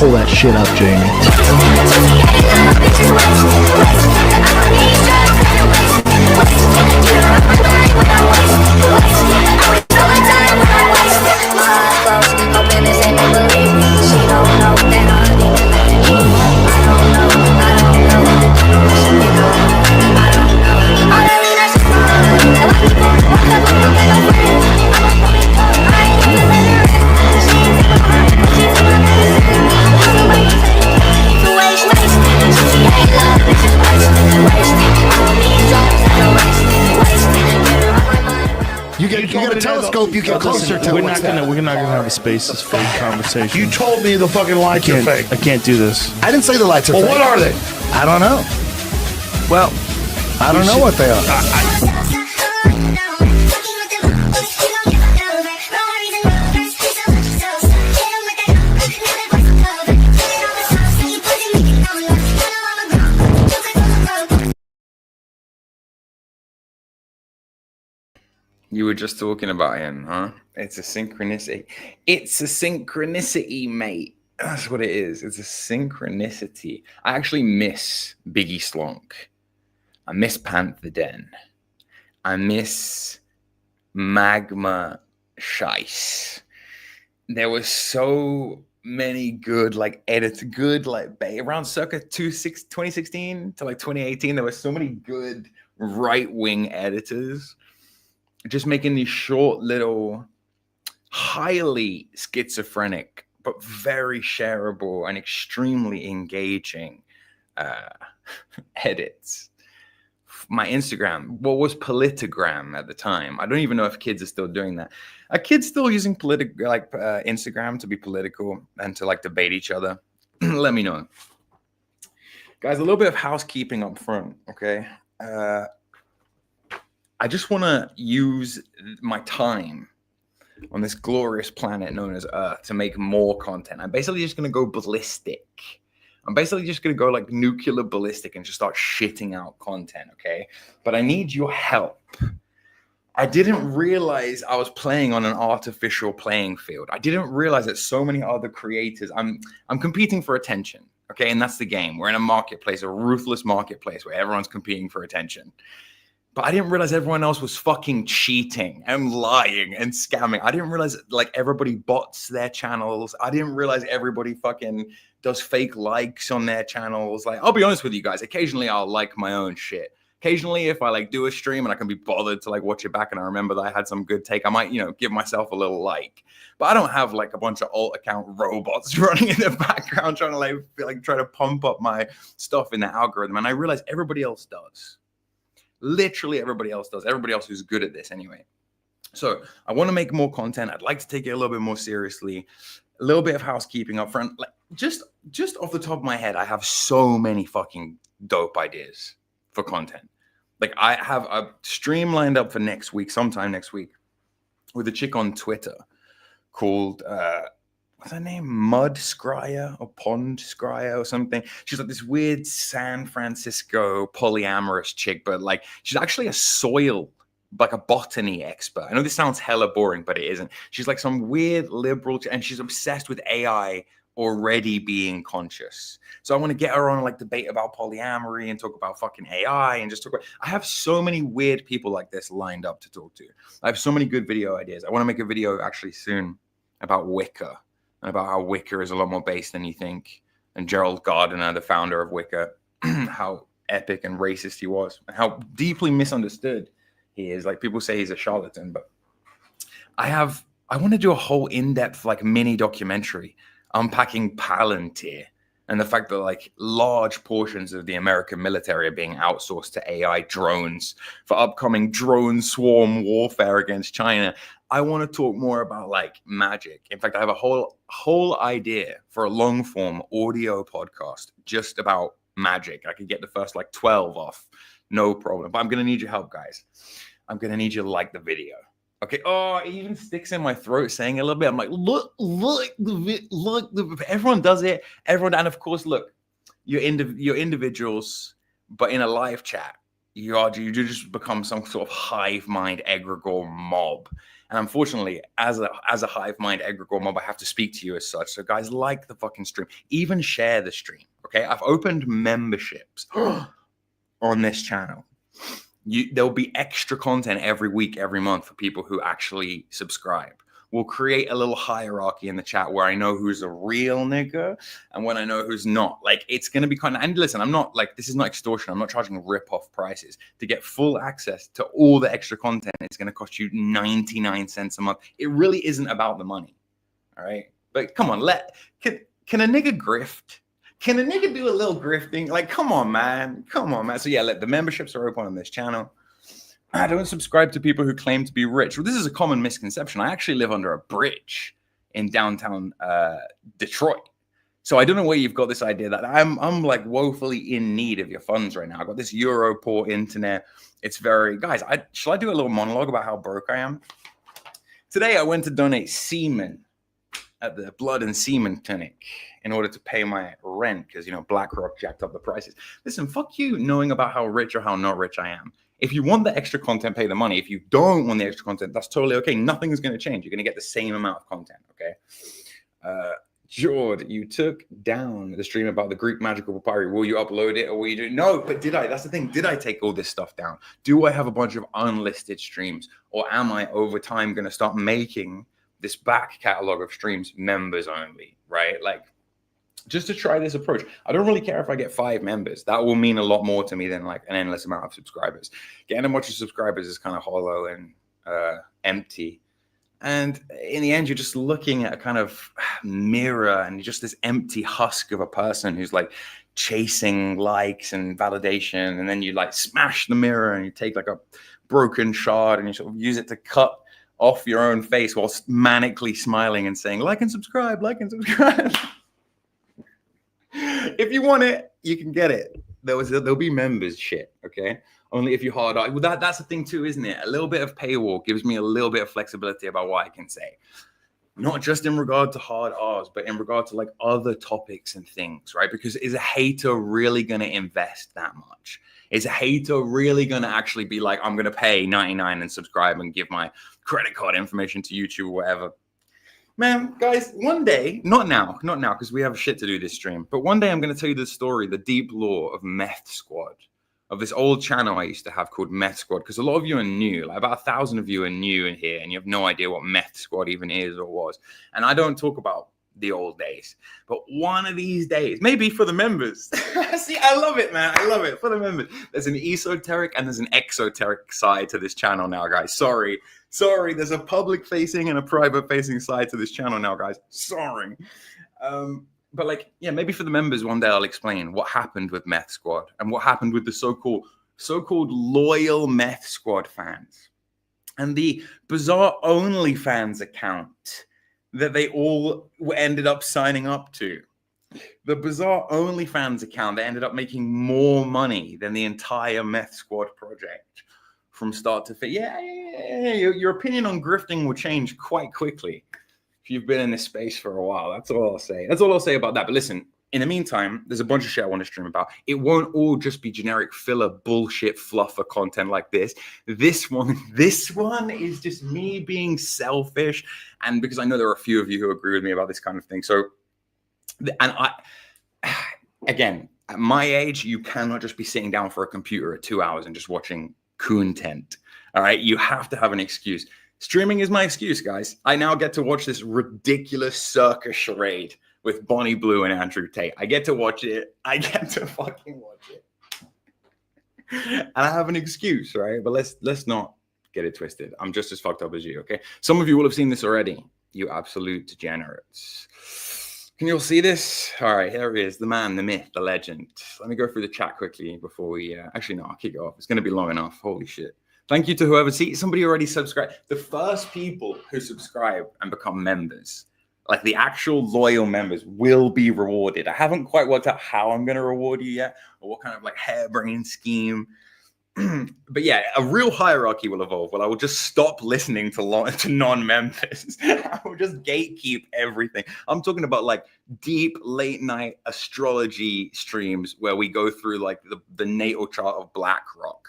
Pull that shit up, Jamie. You get a telescope, you get closer to it. We're not gonna have a spaces fake conversation. You told me the fucking lights are fake. I can't do this. I didn't say the lights are Well, fake. what are they? I don't know. Well, I don't know what they are. You were just talking about him, huh? It's a synchronicity. It's a synchronicity, mate. That's what it is. It's a synchronicity. I actually miss Biggie Slonk. I miss Panther Den. I miss Magma Scheiss. There was so many good, like, edits, good, like, around circa 2016 to, like, 2018, there were so many good right-wing editors just making these short little, highly schizophrenic, but very shareable and extremely engaging edits. My Instagram, what was Politigram at the time? I don't even know if kids are still doing that. Are kids still using Instagram to be political and to like debate each other? Let me know. Guys, a little bit of housekeeping up front, okay? I just want to use my time on this glorious planet known as Earth to make more content. I'm basically just going to go ballistic. I'm basically just going to go like nuclear ballistic and just start shitting out content, okay? But I need your help. I didn't realize I was playing on an artificial playing field. I didn't realize that so many other creators, I'm competing for attention, okay? And that's the game. We're in a marketplace, a ruthless marketplace where everyone's competing for attention. But I didn't realize everyone else was fucking cheating and lying and scamming. I didn't realize like everybody bots their channels. I didn't realize everybody fucking does fake likes on their channels. Like, I'll be honest with you guys. Occasionally I'll like my own shit. Occasionally if I like do a stream and I can be bothered to like watch it back and I remember that I had some good take, I might, give myself a little like. But I don't have like a bunch of alt account robots running in the background trying to try to pump up my stuff in the algorithm. And I realize everybody else does. Literally everybody else does. Everybody else who's good at this anyway. So I want to make more content. I'd like to take it a little bit more seriously. A little bit of housekeeping up front. Like just off the top of my head, I have so many fucking dope ideas for content. Like I have a stream lined up for next week, sometime next week, with a chick on Twitter called what's her name? Mud Scryer or Pond Scryer or something. She's like this weird San Francisco polyamorous chick, but like she's actually a soil, like a botany expert. I know this sounds hella boring, but it isn't. She's like some weird liberal, and she's obsessed with AI already being conscious. So I want to get her on like debate about polyamory and talk about fucking AI and just talk about, I have so many weird people like this lined up to talk to. I have so many good video ideas. I want to make a video actually soon about Wicca. And about how Wicca is a lot more based than you think. And Gerald Gardner, the founder of Wicca, how epic and racist he was, and how deeply misunderstood he is. Like people say he's a charlatan, but I want to do a whole in-depth like mini documentary unpacking Palantir and the fact that like large portions of the American military are being outsourced to AI drones for upcoming drone swarm warfare against China. I want to talk more about like magic. In fact, I have a whole idea for a long form audio podcast just about magic. I could get the first like 12 off, no problem. But I'm going to need your help, guys. I'm going to need you to like the video. Okay. Oh, it even sticks in my throat saying it a little bit. I'm like, look, everyone does it. Everyone. And of course, look, you're individuals, but in a live chat, you just become some sort of hive mind egregore mob. And unfortunately, as a hive mind egregore mob, I have to speak to you as such. So guys, like the fucking stream, even share the stream. Okay, I've opened memberships on this channel. There'll be extra content every week, every month for people who actually subscribe. We'll create a little hierarchy in the chat where I know who's a real nigga and when I know who's not. Like, it's going to be kind of, and listen, I'm not like, this is not extortion. I'm not charging rip-off prices. To get full access to all the extra content, it's going to cost you 99 cents a month. It really isn't about the money. All right. But come on, can a nigga grift? Can a nigga do a little grifting? Like, come on, man. Come on, man. So yeah, the memberships are open on this channel. I don't subscribe to people who claim to be rich. Well, this is a common misconception. I actually live under a bridge in downtown Detroit. So I don't know where you've got this idea that I'm like woefully in need of your funds right now. I've got this Euro poor internet. It's very, guys, shall I do a little monologue about how broke I am? Today I went to donate semen at the blood and semen clinic in order to pay my rent because, you know, BlackRock jacked up the prices. Listen, fuck you knowing about how rich or how not rich I am. If you want the extra content, pay the money. If you don't want the extra content, that's totally okay. Nothing is going to change. You're going to get the same amount of content, okay? Jord, you took down the stream about the Greek magical papyri. Will you upload it or will you do? No, but did I? That's the thing. Did I take all this stuff down? Do I have a bunch of unlisted streams? Or am I, over time, going to start making this back catalog of streams members only, right? Like, just to try this approach. I don't really care if I get 5 members. That will mean a lot more to me than like an endless amount of subscribers. Getting a bunch of subscribers is kind of hollow and empty. And in the end, you're just looking at a kind of mirror and just this empty husk of a person who's like chasing likes and validation. And then you like smash the mirror and you take like a broken shard and you sort of use it to cut off your own face while manically smiling and saying, like and subscribe, like and subscribe. If you want it, you can get it. There'll be members shit, okay? Only if you hard out. Well, that's the thing too, isn't it? A little bit of paywall gives me a little bit of flexibility about what I can say. Not just in regard to hard R's, but in regard to like other topics and things, right? Because is a hater really going to invest that much? Is a hater really going to actually be like, I'm going to pay 99 and subscribe and give my credit card information to YouTube or whatever? Man, guys, one day, not now, because we have shit to do this stream, but one day I'm going to tell you the story, the deep lore of Meth Squad, of this old channel I used to have called Meth Squad, because a lot of you are new, like about 1,000 of you are new in here, and you have no idea what Meth Squad even is or was. And I don't talk about the old days, but one of these days, maybe for the members. See, I love it, man. I love it for the members. There's an esoteric and there's an exoteric side to this channel now, guys. Sorry, there's a public facing and a private facing side to this channel now, guys. Sorry. But like, yeah, maybe for the members one day I'll explain what happened with Meth Squad and what happened with the so-called loyal Meth Squad fans and the bizarre OnlyFans account that they all ended up signing up to. The bizarre OnlyFans account that ended up making more money than the entire Meth Squad project from start to finish. Yeah. Your opinion on grifting will change quite quickly if you've been in this space for a while. That's all I'll say. That's all I'll say about that. But listen, in the meantime, there's a bunch of shit I want to stream about. It won't all just be generic filler bullshit fluffer content like this. This one is just me being selfish. And because I know there are a few of you who agree with me about this kind of thing. So, and again, at my age, you cannot just be sitting down for a computer at 2 hours and just watching content. All right. You have to have an excuse. Streaming is my excuse, guys. I now get to watch this ridiculous circus charade with Bonnie Blue and Andrew Tate. I get to watch it. I get to fucking watch it. And I have an excuse, right? But let's not get it twisted. I'm just as fucked up as you, okay? Some of you will have seen this already. You absolute degenerates. Can you all see this? All right, here it is. The man, the myth, the legend. Let me go through the chat quickly before we... actually, no, I'll kick it off. It's going to be long enough. Holy shit. Thank you to whoever... See, somebody already subscribed. The first people who subscribe and become members, like the actual loyal members, will be rewarded. I haven't quite worked out how I'm going to reward you yet or what kind of like harebrained scheme. but yeah, a real hierarchy will evolve. Well, I will just stop listening to non-members. I will just gatekeep everything. I'm talking about like deep late night astrology streams where we go through like the natal chart of BlackRock,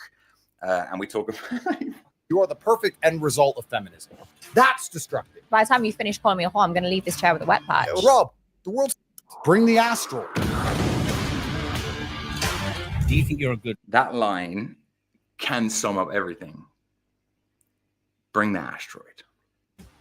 and we talk about. You are the perfect end result of feminism. That's destructive. By the time you finish calling me a whore, I'm going to leave this chair with a wet patch. Rob, the world's... Bring the asteroid. Do you think you're a good... That line can sum up everything. Bring the asteroid.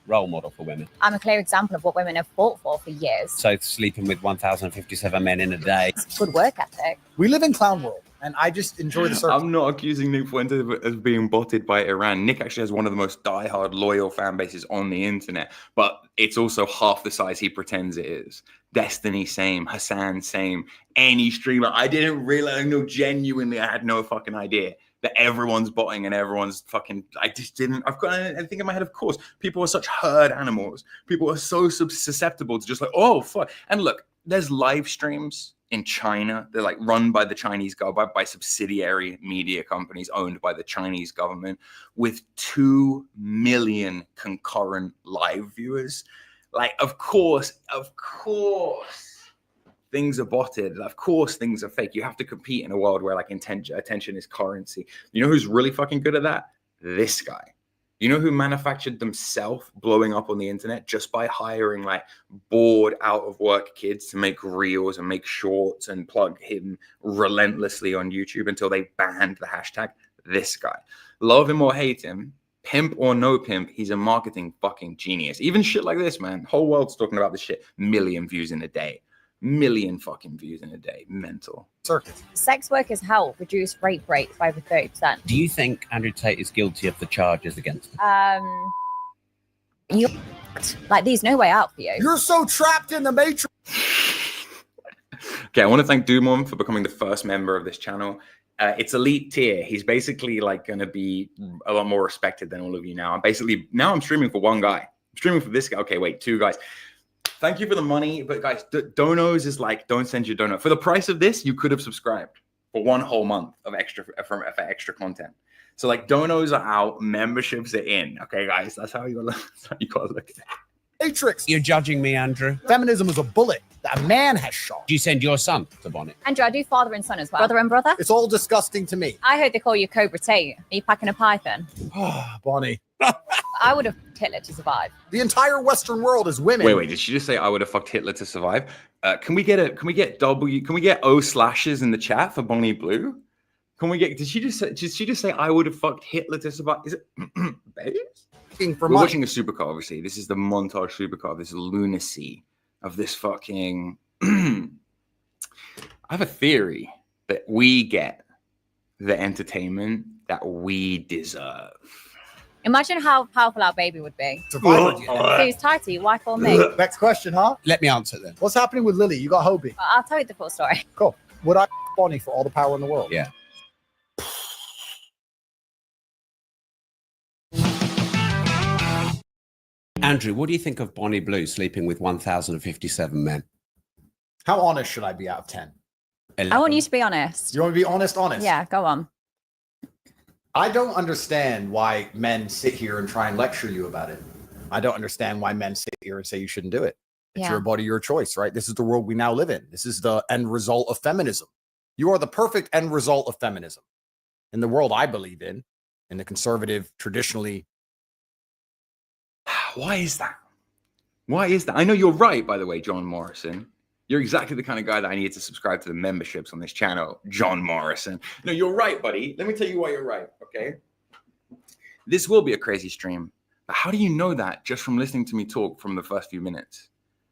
role model for women? I'm a clear example of what women have fought for years. So sleeping with 1,057 men in a day. Good work ethic. We live in clown world, and I just enjoy the circus. I'm not accusing Nick Fuentes of being botted by Iran. Nick actually has one of the most diehard loyal fan bases on the internet, but it's also half the size he pretends it is. Destiny, same. Hassan, same. Any streamer. I didn't realize, no, genuinely, I had no fucking idea that everyone's botting and everyone's fucking, I just didn't, I've got anything in my head, of course. People are such herd animals. People are so susceptible to just like, oh, fuck. And look, there's live streams in China. They're like run by the Chinese government, by subsidiary media companies owned by the Chinese government with 2 million concurrent live viewers. Like, of course, things are botted. Of course, things are fake. You have to compete in a world where like attention is currency. You know who's really fucking good at that? This guy. You know who manufactured themselves blowing up on the internet just by hiring like bored out of work kids to make reels and make shorts and plug him relentlessly on YouTube until they banned the hashtag? This guy. Love him or hate him, pimp or no pimp, he's a marketing fucking genius. Even shit like this, man. Whole world's talking about this shit. Million views in a day. Million fucking views in a day. Mental. Circus. Sex workers help reduce rape rates by over 30%. Do you think Andrew Tate is guilty of the charges against him? You like there's no way out for you. You're so trapped in the matrix. Okay, I want to thank Dumon for becoming the first member of this channel. It's elite tier. He's basically like going to be a lot more respected than all of you now. I'm streaming for one guy. I'm streaming for this guy. Okay, wait, 2 guys. Thank you for the money, but guys, donos is like, don't send your dono. For the price of this, you could have subscribed for 1 whole month of extra for extra content. So like, donos are out, memberships are in. Okay, guys, that's how you gotta look at it. Matrix. You're judging me, Andrew. Feminism is a bullet that a man has shot. Do you send your son to Bonnie? Andrew, I do father and son as well. Brother and brother? It's all disgusting to me. I heard they call you Cobra Tate. Are you packing a python? Bonnie. I would have Hitler to survive. The entire Western world is women. Wait, did she just say I would have fucked Hitler to survive? Can we get O slashes in the chat for Bonnie Blue? Did she just say I would have fucked Hitler to survive? Is it babes? We're watching a supercar, obviously. This is the montage supercar. This lunacy of this fucking I have a theory that we get the entertainment that we deserve. Imagine how powerful our baby would be. Survivor. So he's tighty, why call me? Next question, huh? Let me answer then. What's happening with Lily? You got Hobie. I'll tell you the full story. Cool. Would I Bonnie for all the power in the world? Yeah. Andrew, what do you think of Bonnie Blue sleeping with 1,057 men? How honest should I be out of 10? 11. I want you to be honest. You want me to be honest? Yeah, go on. I don't understand why men sit here and try and lecture you about it. I don't understand why men sit here and say you shouldn't do it. It's your body, your choice, right? This is the world we now live in. This is the end result of feminism. You are the perfect end result of feminism. In the world I believe in the conservative, traditionally. Why is that? Why is that? I know you're right, by the way, John Morrison. You're exactly the kind of guy that I need to subscribe to the memberships on this channel, John Morrison. No, you're right, buddy. Let me tell you why you're right, okay? This will be a crazy stream. But how do you know that just from listening to me talk from the first few minutes?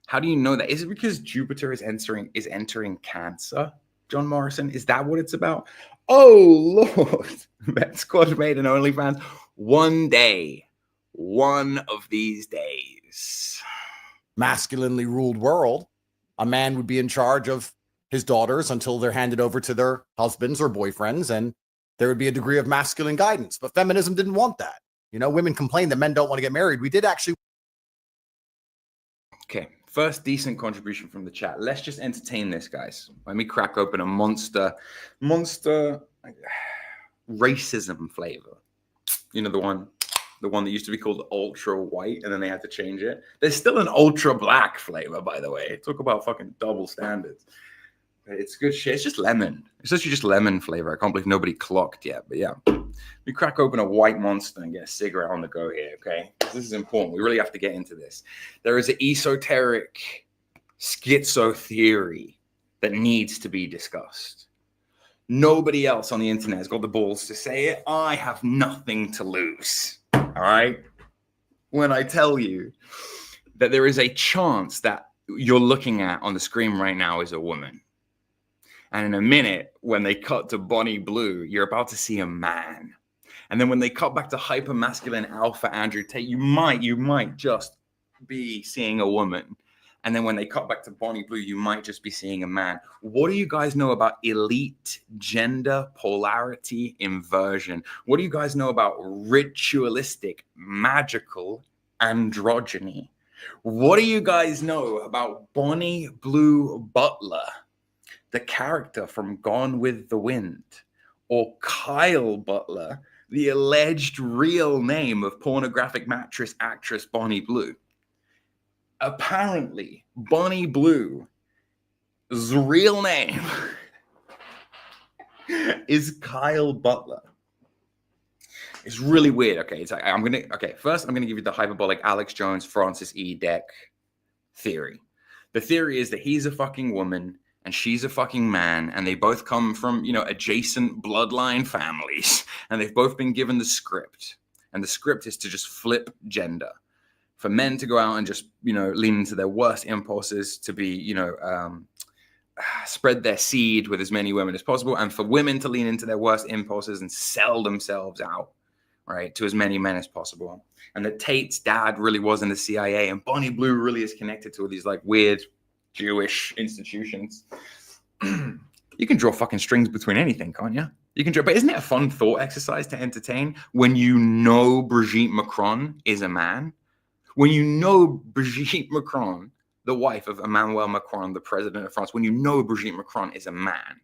How do you know that? Is it because Jupiter is entering Cancer, John Morrison? Is that what it's about? Oh, Lord. Bet Squad made an OnlyFans. One day. One of these days. Masculinely ruled world. A man would be in charge of his daughters until they're handed over to their husbands or boyfriends, and there would be a degree of masculine guidance. But feminism didn't want that. You know, women complain that men don't want to get married. We did actually. Okay, first decent contribution from the chat. Let's just entertain this, guys. Let me crack open a monster. racism flavor. You know, the one that used to be called ultra white, and then they had to change it. There's still an ultra black flavor, by the way. Talk about fucking double standards. It's good shit. It's just lemon. It's actually just lemon flavor. I can't believe nobody clocked yet. But yeah, we crack open a white monster and get a cigarette on the go here, okay? This is important. We really have to get into this. There is an esoteric schizo theory that needs to be discussed. Nobody else on the internet has got the balls to say it. I have nothing to lose, all right? When I tell you that there is a chance that you're looking at on the screen right now is a woman. And in a minute, when they cut to Bonnie Blue, you're about to see a man. And then when they cut back to hyper-masculine alpha Andrew Tate, you might just be seeing a woman. And then when they cut back to Bonnie Blue, you might just be seeing a man. What do you guys know about elite gender polarity inversion? What do you guys know about ritualistic, magical androgyny? What do you guys know about Bonnie Blue Butler, the character from Gone with the Wind, or Kyle Butler, the alleged real name of pornographic mattress actress Bonnie Blue? Apparently, Bonnie Blue's real name is Kyle Butler. It's really weird. Okay, first I'm gonna give you the hyperbolic Alex Jones, Francis E. Deck theory. The theory is that he's a fucking woman and she's a fucking man, and they both come from, you know, adjacent bloodline families, and they've both been given the script, and the script is to just flip gender, for men to go out and just, you know, lean into their worst impulses, to be, you know, spread their seed with as many women as possible, and for women to lean into their worst impulses and sell themselves out, right, to as many men as possible. And that Tate's dad really was in the CIA, and Bonnie Blue really is connected to all these like weird Jewish institutions. You can draw fucking strings between anything, can't you? You can draw, but isn't it a fun thought exercise to entertain when you know Brigitte Macron is a man? When you know Brigitte Macron, the wife of Emmanuel Macron, the president of France, when you know Brigitte Macron is a man,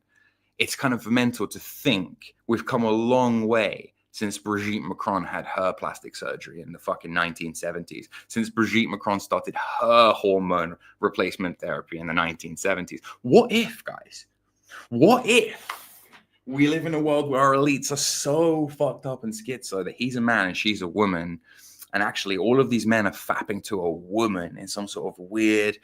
it's kind of mental to think we've come a long way since Brigitte Macron had her plastic surgery in the fucking 1970s, since Brigitte Macron started her hormone replacement therapy in the 1970s. What if, guys? What if we live in a world where our elites are so fucked up and schizo that he's a man and she's a woman, and actually all of these men are fapping to a woman in some sort of weird,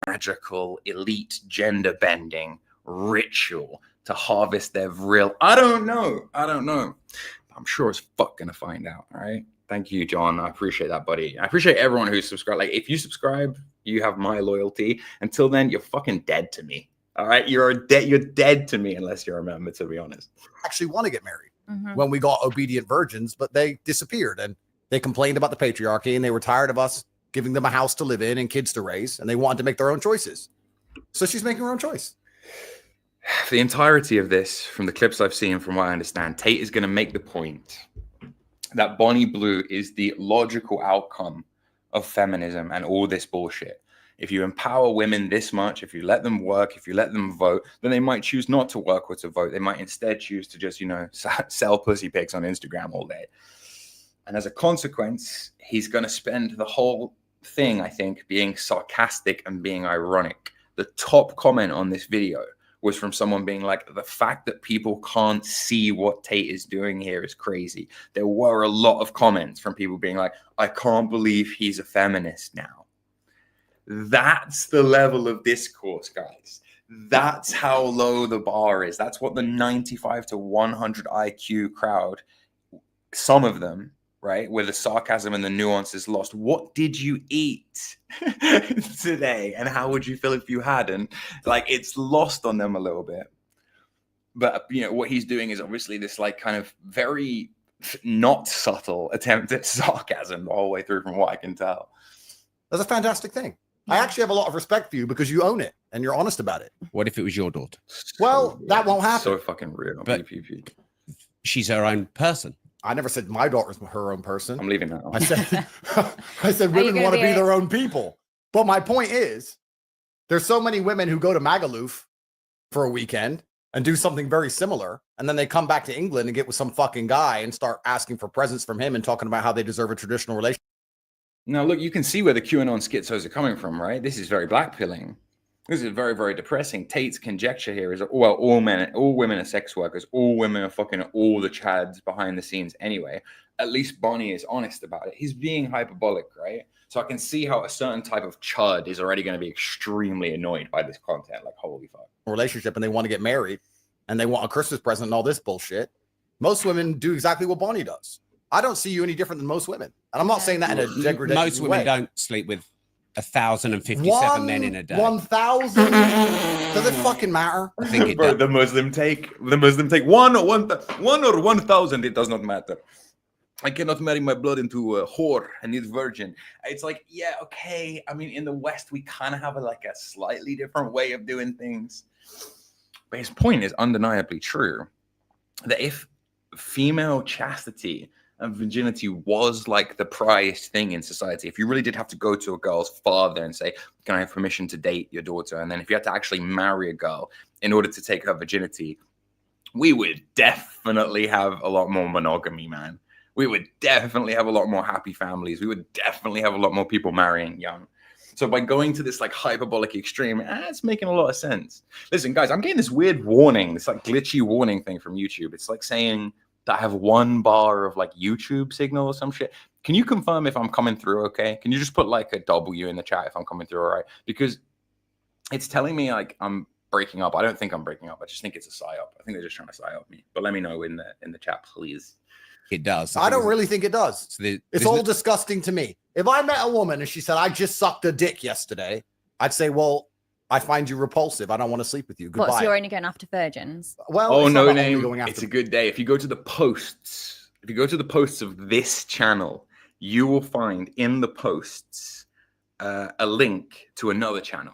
magical, elite, gender-bending ritual to harvest their vril? I don't know. I'm sure as fuck gonna find out. All right. Thank you, John. I appreciate that, buddy. I appreciate everyone who's subscribed. Like, if you subscribe, you have my loyalty. Until then, you're fucking dead to me. All right. You're dead to me unless you're a member, to be honest. Actually want to get married when we got obedient virgins, but they disappeared and they complained about the patriarchy and they were tired of us giving them a house to live in and kids to raise, and they wanted to make their own choices. So she's making her own choice. For the entirety of this, from the clips I've seen, from what I understand, Tate is going to make the point that Bonnie Blue is the logical outcome of feminism and all this bullshit. If you empower women this much, if you let them work, if you let them vote, then they might choose not to work or to vote. They might instead choose to just, you know, sell pussy pics on Instagram all day. And as a consequence, he's going to spend the whole thing, I think, being sarcastic and being ironic. The top comment on this video was from someone being like, the fact that people can't see what Tate is doing here is crazy. There were a lot of comments from people being like, I can't believe he's a feminist now. That's the level of discourse, guys. That's how low the bar is. That's what the 95 to 100 IQ crowd, some of them, right, where the sarcasm and the nuance is lost. What did you eat today? And how would you feel if you hadn't? Like, it's lost on them a little bit. But, you know, what he's doing is obviously this, like, kind of very not subtle attempt at sarcasm the whole way through, from what I can tell. That's a fantastic thing. I actually have a lot of respect for you because you own it and you're honest about it. What if it was your daughter? Well, that wonon't happen. So fucking real. But she's her own person. I never said my daughter's her own person. I'm leaving that. I said women want to be their own people. But my point is, there's so many women who go to Magaluf for a weekend and do something very similar, and then they come back to England and get with some fucking guy and start asking for presents from him and talking about how they deserve a traditional relationship. Now, look, you can see where the QAnon schizos are coming from, right? This is very blackpilling. This is very, very depressing. Tate's conjecture here is, well, all women are sex workers. All women are fucking all the chads behind the scenes anyway. At least Bonnie is honest about it. He's being hyperbolic, right? So I can see how a certain type of chud is already going to be extremely annoyed by this content. Like, holy fuck. Relationship, and they want to get married, and they want a Christmas present and all this bullshit. Most women do exactly what Bonnie does. I don't see you any different than most women. And I'm not saying that in a degrading way. Most women don't sleep with 1,057 men in a day. 1,000? Does it fucking matter? I think it Bro, does. the Muslim take one or 1,000. It does not matter. I cannot marry my blood into a whore. I need virgin. It's like, yeah, okay. I mean, in the West, we kind of have a slightly different way of doing things. But his point is undeniably true. That if female chastity and virginity was like the prized thing in society, if you really did have to go to a girl's father and say, can I have permission to date your daughter? And then if you had to actually marry a girl in order to take her virginity, we would definitely have a lot more monogamy, man. We would definitely have a lot more happy families. We would definitely have a lot more people marrying young. So by going to this hyperbolic extreme, it's making a lot of sense. Listen, guys, I'm getting this weird warning, this glitchy warning thing from YouTube. It's like saying that I have 1 bar of YouTube signal or some shit. Can you confirm if I'm coming through okay? Can you just put a W in the chat if I'm coming through all right? Because it's telling me I'm breaking up. I don't think I'm breaking up. I just think it's a psyop. I think they're just trying to psyop me. But let me know in the chat, please. It does. I don't really think it does. So it's all disgusting to me. If I met a woman and she said, I just sucked a dick yesterday, I'd say, well, I find you repulsive. I don't want to sleep with you. Goodbye. So you're only going after virgins? Well, oh, no name. It's a good day. If you go to the posts, of this channel, you will find in the posts a link to another channel.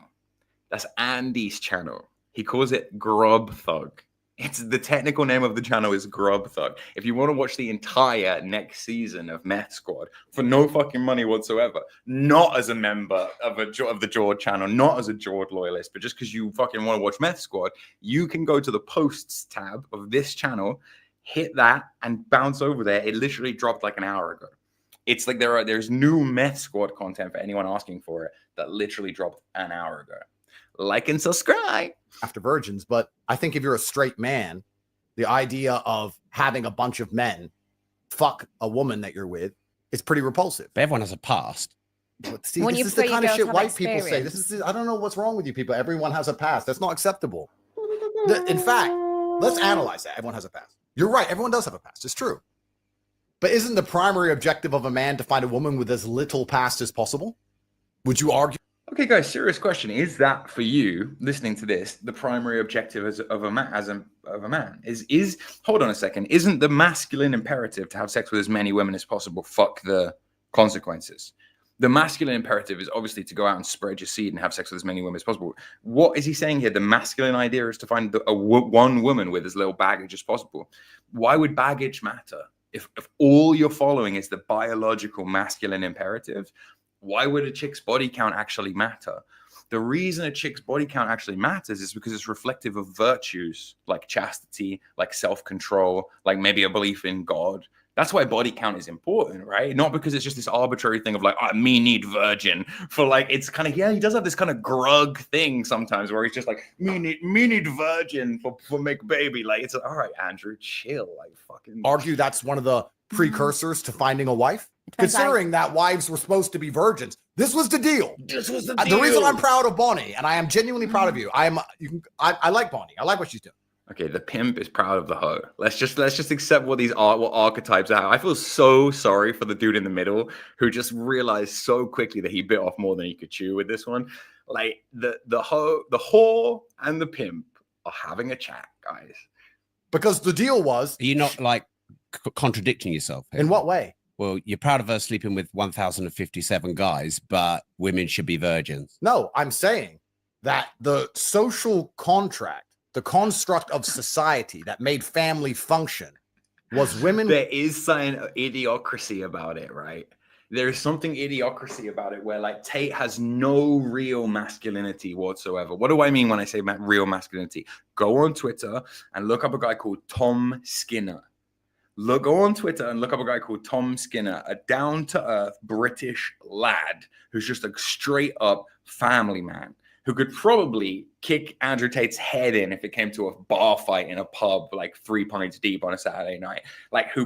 That's Andy's channel. He calls it Grub Thug. It's the technical name of the channel is Grub Thug. If you want to watch the entire next season of Meth Squad for no fucking money whatsoever, not as a member of the Jord channel, not as a Jord loyalist, but just because you fucking want to watch Meth Squad, you can go to the posts tab of this channel, hit that, and bounce over there. It literally dropped an hour ago. It's there's new Meth Squad content for anyone asking for it that literally dropped an hour ago. Like and subscribe. After virgins, but I think if you're a straight man, the idea of having a bunch of men fuck a woman that you're with is pretty repulsive. But everyone has a past. But see, this is the kind of shit white people say. I don't know what's wrong with you people. Everyone has a past. That's not acceptable. In fact, let's analyze that. Everyone has a past. You're right. Everyone does have a past. It's true. But isn't the primary objective of a man to find a woman with as little past as possible? Would you argue? Okay, guys, serious question. Is that for you, listening to this, the primary objective of a man? Is hold on a second. Isn't the masculine imperative to have sex with as many women as possible? Fuck the consequences. The masculine imperative is obviously to go out and spread your seed and have sex with as many women as possible. What is he saying here? The masculine idea is to find one woman with as little baggage as possible. Why would baggage matter? If all you're following is the biological masculine imperative, why would a chick's body count actually matter? The reason a chick's body count actually matters is because it's reflective of virtues like chastity, like self-control, like maybe a belief in God. That's why body count is important, right? Not because it's just this arbitrary thing of me need virgin for it's kind of, he does have this kind of grug thing sometimes where he's just me need virgin for make baby. It's all right, Andrew, chill. Fucking argue that's one of the precursors to finding a wife. Considering that wives were supposed to be virgins, this was the deal. The reason I'm proud of Bonnie, and I am genuinely proud of you. I like Bonnie. I like what she's doing. Okay, the pimp is proud of the hoe. Let's just accept what archetypes are. I feel so sorry for the dude in the middle who just realized so quickly that he bit off more than he could chew with this one. The whore and the pimp are having a chat, guys. Because the deal was, are you not contradicting yourself here? In what way? Well, you're proud of her sleeping with 1,057 guys, but women should be virgins. No, I'm saying that the social contract, the construct of society that made family function was women. There is some idiocracy about it, right? there is something idiocracy about it where like Tate has no real masculinity whatsoever. What do I mean when I say real masculinity? Go on Twitter and look up a guy called Tom Skinner. Go on Twitter and look up a guy called Tom Skinner, a down-to-earth British lad who's just a straight-up family man who could probably kick Andrew Tate's head in if it came to a bar fight in a pub, like 3 pints deep on a Saturday night. Like who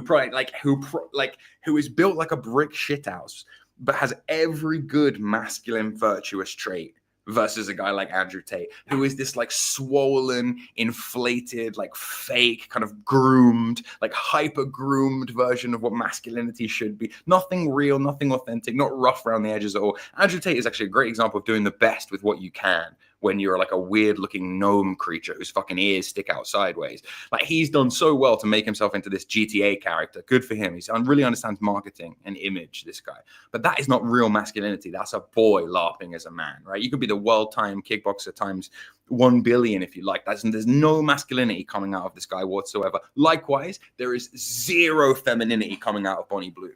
is built like a brick shithouse, but has every good masculine virtuous trait. Versus a guy like Andrew Tate, who is this like swollen, inflated, like fake, kind of groomed, like hyper groomed version of what masculinity should be. Nothing real, nothing authentic, not rough around the edges at all. Andrew Tate is actually a great example of doing the best with what you can when you're like a weird looking gnome creature whose fucking ears stick out sideways. Like he's done so well to make himself into this GTA character. Good for him. He really understands marketing and image, this guy. But that is not real masculinity. That's a boy LARPing as a man, right? You could be the world-time kickboxer times 1 billion if you like. There's no masculinity coming out of this guy whatsoever. Likewise, there is zero femininity coming out of Bonnie Blue.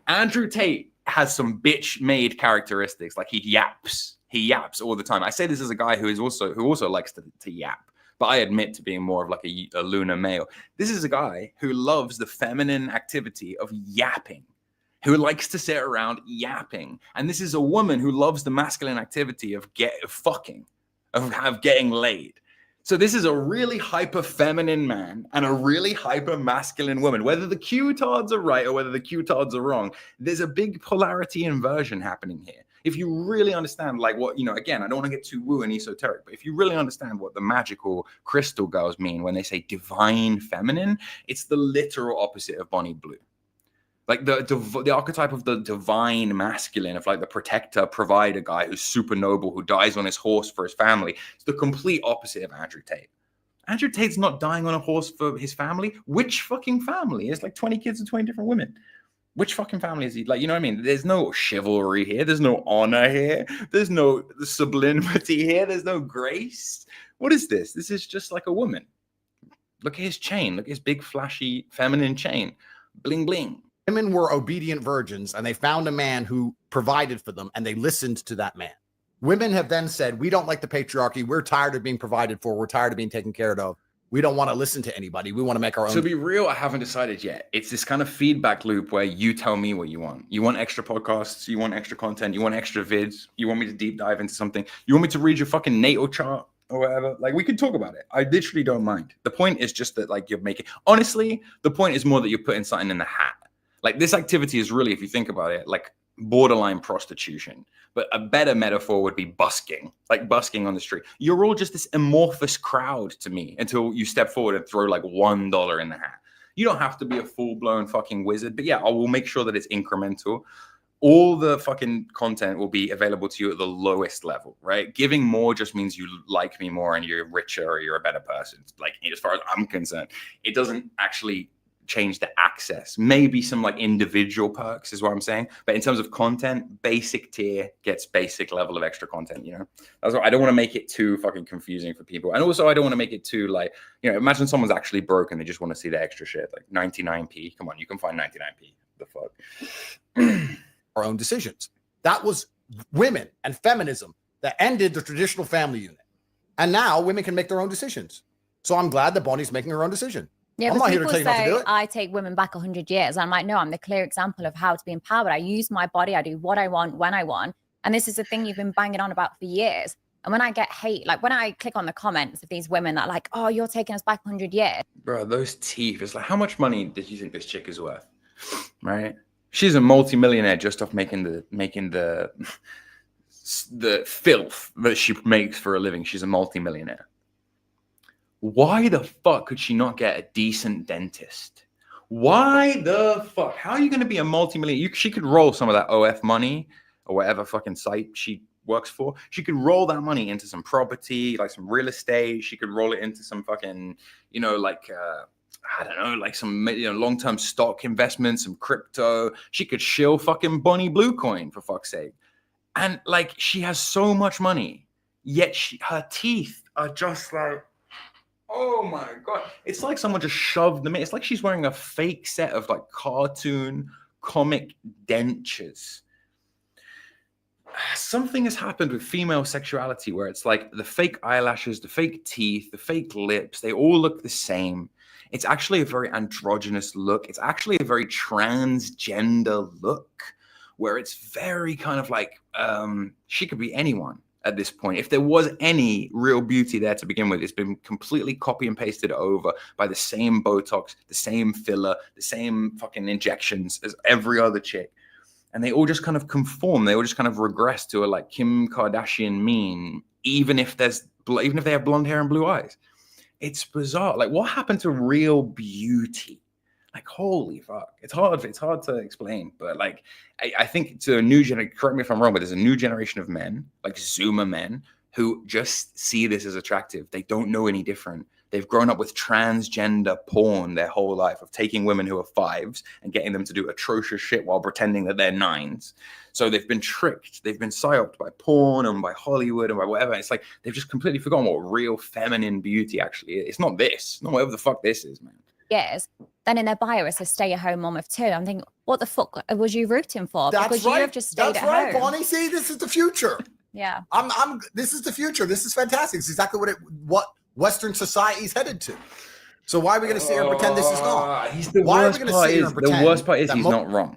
Andrew Tate has some bitch-made characteristics, like he yaps. He yaps all the time. I say this as a guy who also likes to yap, but I admit to being more of like a lunar male. This is a guy who loves the feminine activity of yapping, who likes to sit around yapping. And this is a woman who loves the masculine activity of getting laid. So this is a really hyper feminine man and a really hyper masculine woman. Whether the Q-tards are right or whether the Q-tards are wrong, there's a big polarity inversion happening here. If you really understand, like what, again, I don't want to get too woo and esoteric, but if you really understand what the magical crystal girls mean when they say divine feminine, it's the literal opposite of Bonnie Blue. Like the archetype of the divine masculine, of like the protector, provider guy who's super noble, who dies on his horse for his family. It's the complete opposite of Andrew Tate. Andrew Tate's not dying on a horse for his family. Which fucking family? It's like 20 kids and 20 different women. Which fucking family is he? Like, you know what I mean? There's no chivalry here. There's no honor here. There's no sublimity here. There's no grace. What is this? This is just like a woman. Look at his chain. Look at his big, flashy, feminine chain. Bling, bling. Women were obedient virgins, and they found a man who provided for them, and they listened to that man. Women have then said, we don't like the patriarchy. We're tired of being provided for. We're tired of being taken care of. We don't want to listen to anybody. We want to make our own. To be real, I haven't decided yet. It's this kind of feedback loop where you tell me what you want. You want extra podcasts. You want extra content. You want extra vids. You want me to deep dive into something. You want me to read your fucking natal chart or whatever. Like, we could talk about it. I literally don't mind. The point is just that, like, you're making... Honestly, the point is more that you're putting something in the hat. Like, this activity is really, if you think about it, like borderline prostitution. But a better metaphor would be busking, like busking on the street. You're all just this amorphous crowd to me until you step forward and throw like $1 in the hat. You don't have to be a full-blown fucking wizard, but yeah, I will make sure that it's incremental. All the fucking content will be available to you at the lowest level, right? Giving more just means you like me more and you're richer or you're a better person. Like, as far as I'm concerned, it doesn't actually change the access. Maybe some like individual perks is what I'm saying, but in terms of content, basic tier gets basic level of extra content. That's what I don't want to make it too fucking confusing for people, and also I don't want to make it too like, imagine someone's actually broke and they just want to see the extra shit, like 99p. Come on, you can find 99p. The fuck. Our own decisions. That was women and feminism that ended the traditional family unit, and now women can make their own decisions. So I'm glad that Bonnie's making her own decision. Yeah, I'm but not here to people tell you not to do say it. I take women back 100 years. I'm like, no, I'm the clear example of how to be empowered. I use my body. I do what I want when I want. And this is the thing you've been banging on about for years. And when I get hate, like when I click on the comments of these women that are like, oh, you're taking us back 100 years. Bro, those teeth. It's like, how much money did you think this chick is worth? Right? She's a multi-millionaire just off making the filth that she makes for a living. She's a multi-millionaire. Why the fuck could she not get a decent dentist? Why the fuck? How are you going to be a multi-millionaire? She could roll some of that OF money or whatever fucking site she works for. She could roll that money into some property, like some real estate. She could roll it into some fucking, I don't know, like some long-term stock investment, some crypto. She could shill fucking Bonnie Blue coin, for fuck's sake. And like, she has so much money, yet her teeth are just like, oh my God. It's like someone just shoved them in. It's like she's wearing a fake set of like cartoon comic dentures. Something has happened with female sexuality where it's like the fake eyelashes, the fake teeth, the fake lips, they all look the same. It's actually a very androgynous look. It's actually a very transgender look where it's very kind of like she could be anyone at this point. If there was any real beauty there to begin with, it's been completely copy and pasted over by the same Botox, the same filler, the same fucking injections as every other chick. And they all just kind of conform. They all just kind of regress to a like Kim Kardashian mean, even if they have blonde hair and blue eyes. It's bizarre. Like, what happened to real beauty? Like, holy fuck. It's hard to explain. But like, I think to a new generation, correct me if I'm wrong, but there's a new generation of men, like Zoomer men, who just see this as attractive. They don't know any different. They've grown up with transgender porn their whole life of taking women who are 5s and getting them to do atrocious shit while pretending that they're 9s. So they've been tricked. They've been psyoped by porn and by Hollywood and by whatever. It's like they've just completely forgotten what real feminine beauty actually is. It's not this. Not whatever the fuck this is, man. Years. Then in their bio it says stay-at-home mom of 2. I'm thinking, what the fuck was you rooting for? That's because right. you have just stayed That's at right, home. Bonnie. See, this is the future. Yeah. This is the future. This is fantastic. It's exactly what Western society's headed to. So why are we going to sit here and pretend this is not? The worst part is he's not wrong.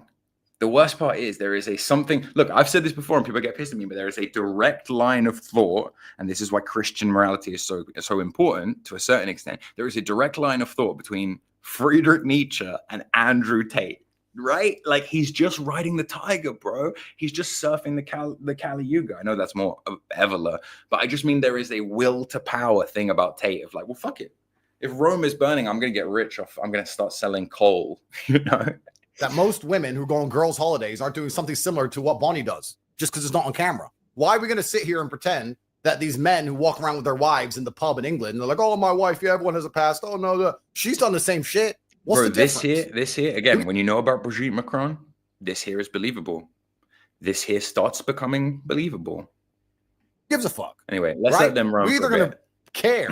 The worst part is there is a something. Look, I've said this before, and people get pissed at me, but there is a direct line of thought, and this is why Christian morality is so important to a certain extent. There is a direct line of thought between Friedrich Nietzsche and Andrew Tate. Right? Like, he's just riding the tiger, bro. He's just surfing the Kali Yuga. I know that's more of Evola, but I just mean there is a will to power thing about Tate of like, well, fuck it. If Rome is burning, I'm going to get rich off. I'm going to start selling coal, you know? That most women who go on girls' holidays aren't doing something similar to what Bonnie does, just because it's not on camera. Why are we going to sit here and pretend that these men who walk around with their wives in the pub in England, and they're like, oh, my wife, yeah, everyone has a past. Oh, no, she's done the same shit. What's the difference? This here, again, when you know about Brigitte Macron, this here is believable. This here starts becoming believable. Gives a fuck. Anyway, let's let them run. We're either going to care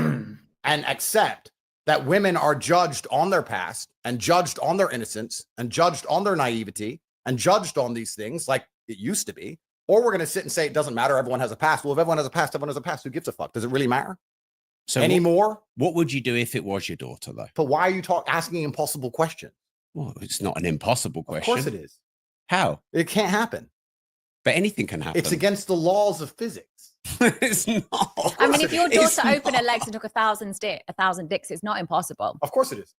and accept that women are judged on their past and judged on their innocence and judged on their naivety and judged on these things like it used to be, or we're going to sit and say it doesn't matter. Everyone has a past. Well, if everyone has a past, everyone has a past. Who gives a fuck? Does it really matter? So anymore? What would you do if it was your daughter, though? But why are you asking impossible questions? Well, it's not an impossible question. Of course it is. How? It can't happen. But anything can happen. It's against the laws of physics. It's not. I mean, if your daughter opened her legs and took 1,000 dicks, it's not impossible. Of course it is.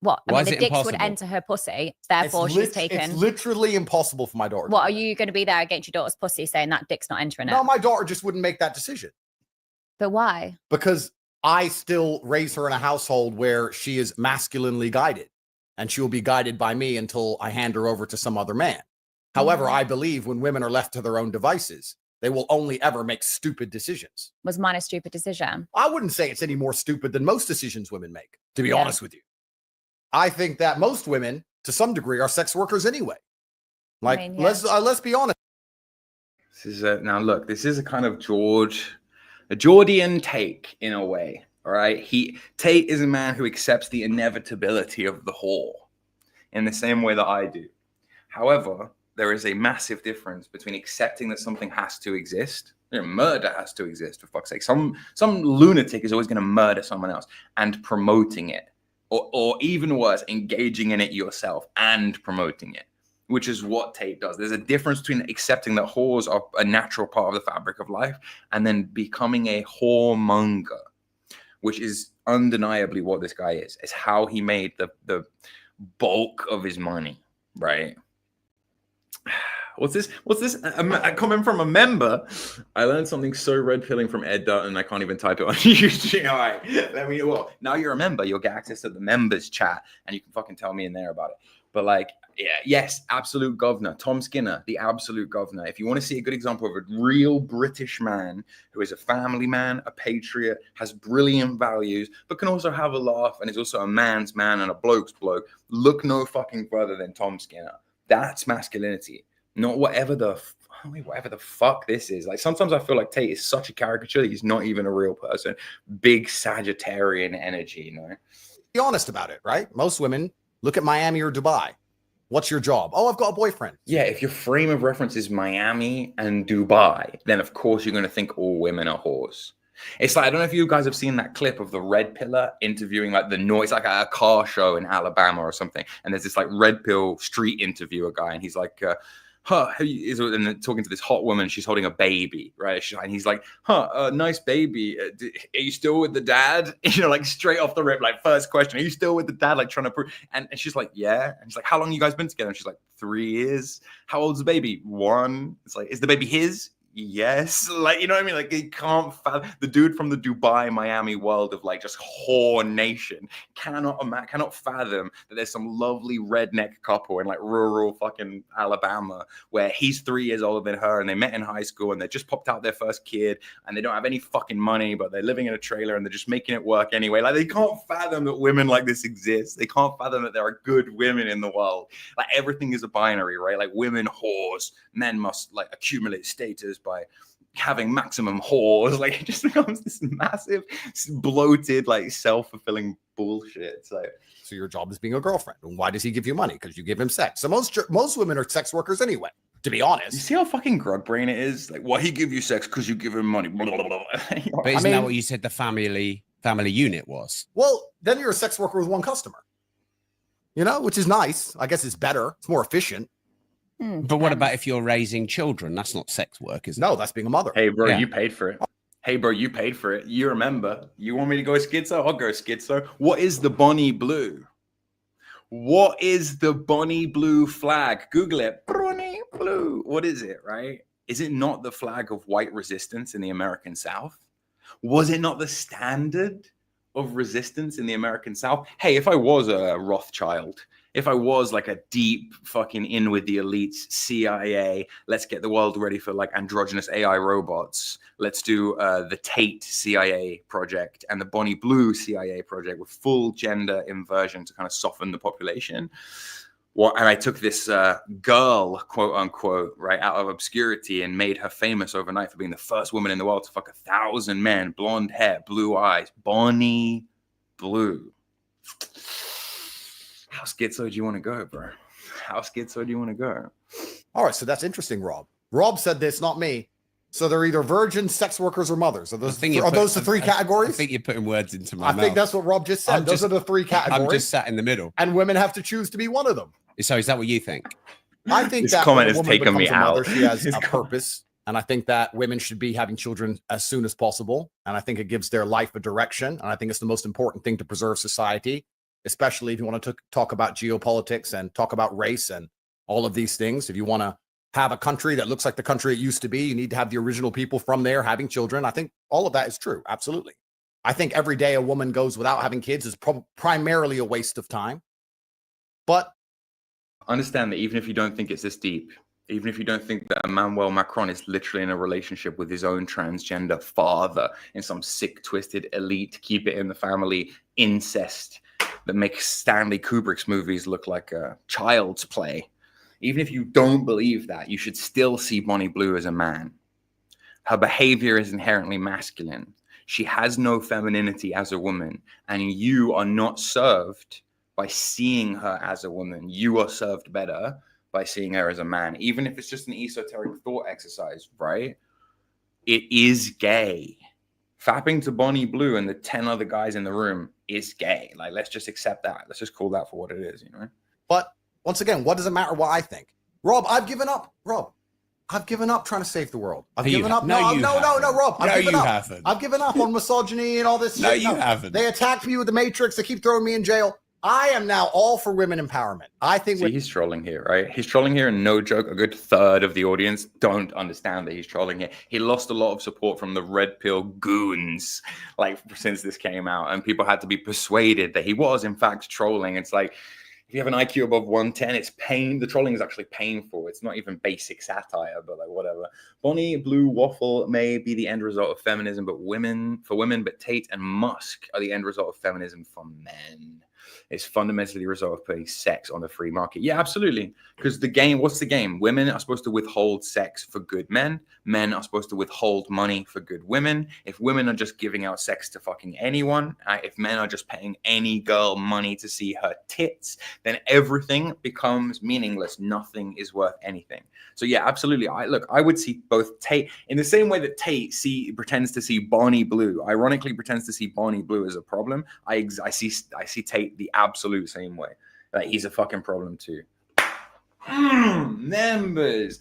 What? I Why mean, is the it dicks impossible? would enter her pussy, therefore she's taken. It's literally impossible for my daughter. What, are you going to be there against your daughter's pussy saying that dick's not entering it? No, my daughter just wouldn't make that decision. But why? Because I still raise her in a household where she is masculinely guided, and she will be guided by me until I hand her over to some other man. However, I believe when women are left to their own devices, they will only ever make stupid decisions. Was mine a stupid decision? I wouldn't say it's any more stupid than most decisions women make, to be honest with you. I think that most women, to some degree, are sex workers anyway. Like, I mean, yeah. let's be honest. This is now look, this is a kind of a Geordian take in a way. All right. Tate is a man who accepts the inevitability of the whore in the same way that I do. However, there is a massive difference between accepting that something has to exist. You know, murder has to exist, for fuck's sake. Some lunatic is always going to murder someone else, and promoting it. Or even worse, engaging in it yourself and promoting it, which is what Tate does. There's a difference between accepting that whores are a natural part of the fabric of life and then becoming a whoremonger, which is undeniably what this guy is. It's how he made the bulk of his money, right? What's this? A comment from a member. I learned something so red pilling from Ed Dutton. I can't even type it on YouTube. All right. Let me know. Well, now you're a member. You'll get access to the members chat and you can fucking tell me in there about it. But like, yeah, yes, absolute governor. Tom Skinner, the absolute governor. If you want to see a good example of a real British man who is a family man, a patriot, has brilliant values, but can also have a laugh and is also a man's man and a bloke's bloke, look no fucking further than Tom Skinner. That's masculinity. Not whatever the fuck this is. Like, sometimes I feel like Tate is such a caricature that he's not even a real person. Big Sagittarian energy, you know? Be honest about it, right? Most women look at Miami or Dubai. What's your job? Oh, I've got a boyfriend. Yeah, if your frame of reference is Miami and Dubai, then of course you're going to think all women are whores. It's like, I don't know if you guys have seen that clip of the red pillar interviewing like the noise, like a car show in Alabama or something. And there's this like red pill street interviewer guy, and he's like, and then talking to this hot woman, she's holding a baby, right? And he's like, nice baby. Are you still with the dad? You know, like straight off the rip, like first question, are you still with the dad? Like trying to prove, and she's like, yeah. And he's like, how long you guys been together? And she's like, 3 years. How old's the baby? 1. It's like, is the baby his? Yes, like, you know what I mean? Like, he can't fathom, the dude from the Dubai, Miami world of like just whore nation cannot fathom that there's some lovely redneck couple in like rural fucking Alabama where he's 3 years older than her and they met in high school and they just popped out their first kid and they don't have any fucking money, but they're living in a trailer and they're just making it work anyway. Like, they can't fathom that women like this exist. They can't fathom that there are good women in the world. Like, everything is a binary, right? Like, women whores, men must like accumulate status by having maximum whores. Like, it just becomes this massive, bloated, like self-fulfilling bullshit. So your job is being a girlfriend. And why does he give you money? Because you give him sex. So most women are sex workers anyway, to be honest. You see how fucking grog brain it is? Like, why he give you sex? Because you give him money. Blah, blah, blah. But isn't that what you said the family unit was? Well, then you're a sex worker with one customer. You know, which is nice. I guess it's better. It's more efficient. But what about if you're raising children? That's not sex work, is it? No, that's being a mother. Hey, bro, you paid for it. Hey, bro, you paid for it. You remember. You want me to go schizo? I'll go schizo. What is the Bonnie Blue? What is the Bonnie Blue flag? Google it. Bonnie Blue. What is it, right? Is it not the flag of white resistance in the American South? Was it not the standard of resistance in the American South? Hey, if I was a Rothschild, if I was like a deep fucking in with the elites CIA, let's get the world ready for like androgynous AI robots. Let's do the Tate CIA project and the Bonnie Blue CIA project with full gender inversion to kind of soften the population. And I took this girl, quote unquote, right out of obscurity and made her famous overnight for being the first woman in the world to fuck 1,000 men, blonde hair, blue eyes, Bonnie Blue. How schizo do you want to go, bro? How schizo do you want to go? All right, so that's interesting, Rob. Rob said this, not me. So they're either virgins, sex workers, or mothers. Are those the 3 categories? I think you're putting words into my mouth. I think that's what Rob just said. Those are the 3 categories. I'm just sat in the middle. And women have to choose to be one of them. So is that what you think? I think this that comment when a has woman taken me becomes a mother, out. she has a purpose. And I think that women should be having children as soon as possible. And I think it gives their life a direction. And I think it's the most important thing to preserve society, especially if you want to talk about geopolitics and talk about race and all of these things. If you want to have a country that looks like the country it used to be, you need to have the original people from there having children. I think all of that is true. Absolutely. I think every day a woman goes without having kids is primarily a waste of time. But understand that even if you don't think it's this deep, even if you don't think that Emmanuel Macron is literally in a relationship with his own transgender father in some sick, twisted, elite, keep it in the family incest that makes Stanley Kubrick's movies look like a child's play. Even if you don't believe that, you should still see Bonnie Blue as a man. Her behavior is inherently masculine. She has no femininity as a woman, and you are not served by seeing her as a woman. You are served better by seeing her as a man, even if it's just an esoteric thought exercise, right? It is gay. Fapping to Bonnie Blue and the 10 other guys in the room is gay. Like, let's just accept that. Let's just call that for what it is, you know? But once again, what does it matter what I think? Rob, I've given up. Rob, I've given up trying to save the world. I've given up. No, Rob. I've given up. Haven't. I've given up on misogyny and all this shit. No, you haven't. They attacked me with the Matrix. They keep throwing me in jail. I am now all for women empowerment. I think he's trolling here, right? He's trolling here, and no joke, a good third of the audience don't understand that he's trolling here. He lost a lot of support from the red pill goons, like, since this came out, and people had to be persuaded that he was in fact trolling. It's like, if you have an IQ above 110, it's pain. The trolling is actually painful. It's not even basic satire, but like, whatever. Bonnie Blue waffle may be the end result of feminism, but Tate and Musk are the end result of feminism for men. It's fundamentally a result of putting sex on the free market. Yeah, absolutely. Because the game, what's the game? Women are supposed to withhold sex for good men. Men are supposed to withhold money for good women. If women are just giving out sex to fucking anyone, if men are just paying any girl money to see her tits, then everything becomes meaningless. Nothing is worth anything. So yeah, absolutely. I would see both Tate in the same way that Tate pretends to see Bonnie Blue, ironically pretends to see Bonnie Blue as a problem. I see Tate the absolute same way. Like he's a fucking problem too. Members.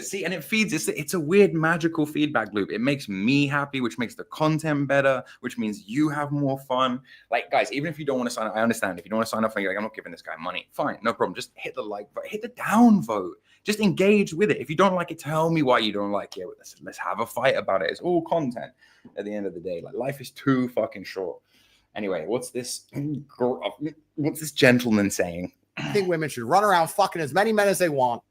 See, and it feeds. It's a weird magical feedback loop. It makes me happy, which makes the content better, which means you have more fun. Like, guys, even if you don't want to sign up, I understand. If you don't want to sign up, you're like, I'm not giving this guy money. Fine, no problem. Just hit the like button, hit the down vote. Just engage with it. If you don't like it, tell me why you don't like it. Let's have a fight about it. It's all content at the end of the day. Like, life is too fucking short. Anyway, what's this gentleman saying? I think women should run around fucking as many men as they want.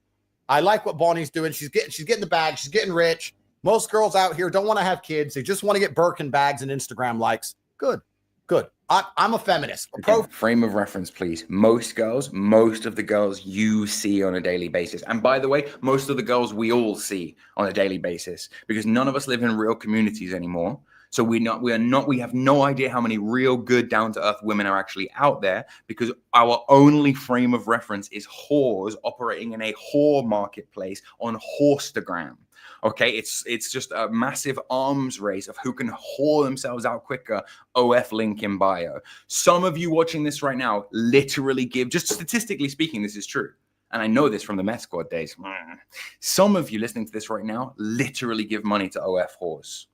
I like what Bonnie's doing. She's getting the bag. She's getting rich. Most girls out here don't want to have kids. They just want to get Birkin bags and Instagram likes. Good. I'm a feminist. Frame of reference, please. Most of the girls you see on a daily basis. And by the way, most of the girls we all see on a daily basis, because none of us live in real communities anymore. So we have no idea how many real good down-to-earth women are actually out there, because our only frame of reference is whores operating in a whore marketplace on Horstagram. Okay, it's just a massive arms race of who can whore themselves out quicker. OF link in bio. Some of you watching this right now literally give, just statistically speaking, this is true. And I know this from the Meth Squad days. Some of you listening to this right now literally give money to OF whores.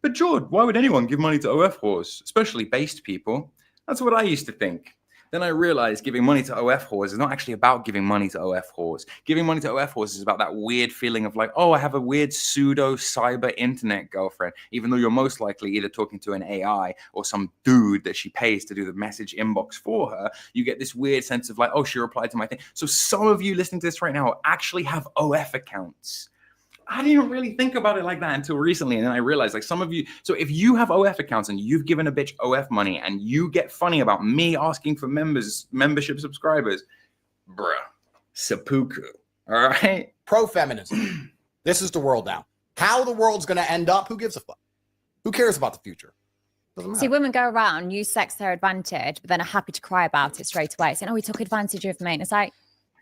But George, why would anyone give money to OF whores, especially based people? That's what I used to think. Then I realized giving money to OF whores is not actually about giving money to OF whores. Giving money to OF whores is about that weird feeling of like, oh, I have a weird pseudo cyber internet girlfriend, even though you're most likely either talking to an AI or some dude that she pays to do the message inbox for her. You get this weird sense of like, oh, she replied to my thing. So some of you listening to this right now actually have OF accounts. I didn't really think about it like that until recently. And then I realized, like, some of you, so if you have OF accounts and you've given a bitch OF money and you get funny about me asking for membership subscribers, bruh, seppuku. All right. Pro-feminism. This is the world now. How the world's going to end up, who gives a fuck? Who cares about the future? See, women go around, use sex to their advantage, but then are happy to cry about it straight away, saying, oh, he took advantage of me. And it's like,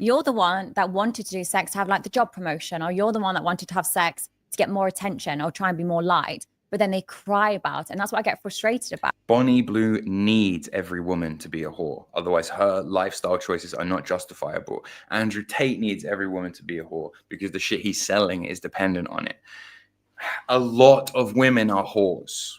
you're the one that wanted to do sex to have like the job promotion, or you're the one that wanted to have sex to get more attention or try and be more liked, but then they cry about it. And that's what I get frustrated about. Bonnie Blue needs every woman to be a whore. Otherwise, her lifestyle choices are not justifiable. Andrew Tate needs every woman to be a whore because the shit he's selling is dependent on it. A lot of women are whores.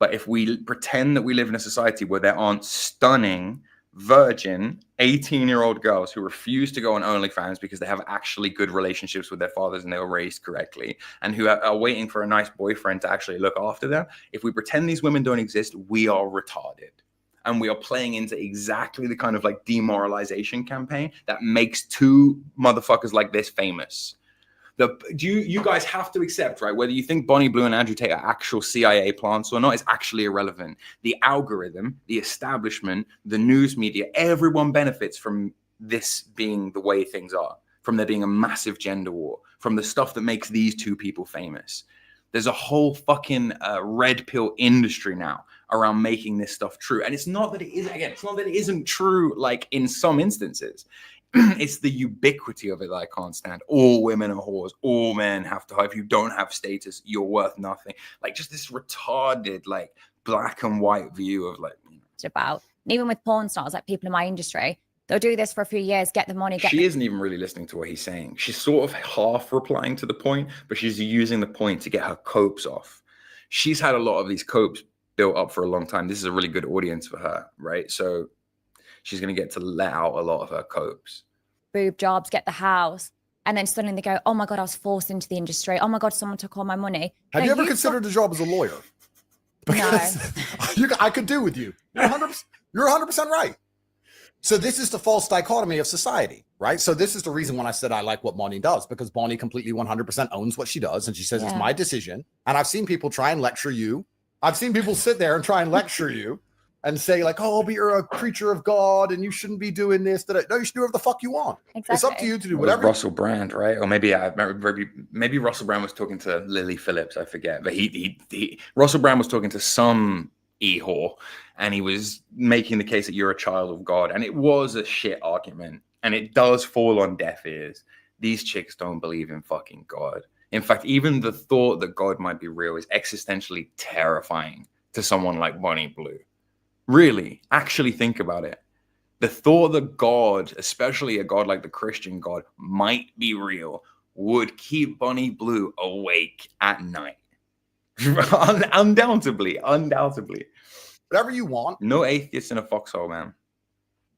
But if we pretend that we live in a society where there aren't stunning, virgin 18-year-old girls who refuse to go on OnlyFans because they have actually good relationships with their fathers and they were raised correctly, and who are waiting for a nice boyfriend to actually look after them, if we pretend these women don't exist, we are retarded. And we are playing into exactly the kind of like demoralization campaign that makes two motherfuckers like this famous. You guys have to accept, right? Whether you think Bonnie Blue and Andrew Tate are actual CIA plants or not is actually irrelevant. The algorithm, the establishment, the news media, everyone benefits from this being the way things are, from there being a massive gender war, from the stuff that makes these two people famous. There's a whole fucking red pill industry now around making this stuff true. And it's not that it is, again, it's not that it isn't true, like in some instances. It's the ubiquity of it that I can't stand. All women are whores. All men have to. If you don't have status, you're worth nothing. Like just this retarded, like black and white view of like. It's about, and even with porn stars, like people in my industry, they'll do this for a few years, get the money. She isn't even really listening to what he's saying. She's sort of half replying to the point, but she's using the point to get her copes off. She's had a lot of these copes built up for a long time. This is a really good audience for her, right? So she's going to get to let out a lot of her copes. Boob jobs, get the house. And then suddenly they go, oh my God, I was forced into the industry. Oh my God, someone took all my money. Have you ever considered a job as a lawyer? Because I could do with you. You're 100% right. So this is the false dichotomy of society, right? So this is the reason when I said I like what Bonnie does, because Bonnie completely 100% owns what she does. And she says, it's my decision. And I've seen people try and lecture you. I've seen people sit there and try and lecture you and say like, oh, but you're a creature of God and you shouldn't be doing this. That no, you should do whatever the fuck you want. Exactly. It's up to you to do It was whatever. Russell Brand, right? Or maybe maybe Russell Brand was talking to Lily Phillips. I forget, but Russell Brand was talking to some e-whore, and he was making the case that you're a child of God, and it was a shit argument, and it does fall on deaf ears. These chicks don't believe in fucking God. In fact, even the thought that God might be real is existentially terrifying to someone like Bonnie Blue. Really, actually think about it. The thought that God, especially a God like the Christian God, might be real would keep Bonnie Blue awake at night. Undoubtedly. Whatever you want. No atheists in a foxhole, man.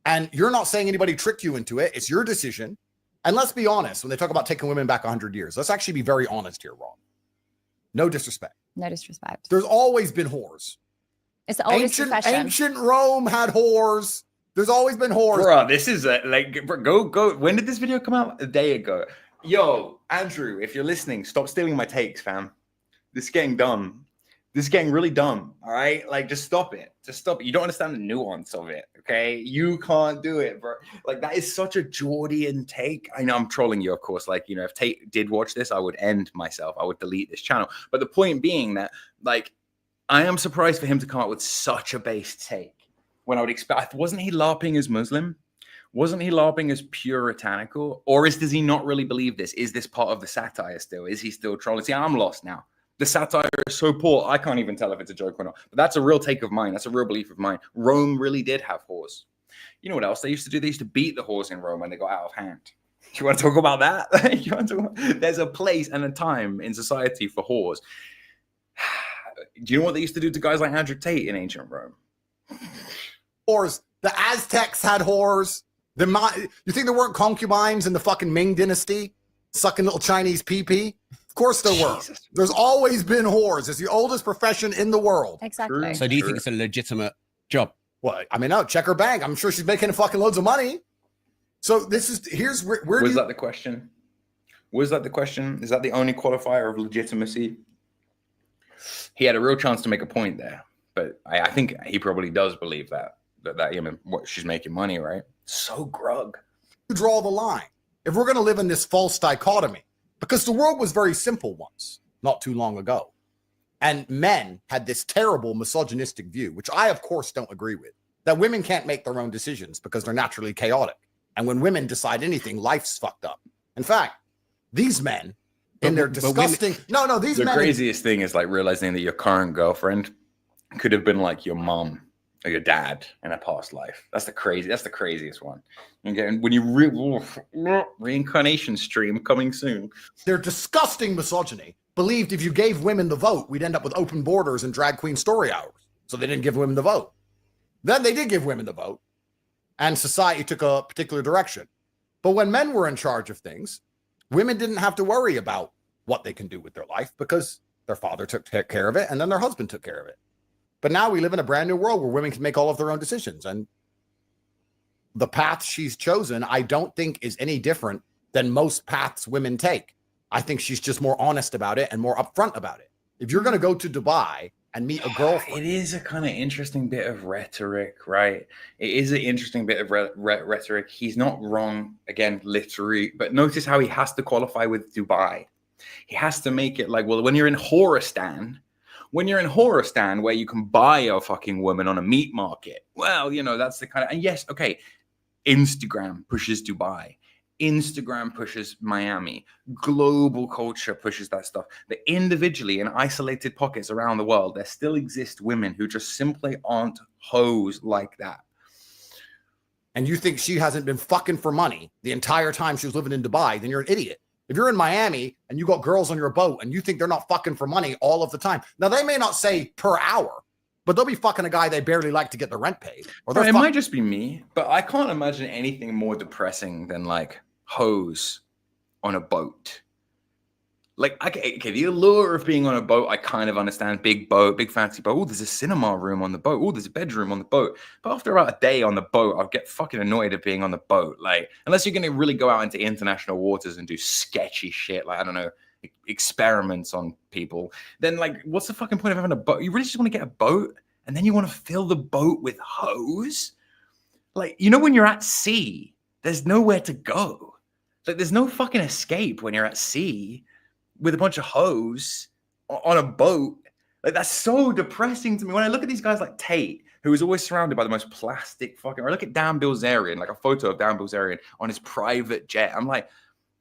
And you're not saying anybody tricked you into it. It's your decision. And let's be honest, when they talk about taking women back 100 years, let's actually be very honest here, Ron. No disrespect. No disrespect. There's always been whores. It's the oldest profession. Ancient Rome had whores. There's always been whores. Bro, this is go. When did this video come out? A day ago. Yo, Andrew, if you're listening, stop stealing my takes, fam. This is getting dumb. This is getting really dumb. All right, like just stop it. Just stop it. You don't understand the nuance of it. Okay, you can't do it, bro. Like that is such a Jordian take. I know I'm trolling you, of course. Like if Tate did watch this, I would end myself. I would delete this channel. But the point being that, like, I am surprised for him to come up with such a base take. When I would expect, wasn't he LARPing as Muslim? Wasn't he LARPing as puritanical? Or does he not really believe this? Is this part of the satire still? Is he still trolling? See, I'm lost now. The satire is so poor, I can't even tell if it's a joke or not. But that's a real take of mine. That's a real belief of mine. Rome really did have whores. You know what else they used to do? They used to beat the whores in Rome when they got out of hand. You want to talk about that? There's a place and a time in society for whores. Do you know what they used to do to guys like Andrew Tate in ancient Rome? Whores. The Aztecs had whores. You think there weren't concubines in the fucking Ming dynasty sucking little Chinese pee-pee? Of course there were. There's always been whores. It's the oldest profession in the world. Exactly. So do you think it's a legitimate job? Well, I mean, no, check her bank. I'm sure she's making fucking loads of money. So here's where was that the question? Was that the question? Is that the only qualifier of legitimacy? He had a real chance to make a point there, but I think he probably does believe that what she's making money, right? So grug. Draw the line. If we're going to live in this false dichotomy, because the world was very simple once, not too long ago, and men had this terrible misogynistic view, which I, of course, don't agree with, that women can't make their own decisions because they're naturally chaotic. And when women decide anything, life's fucked up. In fact, these men, in their disgusting... These men... The craziest thing is like realizing that your current girlfriend could have been like your mom or your dad in a past life. That's the craziest one. And when you reincarnation stream coming soon. Their disgusting misogyny believed if you gave women the vote, we'd end up with open borders and drag queen story hours. So they didn't give women the vote. Then they did give women the vote, and society took a particular direction. But when men were in charge of things, women didn't have to worry about what they can do with their life because their father took care of it and then their husband took care of it. But now we live in a brand new world where women can make all of their own decisions. And the path she's chosen, I don't think is any different than most paths women take. I think she's just more honest about it and more upfront about it. If you're going to go to Dubai and meet a girlfriend. It is a kind of interesting bit of rhetoric, right? It is an interesting bit of rhetoric. He's not wrong, again, literally, but notice how he has to qualify with Dubai. He has to make it like, well, when you're in Horistan, where you can buy a fucking woman on a meat market, well, that's the kind of, and yes, okay, Instagram pushes Dubai. Instagram pushes Miami. Global culture pushes that stuff. But individually, in isolated pockets around the world, there still exist women who just simply aren't hoes like that. And you think she hasn't been fucking for money the entire time she was living in Dubai, then you're an idiot. If you're in Miami and you got girls on your boat and you think they're not fucking for money all of the time, now they may not say per hour, but they'll be fucking a guy they barely like to get the rent paid. Or it might just be me, but I can't imagine anything more depressing than like hoes on a boat. Like, okay, the allure of being on a boat, I kind of understand. Big boat, big fancy boat. Oh, there's a cinema room on the boat. Oh, there's a bedroom on the boat. But after about a day on the boat, I'll get fucking annoyed of being on the boat. Like, unless you're going to really go out into international waters and do sketchy shit, like, I don't know, experiments on people, then, like, what's the fucking point of having a boat? You really just want to get a boat and then you want to fill the boat with hoes? Like, you know, when you're at sea, there's nowhere to go. Like, there's no fucking escape when you're at sea with a bunch of hoes on a boat. Like, that's so depressing to me. When I look at these guys like Tate, who is always surrounded by the most plastic fucking, or I look at Dan Bilzerian, like a photo of Dan Bilzerian on his private jet. I'm like,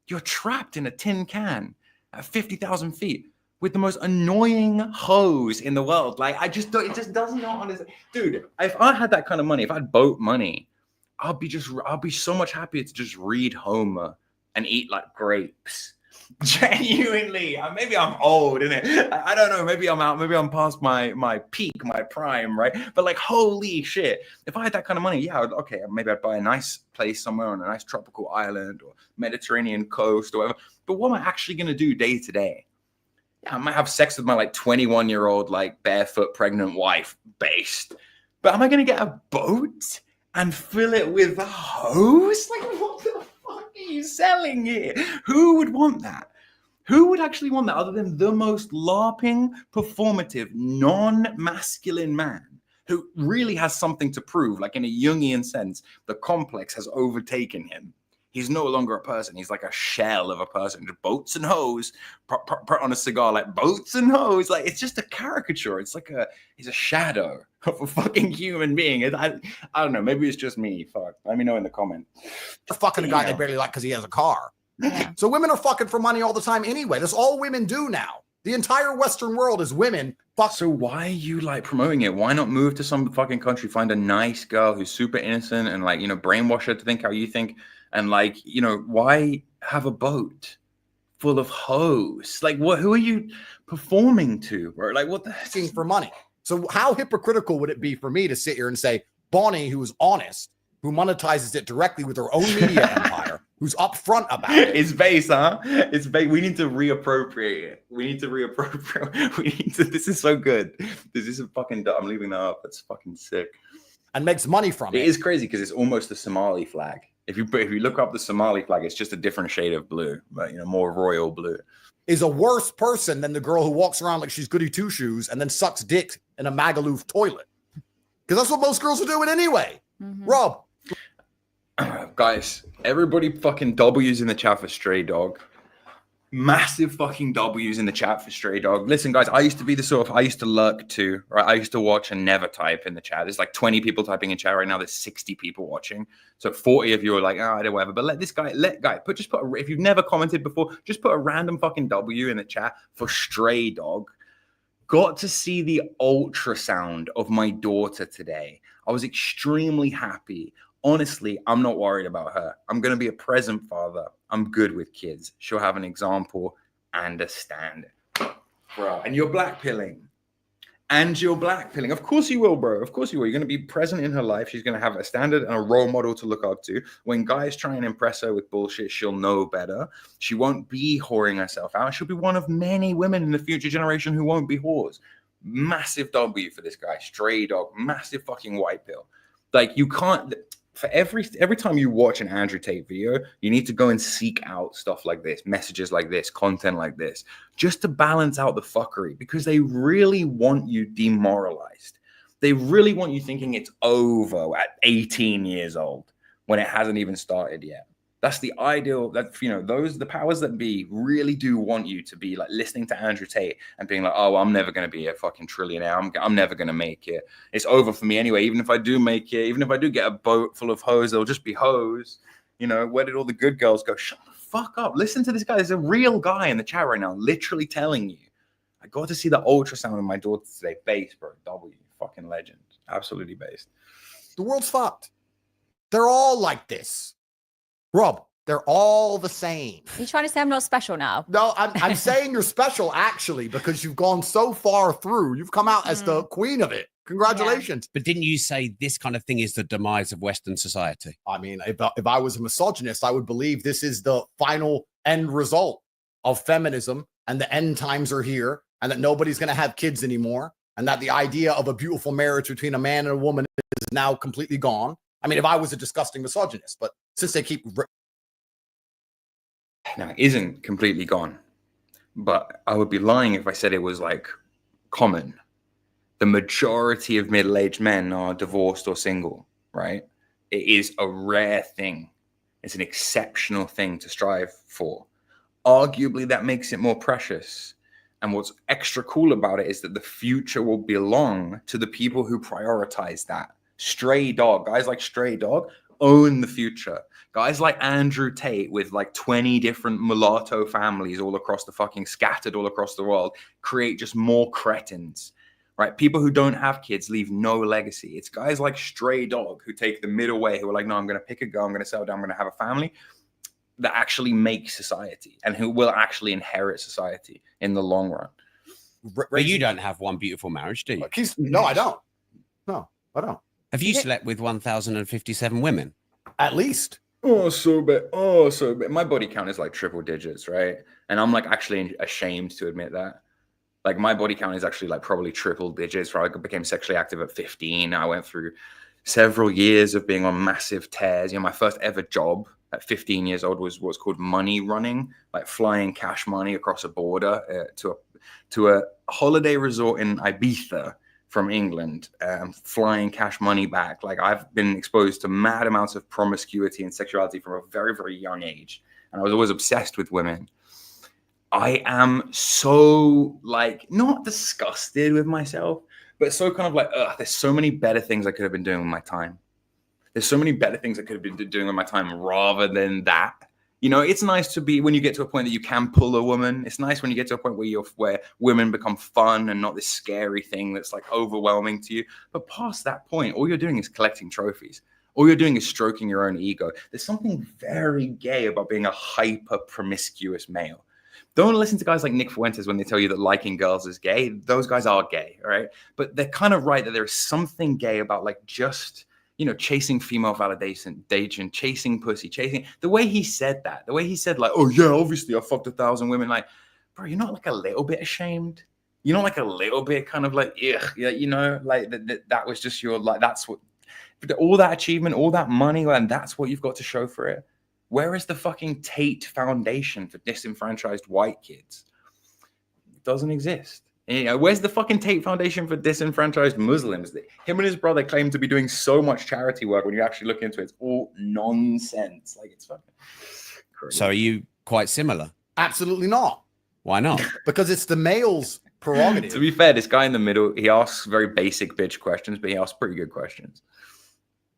you're trapped in a tin can at 50,000 feet with the most annoying hoes in the world. Like, I just don't, it just does not understand. Dude, if I had that kind of money, if I had boat money, I'll be so much happier to just read Homer and eat like grapes. Genuinely. Maybe I'm old, innit? I don't know. Maybe I'm out. Maybe I'm past my peak, my prime, right? But like, holy shit. If I had that kind of money, yeah, okay, maybe I'd buy a nice place somewhere on a nice tropical island or Mediterranean coast or whatever. But what am I actually going to do day to day? Yeah, I might have sex with my like 21-year-old, like barefoot pregnant wife based. But am I going to get a boat and fill it with hoes? Like, what the fuck are you selling here? Who would want that? Who would actually want that other than the most LARPing, performative, non-masculine man who really has something to prove? Like, in a Jungian sense, the complex has overtaken him. He's no longer a person. He's like a shell of a person. Just boats and hoes, put on a cigar, like boats and hoes. Like, it's just a caricature. It's like he's a shadow of a fucking human being. I don't know. Maybe it's just me. Fuck. Let me know in the comments. They're fucking a guy they barely like because he has a car. Yeah. So women are fucking for money all the time anyway. That's all women do now. The entire Western world is women. Fuck. So why are you like promoting it? Why not move to some fucking country, find a nice girl who's super innocent and like, you know, brainwash her to think how you think? And like, you know, why have a boat full of hoes? Like, what? Who are you performing to? Or like, what the Asking for money. So how hypocritical would it be for me to sit here and say Bonnie, who is honest, who monetizes it directly with her own media empire, who's upfront about it? It's base, huh? It's base. We need to reappropriate it. We need to reappropriate. We need to. This is so good. This is a fucking. I'm leaving that up. That's fucking sick. And makes money from it. It is crazy because it's almost the Somali flag. If you look up the Somali flag, it's just a different shade of blue, but you know, more royal blue. Is a worse person than the girl who walks around like she's goody two shoes and then sucks dick in a Magaluf toilet. Because that's what most girls are doing anyway. Mm-hmm. Rob. Guys, everybody fucking W's in the chat for Stray Dog. Massive fucking W's in the chat for Stray Dog. Listen, guys, I used to be the sort of, I used to lurk too, right? I used to watch and never type in the chat. There's like 20 people typing in chat right now. There's 60 people watching. So 40 of you are like, oh, I don't know, whatever. But let this guy, if you've never commented before, just put a random fucking W in the chat for Stray Dog. Got to see the ultrasound of my daughter today. I was extremely happy. Honestly, I'm not worried about her. I'm going to be a present father. I'm good with kids. She'll have an example and a stand. Bro, and you're blackpilling. Of course you will, bro. Of course you will. You're going to be present in her life. She's going to have a standard and a role model to look up to. When guys try and impress her with bullshit, she'll know better. She won't be whoring herself out. She'll be one of many women in the future generation who won't be whores. Massive W for this guy. Stray Dog. Massive fucking white pill. Like, you can't... For every time you watch an Andrew Tate video, you need to go and seek out stuff like this, messages like this, content like this, just to balance out the fuckery, because they really want you demoralized. They really want you thinking it's over at 18 years old when it hasn't even started yet. That's the ideal. That, you know, the powers that be really do want you to be like listening to Andrew Tate and being like, oh, well, I'm never going to be a fucking trillionaire. I'm never going to make it. It's over for me anyway. Even if I do make it, even if I do get a boat full of hoes, they'll just be hoes. You know, where did all the good girls go? Shut the fuck up. Listen to this guy. There's a real guy in the chat right now, literally telling you. I got to see the ultrasound of my daughter today. Base, bro. W. Fucking legend. Absolutely based. The world's fucked. They're all like this. Rob, they're all the same. You're trying to say I'm not special now? No, I'm saying you're special, actually, because you've gone so far through. You've come out as the queen of it. Congratulations. Yeah. But didn't you say this kind of thing is the demise of Western society? I mean, if I was a misogynist, I would believe this is the final end result of feminism, and the end times are here, and that nobody's going to have kids anymore, and that the idea of a beautiful marriage between a man and a woman is now completely gone. I mean, if I was a disgusting misogynist, but since they keep... Now, it isn't completely gone, but I would be lying if I said it was like common. the majority of middle-aged men are divorced or single, right? It is a rare thing. It's an exceptional thing to strive for. Arguably, that makes it more precious. And what's extra cool about it is that the future will belong to the people who prioritize that. Stray Dog, guys like Stray Dog own the future. Guys like Andrew Tate with like 20 different mulatto families all across the fucking scattered all across the world create just more cretins, right? People who don't have kids leave no legacy. It's guys like Stray Dog who take the middle way, who are like, no, I'm going to pick a girl, I'm going to settle down, I'm going to have a family, that actually make society and who will actually inherit society in the long run. But you don't have one beautiful marriage, do you? No, I don't. No, I don't. Have you slept with 1,057 women? At least. Oh, so bad. Oh, so bad. My body count is like triple digits, right? And I'm like actually ashamed to admit that. Like my body count is actually like probably triple digits. Right? I became sexually active at 15. I went through several years of being on massive tears. You know, my first ever job at 15 years old was what's called money running, like flying cash money across a border to a holiday resort in Ibiza from England, flying cash money back. Like I've been exposed to mad amounts of promiscuity and sexuality from a very, very young age. And I was always obsessed with women. I am so like not disgusted with myself, but so kind of like, there's so many better things I could have been doing with my time. There's so many better things I could have been doing with my time rather than that. You know, it's nice to be when you get to a point that you can pull a woman. It's nice when you get to a point where women become fun and not this scary thing that's like overwhelming to you. But past that point, all you're doing is collecting trophies. All you're doing is stroking your own ego. There's something very gay about being a hyper promiscuous male. Don't listen to guys like Nick Fuentes when they tell you that liking girls is gay. Those guys are gay, right? But they're kind of right that there's something gay about like just, you know, chasing female validation, dating, chasing pussy, chasing. The way he said that, the way he said like, oh yeah, obviously I fucked 1,000 women. Like, bro, you're not like a little bit ashamed. You're not like a little bit kind of like, ugh, yeah, you know, like that was just your, like, that's what, all that achievement, all that money, and that's what you've got to show for it. Where is the fucking Tate Foundation for disenfranchised white kids? It doesn't exist. You know, where's the fucking Tate Foundation for disenfranchised Muslims? Him and his brother claim to be doing so much charity work. When you actually look into it, it's all nonsense. Like, it's fucking crazy. So are you quite similar? Absolutely not. Why not? Because it's the male's prerogative. To be fair, this guy in the middle, he asks very basic bitch questions, but he asks pretty good questions.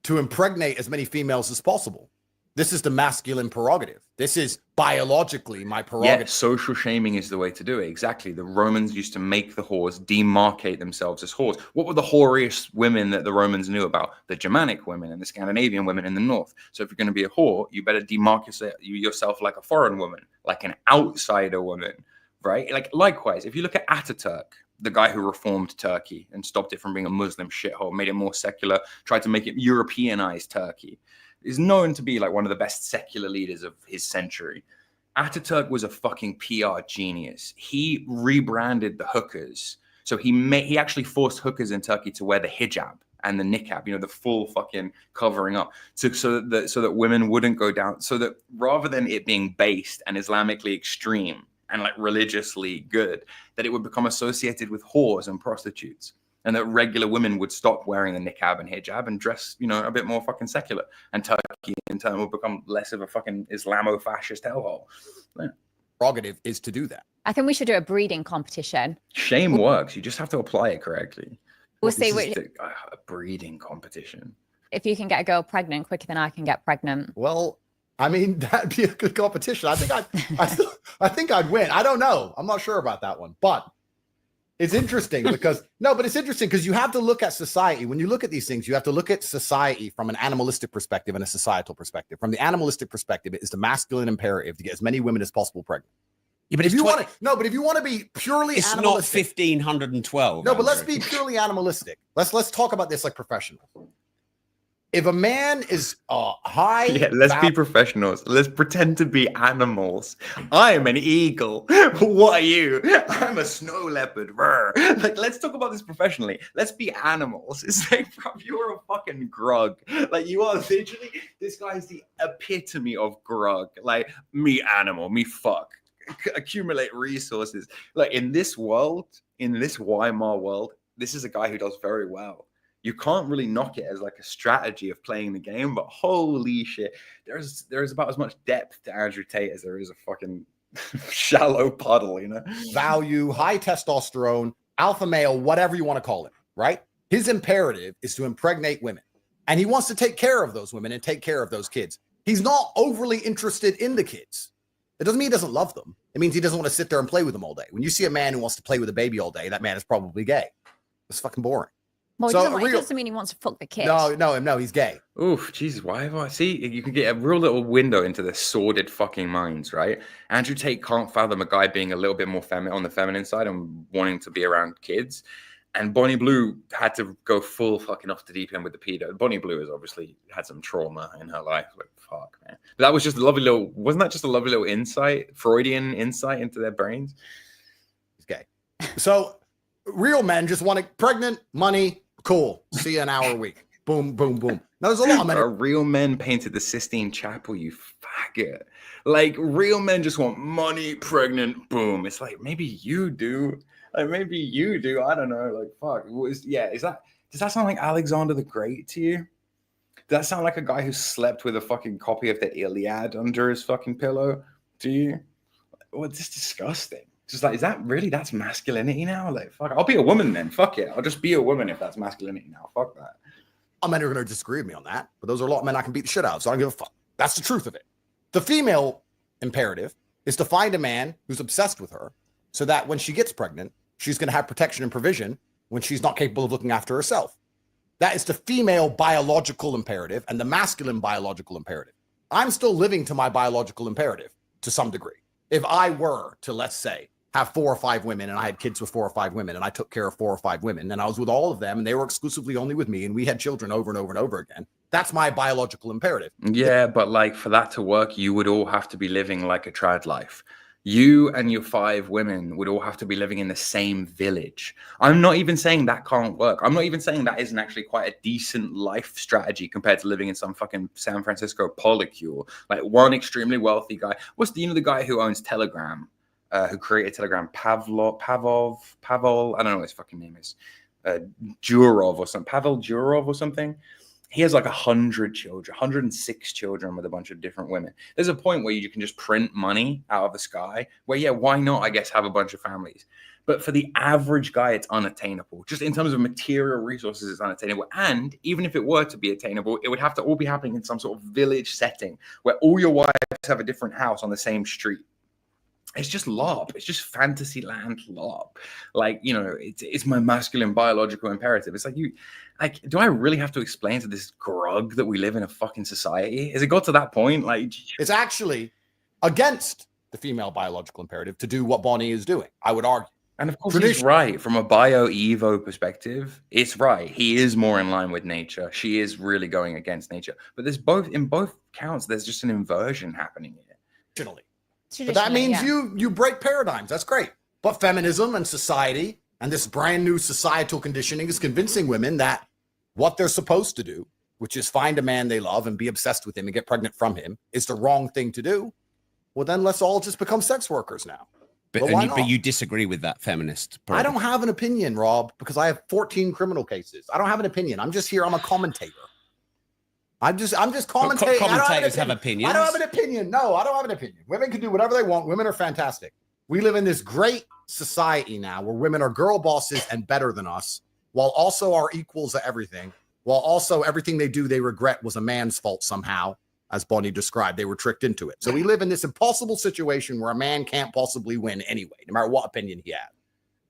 To impregnate as many females as possible. This is the masculine prerogative. This is biologically my prerogative. Yeah, social shaming is the way to do it. Exactly. The Romans used to make the whores demarcate themselves as whores. What were the whoriest women that the Romans knew about? The Germanic women and the Scandinavian women in the north. So if you're going to be a whore, you better demarcate yourself like a foreign woman, like an outsider woman, right? Like likewise, if you look at Ataturk, the guy who reformed Turkey and stopped it from being a Muslim shithole, made it more secular, tried to make it Europeanized Turkey, is known to be like one of the best secular leaders of his century. Ataturk was a fucking PR genius. He rebranded the hookers. So he actually forced hookers in Turkey to wear the hijab and the niqab, you know, the full fucking covering up, so that women wouldn't go down. So that rather than it being based and Islamically extreme and like religiously good, that it would become associated with whores and prostitutes. And that regular women would stop wearing the niqab and hijab and dress, you know, a bit more fucking secular. And Turkey, in turn, will become less of a fucking Islamo-fascist hellhole. Yeah. Prerogative is to do that. I think we should do a breeding competition. Shame works. You just have to apply it correctly. We'll see a breeding competition. If you can get a girl pregnant quicker than I can get pregnant. Well, I mean, that'd be a good competition. I think I'd win. I don't know. I'm not sure about that one, but it's interesting because it's interesting because you have to look at society. When you look at these things, you have to look at society from an animalistic perspective and a societal perspective. From the animalistic perspective, it is the masculine imperative to get as many women as possible pregnant. Yeah, but if you want to be purely it's animalistic, not 1,512. No, but let's be purely animalistic. Let's talk about this like professionals. If a man is high, let's be professionals. Let's pretend to be animals. I'm an eagle. What are you? I'm a snow leopard. Like, let's talk about this professionally. Let's be animals. It's like, bro, you're a fucking grog. Like, you are literally. This guy is the epitome of grog. Like, me animal, me fuck. Accumulate resources. Like in this world, in this Weimar world, this is a guy who does very well. You can't really knock it as like a strategy of playing the game, but holy shit, there's about as much depth to Andrew Tate as there is a fucking shallow puddle, you know? Value, high testosterone, alpha male, whatever you want to call it, right? His imperative is to impregnate women. And he wants to take care of those women and take care of those kids. He's not overly interested in the kids. It doesn't mean he doesn't love them. It means he doesn't want to sit there and play with them all day. When you see a man who wants to play with a baby all day, that man is probably gay. It's fucking boring. Well, it doesn't mean he wants to fuck the kid. No, he's gay. Oof, Jesus, why have I see? You can get a real little window into their sordid fucking minds, right? Andrew Tate can't fathom a guy being a little bit more feminine on the feminine side and wanting to be around kids. And Bonnie Blue had to go full fucking off the deep end with the pedo. Bonnie Blue has obviously had some trauma in her life. Like, fuck, man. But that was just a lovely little, wasn't that just a lovely little insight, Freudian insight into their brains? He's gay. So real men just want to pregnant, money, cool. See you an hour a week. Boom, boom, boom. Now, there's a lot of men. Real men painted the Sistine Chapel, you faggot. Like, real men just want money, pregnant, boom. It's like, maybe you do. Like, maybe you do. I don't know. Like, fuck. Does that sound like Alexander the Great to you? Does that sound like a guy who slept with a fucking copy of the Iliad under his fucking pillow? Do you? Well, it's just disgusting. Just like, is that really, that's masculinity now? Like, fuck, I'll be a woman then. Fuck it. I'll just be a woman if that's masculinity now. Fuck that. Men are going to disagree with me on that, but those are a lot of men I can beat the shit out of, so I don't give a fuck. That's the truth of it. The female imperative is to find a man who's obsessed with her so that when she gets pregnant, she's going to have protection and provision when she's not capable of looking after herself. That is the female biological imperative and the masculine biological imperative. I'm still living to my biological imperative to some degree. If I were to, let's say, have 4 or 5 women and I had kids with 4 or 5 women and I took care of 4 or 5 women and I was with all of them and they were exclusively only with me and we had children over and over and over again, that's my biological imperative. Yeah, but like for that to work, you would all have to be living like a trad life. You and your 5 women would all have to be living in the same village. I'm not even saying that can't work. I'm not even saying that isn't actually quite a decent life strategy compared to living in some fucking San Francisco polycule. Like one extremely wealthy guy. What's the, the guy who owns Telegram, who created Telegram, Pavol, I don't know what his fucking name is. Durov or something, Pavel Durov or something. He has like 100 children, 106 children with a bunch of different women. There's a point where you can just print money out of the sky where, yeah, why not, I guess, have a bunch of families? But for the average guy, it's unattainable. Just in terms of material resources, it's unattainable. And even if it were to be attainable, it would have to all be happening in some sort of village setting where all your wives have a different house on the same street. It's just lob. It's just fantasy land lob. Like, it's my masculine biological imperative. It's like, do I really have to explain to this grug that we live in a fucking society? Has it got to that point? Like, it's actually against the female biological imperative to do what Bonnie is doing, I would argue. And of course, he's right. From a bio-Evo perspective, it's right. He is more in line with nature. She is really going against nature. But in both counts, there's just an inversion happening here. But that means you break paradigms. That's great. But feminism and society and this brand new societal conditioning is convincing women that what they're supposed to do, which is find a man they love and be obsessed with him and get pregnant from him, is the wrong thing to do. Well, then let's all just become sex workers now. But you disagree with that feminist program. I don't have an opinion, Rob, because I have 14 criminal cases. I don't have an opinion. I'm just here. I'm a commentator. I'm just commentating. Commentators have opinions. I don't have an opinion. No, I don't have an opinion. Women can do whatever they want. Women are fantastic. We live in this great society now where women are girl bosses and better than us, while also are equals at everything, while also everything they do they regret was a man's fault somehow, as Bonnie described. They were tricked into it. So we live in this impossible situation where a man can't possibly win anyway, no matter what opinion he had.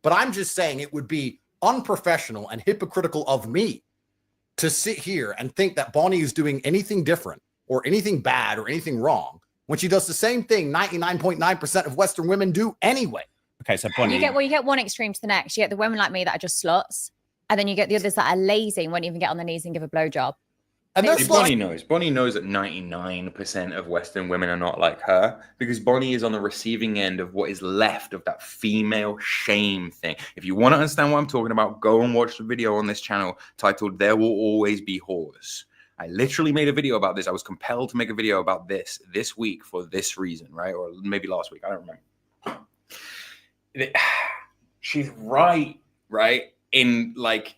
But I'm just saying it would be unprofessional and hypocritical of me to sit here and think that Bonnie is doing anything different or anything bad or anything wrong when she does the same thing 99.9% of Western women do anyway. Okay, so Bonnie... You get one extreme to the next. You get the women like me that are just sluts, and then you get the others that are lazy and won't even get on their knees and give a blowjob. And Bonnie knows. Bonnie knows that 99% of Western women are not like her because Bonnie is on the receiving end of what is left of that female shame thing. If you want to understand what I'm talking about, go and watch the video on this channel titled "There Will Always Be Whores." I literally made a video about this. I was compelled to make a video about this week for this reason, right? Or maybe last week. I don't remember. She's right? in like,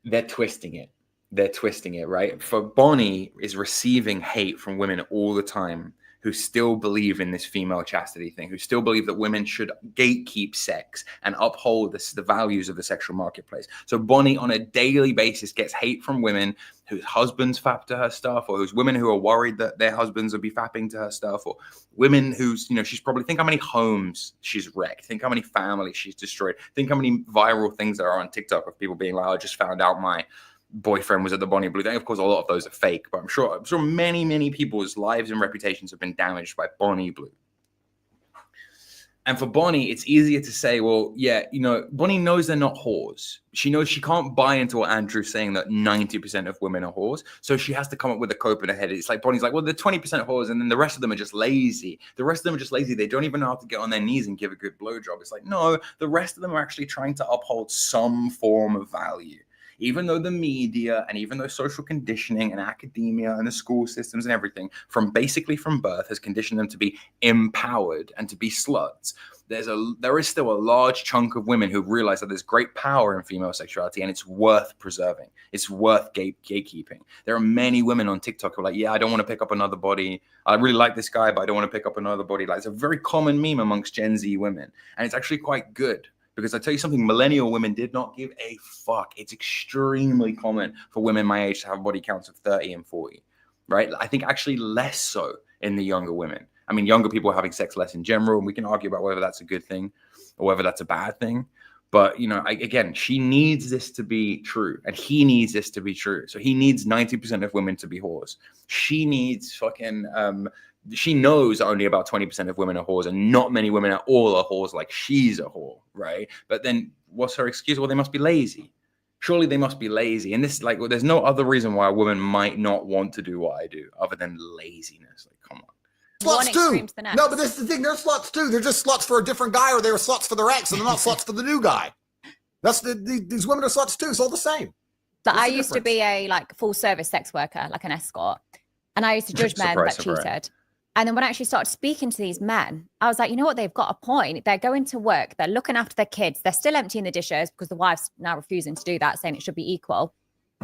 they're twisting it. They're twisting it, right? For Bonnie is receiving hate from women all the time who still believe in this female chastity thing, who still believe that women should gatekeep sex and uphold the values of the sexual marketplace. So Bonnie on a daily basis gets hate from women whose husbands fap to her stuff, or whose women who are worried that their husbands will be fapping to her stuff, or women who's, you know, she's probably, think how many homes she's wrecked, think how many families she's destroyed, think how many viral things there are on TikTok of people being like, I just found out my boyfriend was at the Bonnie Blue thing. Of course, a lot of those are fake, but I'm sure many people's lives and reputations have been damaged by Bonnie Blue. And for Bonnie, it's easier to say, well, yeah, you know, Bonnie knows they're not whores. She knows she can't buy into what Andrew's saying, that 90% of women are whores. So she has to come up with a cope in her head. It's like Bonnie's like, well, they're 20% whores, and then the rest of them are just lazy. The rest of them are just lazy. They don't even know how to get on their knees and give a good blowjob. It's like, no, the rest of them are actually trying to uphold some form of value. Even though the media and even though social conditioning and academia and the school systems and everything from birth has conditioned them to be empowered and to be sluts, there is still a large chunk of women who realize that there's great power in female sexuality and it's worth preserving. It's worth gatekeeping. There are many women on TikTok who are like, yeah, I don't want to pick up another body. I really like this guy, but I don't want to pick up another body. Like, it's a very common meme amongst Gen Z women. And it's actually quite good. Because I tell you something, millennial women did not give a fuck. It's extremely common for women my age to have body counts of 30 and 40, right? I think actually less so in the younger women. I mean, younger people are having sex less in general, and we can argue about whether that's a good thing or whether that's a bad thing. But, you know, again, she needs this to be true, and he needs this to be true. So he needs 90% of women to be whores. She needs fucking... she knows only about 20% of women are whores, and not many women at all are whores like she's a whore, right? But then what's her excuse? Well, they must be lazy. Surely they must be lazy. And this, like, well, there's no other reason why a woman might not want to do what I do other than laziness. Like, come on. Sluts too. No, but this is the thing. They're sluts too. They're just sluts for a different guy, or they were sluts for their ex, and they're not sluts for the new guy. These women are sluts too. It's all the same. So I used to be a full service sex worker, like an escort, and I used to judge men that cheated. And then when I actually started speaking to these men, I was like, you know what? They've got a point. They're going to work. They're looking after their kids. They're still emptying the dishes because the wife's now refusing to do that, saying it should be equal.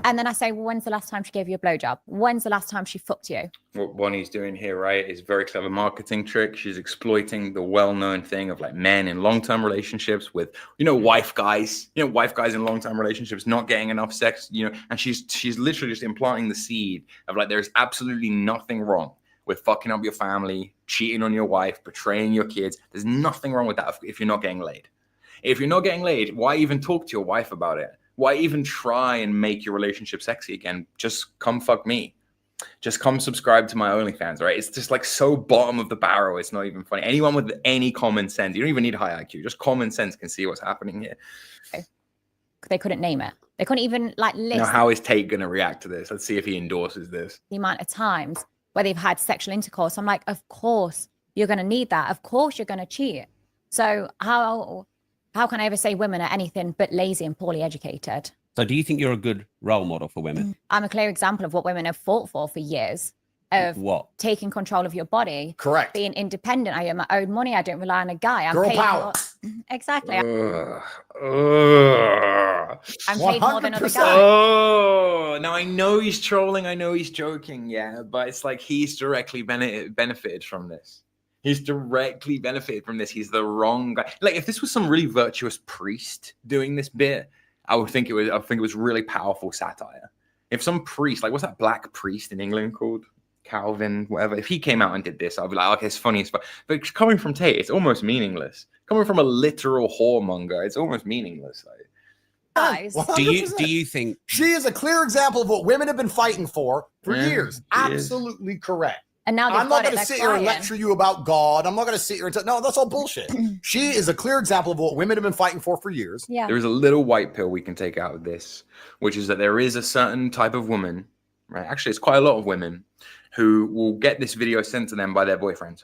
And then I say, well, when's the last time she gave you a blowjob? When's the last time she fucked you? What Bonnie's doing here, right, is a very clever marketing trick. She's exploiting the well-known thing of like men in long-term relationships with, you know, wife guys in long-term relationships not getting enough sex, you know, and she's literally just implanting the seed of like, there's absolutely nothing wrong with fucking up your family, cheating on your wife, betraying your kids. There's nothing wrong with that if you're not getting laid. If you're not getting laid, why even talk to your wife about it? Why even try and make your relationship sexy again? Just come fuck me. Just come subscribe to my OnlyFans, right? It's just like so bottom of the barrel. It's not even funny. Anyone with any common sense, you don't even need high IQ, just common sense can see what's happening here. Okay. They couldn't name it. They couldn't even like list. Now, how is Tate going to react to this? Let's see if he endorses this. The amount of times where they've had sexual intercourse. I'm like, of course you're going to need that. Of course you're going to cheat. So how can I ever say women are anything but lazy and poorly educated? So do you think you're a good role model for women? I'm a clear example of what women have fought for years. Of what? Taking control of your body. Correct. Being independent. I earn my own money. I don't rely on a guy. I'm Girl paid power. Exactly. I'm paid more than other guys. Oh, now I know he's trolling. I know he's joking. Yeah, but it's like he's directly benefited from this. He's directly benefited from this. He's the wrong guy. Like, if this was some really virtuous priest doing this bit, I think it was really powerful satire. If some priest, like, what's that black priest in England called? Calvin, whatever. If he came out and did this, I'd be like, okay, it's funny as fuck. But coming from Tate, it's almost meaningless. Coming from a literal whoremonger, it's almost meaningless. Like, Guys, do you think she is a clear example of what women have been fighting for years? Absolutely correct. And now I'm not going to sit here and lecture you about God. I'm not going to sit here and no, that's all bullshit. She is a clear example of what women have been fighting for years. Yeah. There is a little white pill we can take out of this, which is that there is a certain type of woman, right? Actually, it's quite a lot of women who will get this video sent to them by their boyfriend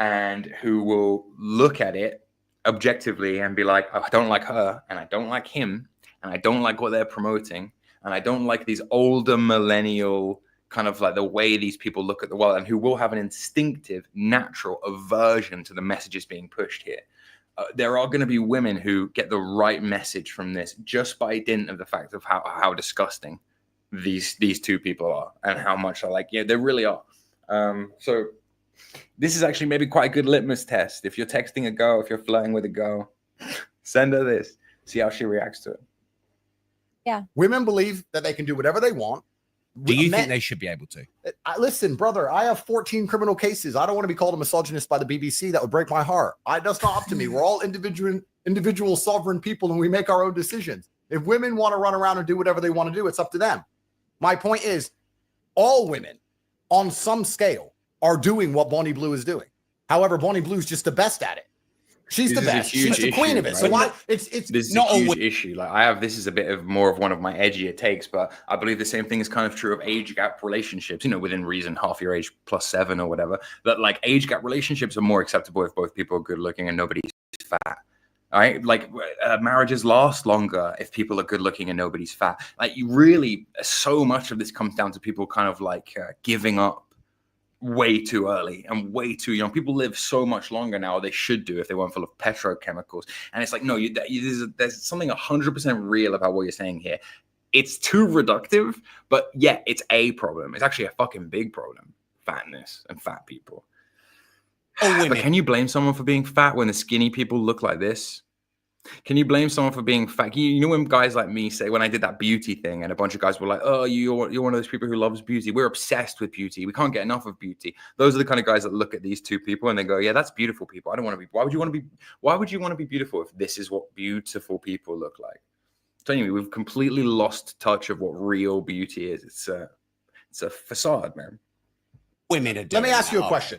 and who will look at it objectively and be like, oh, I don't like her and I don't like him and I don't like what they're promoting and I don't like these older millennial kind of like the way these people look at the world, and who will have an instinctive, natural aversion to the messages being pushed here. there are going to be women who get the right message from this just by dint of the fact of how disgusting these two people are and how much I like. Yeah, they really are. So this is actually maybe quite a good litmus test. If you're texting a girl, if you're flirting with a girl, send her this. See how she reacts to it. Yeah. Women believe that they can do whatever they want. Do you think they should be able to? Listen, brother, I have 14 criminal cases. I don't want to be called a misogynist by the BBC. That would break my heart. That's not up to me. We're all individual sovereign people, and we make our own decisions. If women want to run around and do whatever they want to do, it's up to them. My point is, all women on some scale are doing what Bonnie Blue is doing. However, Bonnie Blue is just the best at it. She's the best. She's the queen of it. Right? So why? It's this is not a huge issue. Like this is a bit of more of one of my edgier takes, but I believe the same thing is kind of true of age gap relationships. Within reason, half your age plus 7 or whatever. That like age gap relationships are more acceptable if both people are good looking and nobody's fat. All right, like marriages last longer if people are good looking and nobody's fat. Like you really, so much of this comes down to people kind of like giving up way too early and way too young. People live so much longer now. They should do if they weren't full of petrochemicals. And it's like, no, there's something 100% real about what you're saying here. It's too reductive, but yeah, it's a problem. It's actually a fucking big problem. Fatness and fat people. But can you blame someone for being fat when the skinny people look like this? Can you blame someone for being fat? You know when guys like me say, when I did that beauty thing and a bunch of guys were like, oh, you're one of those people who loves beauty. We're obsessed with beauty. We can't get enough of beauty. Those are the kind of guys that look at these two people and they go, yeah, that's beautiful people. I don't want to be. Why would you want to be beautiful if this is what beautiful people look like? So anyway, we've completely lost touch of what real beauty is. It's a facade, man. Women are doing Let me ask you a question.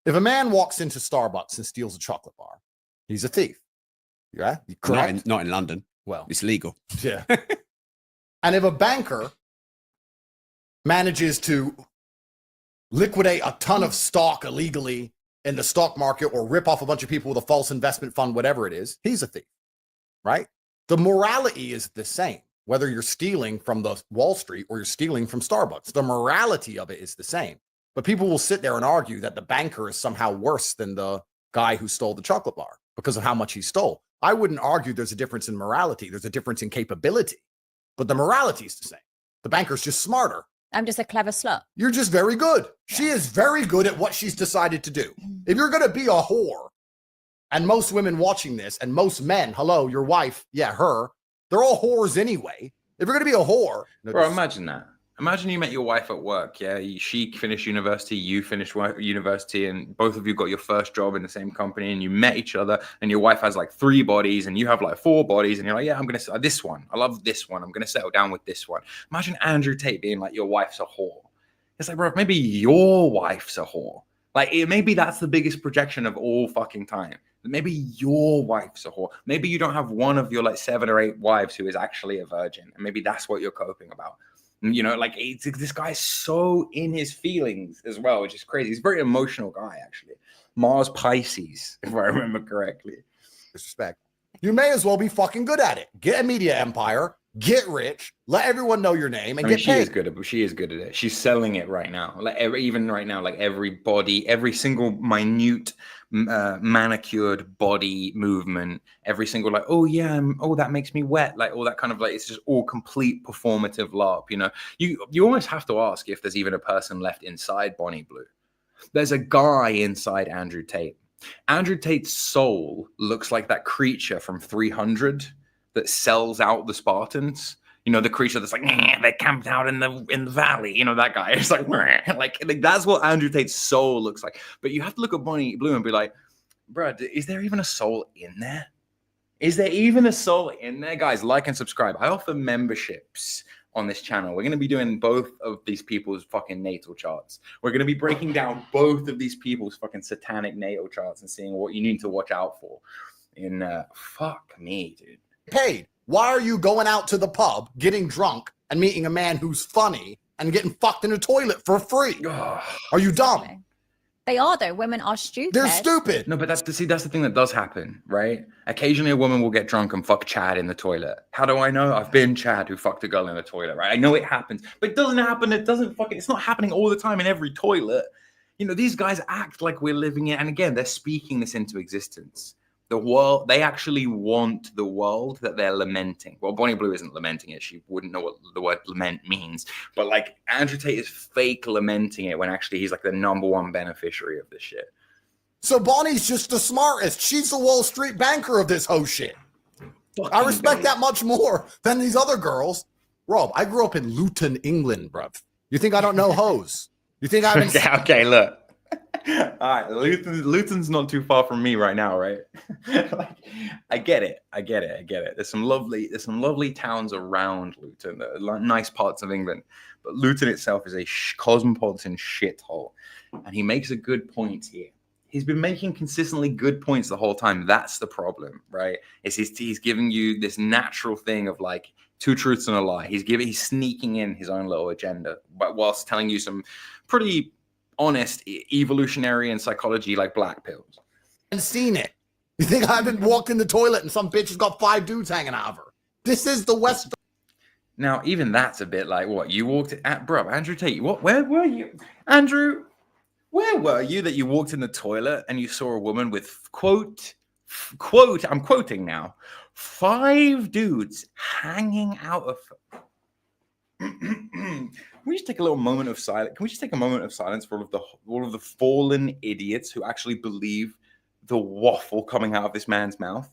If a man walks into Starbucks and steals a chocolate bar, he's a thief. Yeah, correct. Not in London. Well, it's legal. Yeah. And if a banker manages to liquidate a ton of stock illegally in the stock market or rip off a bunch of people with a false investment fund, whatever it is, he's a thief, right? The morality is the same, whether you're stealing from the Wall Street or you're stealing from Starbucks. The morality of it is the same. But people will sit there and argue that the banker is somehow worse than the guy who stole the chocolate bar because of how much he stole. I wouldn't argue there's a difference in morality. There's a difference in capability, but the morality is the same. The banker's just smarter. I'm just a clever slut. You're just very good. She is very good at what she's decided to do. If you're going to be a whore, and most women watching this, and most men, hello, your wife, yeah, her, they're all whores anyway. If you're going to be a whore. Bro, imagine that. Imagine you met your wife at work, yeah? She finished university, you finished university, and both of you got your first job in the same company, and you met each other, and your wife has like 3 bodies, and you have like 4 bodies, and you're like, yeah, I'm going to, this one, I love this one, I'm going to settle down with this one. Imagine Andrew Tate being like, your wife's a whore. It's like, bro, maybe your wife's a whore. Like, maybe that's the biggest projection of all fucking time. Maybe your wife's a whore. Maybe you don't have one of your like 7 or 8 wives who is actually a virgin, and maybe that's what you're coping about. Like this guy's so in his feelings as well, which is crazy. He's a very emotional guy, actually. Mars Pisces, if I remember correctly. Disrespect. You may as well be fucking good at it. Get a media empire, get rich, let everyone know your name, and get paid. She is good at it. She's selling it right now. Like even right now, like every single minute manicured body movement, every single like, oh yeah, oh that makes me wet, like all that kind of like, it's just all complete performative LARP. You almost have to ask if there's even a person left inside Bonnie Blue. There's a guy inside Andrew Tate. Andrew Tate's soul looks like that creature from 300 that sells out the Spartans. The creature that's like, they camped out in the valley. That guy. It's like that's what Andrew Tate's soul looks like. But you have to look at Bonnie Blue and be like, bro, is there even a soul in there? Is there even a soul in there? Guys, like and subscribe. I offer memberships on this channel. We're going to be doing both of these people's fucking natal charts. We're going to be breaking down both of these people's fucking satanic natal charts and seeing what you need to watch out for. Fuck me, dude. Paid. Why are you going out to the pub, getting drunk, and meeting a man who's funny and getting fucked in a toilet for free? Are you dumb? They are, though. Women are stupid. They're stupid. No, but that's the thing that does happen, right? Occasionally a woman will get drunk and fuck Chad in the toilet. How do I know? I've been Chad who fucked a girl in the toilet, right? I know it happens, but it doesn't happen. It's not happening all the time in every toilet. You know, these guys act like we're living in, and again, they're speaking this into existence. The world, they actually want the world that they're lamenting. Well, Bonnie Blue isn't lamenting it. She wouldn't know what the word lament means. But like Andrew Tate is fake lamenting it when actually he's like the #1 beneficiary of this shit. So Bonnie's just the smartest. She's the Wall Street banker of this whole shit. I respect that much more than these other girls. Rob, I grew up in Luton, England, bruv. You think I don't know hoes? You think I haven't? Okay, look. All right, Luton's not too far from me right now, right? Like, I get it. There's some lovely towns around Luton, nice parts of England, but Luton itself is a cosmopolitan shithole. And he makes a good point here. He's been making consistently good points the whole time. That's the problem, right? He's giving you this natural thing of like 2 truths and a lie. He's sneaking in his own little agenda, but whilst telling you some pretty honest evolutionary and psychology like black pills. And seen it. You think I haven't walked in the toilet and some bitch has got 5 dudes hanging out of her? This is the West. Now, even that's a bit like what you walked at, bro. Andrew Tate, where were you, Andrew? Where were you that you walked in the toilet and you saw a woman with quote, I'm quoting now, 5 dudes hanging out of her? Can we just take a little moment of silence? Can we just take a moment of silence for all of the fallen idiots who actually believe the waffle coming out of this man's mouth?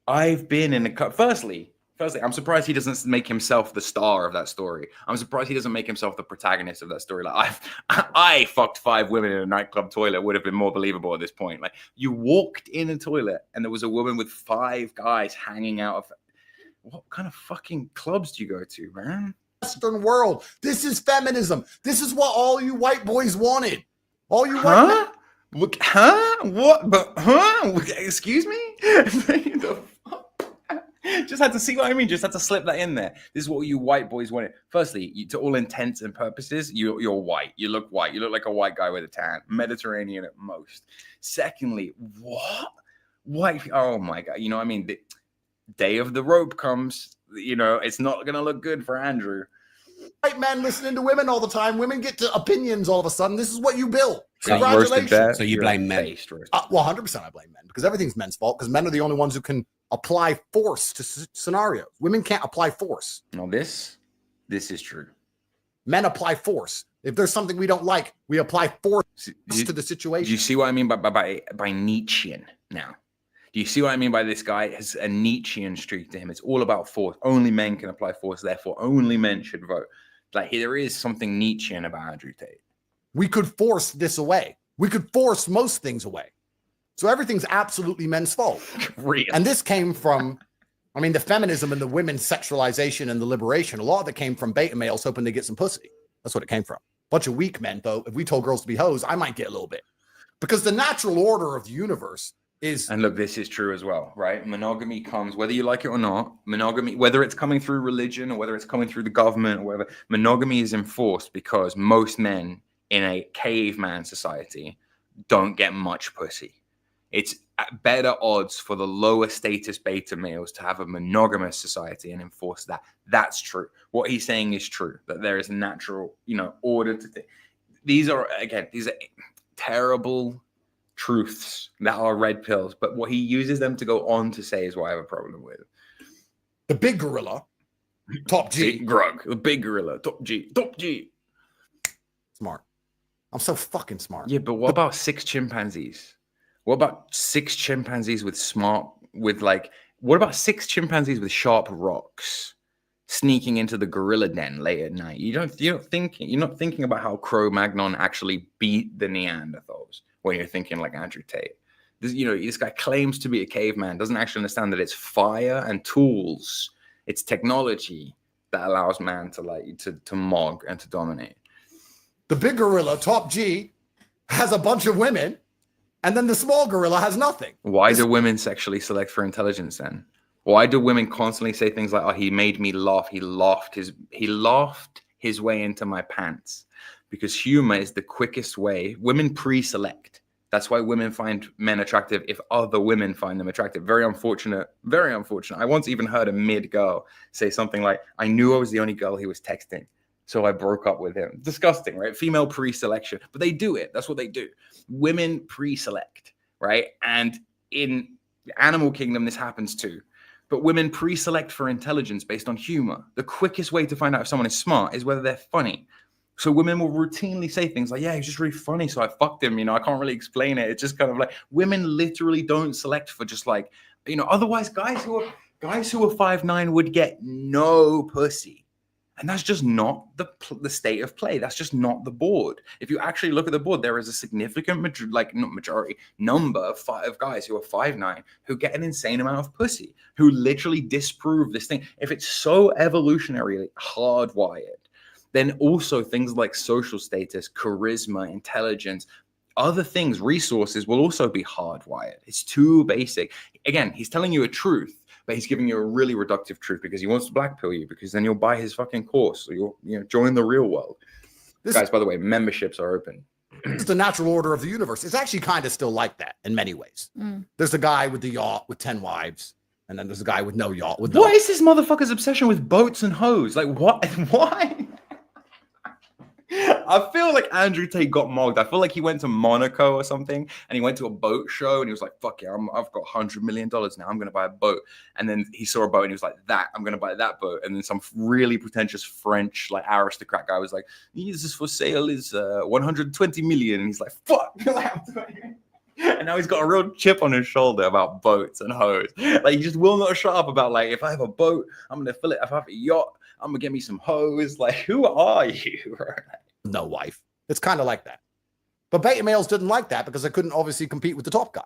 I've been in a Firstly, I'm surprised he doesn't make himself the star of that story. I'm surprised he doesn't make himself the protagonist of that story. Like I fucked 5 women in a nightclub toilet would have been more believable at this point. Like you walked in a toilet and there was a woman with 5 guys hanging out of. What kind of fucking clubs do you go to, man? Western world. This is feminism. This is what all you white boys wanted. All you white men. What? But excuse me? The fuck? Just had to see what I mean. Just had to slip that in there. This is what you white boys wanted. Firstly, to all intents and purposes, you're white. You look white. You look like a white guy with a tan. Mediterranean at most. Secondly, what? White? Oh my God. You know what I mean? The day of the rope comes. You know, it's not going to look good for Andrew. White men listening to women all the time. Women get to opinions all of a sudden. This is what you built. So Congratulations. So you blame men. Well, 100% I blame men because everything's men's fault because men are the only ones who can apply force to scenarios. Women can't apply force. No, this is true. Men apply force. If there's something we don't like, we apply force to the situation. Do you see what I mean by Nietzschean now? Do you see what I mean by this guy has a Nietzschean streak to him? It's all about force. Only men can apply force. Therefore, only men should vote. Like there is something Nietzschean about Andrew Tate. We could force this away. We could force most things away. So everything's absolutely men's fault. Really? And this came from, I mean, the feminism and the women's sexualization and the liberation. A lot of it came from beta males hoping to get some pussy. That's what it came from. Bunch of weak men, though. If we told girls to be hoes, I might get a little bit. Because the natural order of the universe is... And look, this is true as well, right? Monogamy comes, whether you like it or not, monogamy, whether it's coming through religion or whether it's coming through the government or whatever, monogamy is enforced because most men in a caveman society don't get much pussy. It's better odds for the lower status beta males to have a monogamous society and enforce that. That's true. What he's saying is true, that there is a natural, order to things. These are terrible truths that are red pills, but what he uses them to go on to say is what I have a problem with. The big gorilla, top G. The big gorilla, top G. Smart. I'm so fucking smart. Yeah, but what about 6 chimpanzees? What about 6 chimpanzees with what about 6 chimpanzees with sharp rocks sneaking into the gorilla den late at night? You're not thinking about how Cro-Magnon actually beat the Neanderthals when you're thinking like Andrew Tate. This guy claims to be a caveman, doesn't actually understand that it's fire and tools, it's technology that allows man to mog and to dominate. The big gorilla, top G, has a bunch of women. And then the small gorilla has nothing. Why do women sexually select for intelligence then? Why do women constantly say things like, "Oh, he made me laugh. He laughed his way into my pants"? Because humor is the quickest way. Women pre-select. That's why women find men attractive if other women find them attractive. Very unfortunate. Very unfortunate. I once even heard a mid girl say something like, "I knew I was the only girl he was texting." So I broke up with him. Disgusting, right? Female pre-selection. But they do it. That's what they do. Women pre-select, right? And in the animal kingdom, this happens too. But women pre-select for intelligence based on humor. The quickest way to find out if someone is smart is whether they're funny. So women will routinely say things like, yeah, he's just really funny, so I fucked him. You know, I can't really explain it. It's just kind of like women literally don't select for just like, you know, otherwise guys who are 5'9" would get no pussy. And that's just not the state of play. That's just not the board. If you actually look at the board, there is a significant number of guys who are 5'9" who get an insane amount of pussy, who literally disprove this thing. If it's so evolutionarily hardwired, then also things like social status, charisma, intelligence, other things, resources will also be hardwired. It's too basic. Again, he's telling you a truth, but he's giving you a really reductive truth because he wants to blackpill you, because then you'll buy his fucking course. So you'll join the real world. Guys, by the way, memberships are open. It's the natural order of the universe. It's actually kind of still like that in many ways. There's a guy with the yacht with 10 wives, and then there's a guy with no yacht. What is this motherfucker's obsession with boats and hoes? Like, what? Why? I feel like Andrew Tate got mogged. I feel like he went to Monaco or something, and he went to a boat show, and he was like, fuck yeah, I've got $100 million now. I'm going to buy a boat. And then he saw a boat, and he was like, I'm going to buy that boat. And then some really pretentious French, like, aristocrat guy was like, this is for sale, is 120 million. And he's like, fuck. And now he's got a real chip on his shoulder about boats and hoes. Like, he just will not shut up about, like, if I have a boat, I'm going to fill it. If I have a yacht, I'm going to get me some hoes. Like, who are you? No wife. It's kind of like that. But beta males didn't like that because they couldn't obviously compete with the top guy.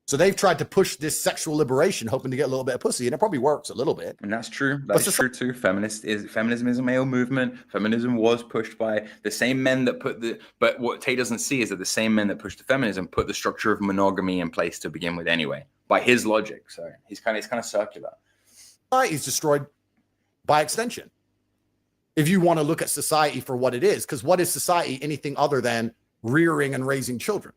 So they've tried to push this sexual liberation, hoping to get a little bit of pussy, and it probably works a little bit. And that's true. That's true too. Feminism is a male movement. Feminism was pushed by the same men that but what Tate doesn't see is that the same men that pushed the feminism put the structure of monogamy in place to begin with anyway, by his logic. So he's kind of circular. He's destroyed by extension. If you want to look at society for what it is, because what is society? Anything other than rearing and raising children.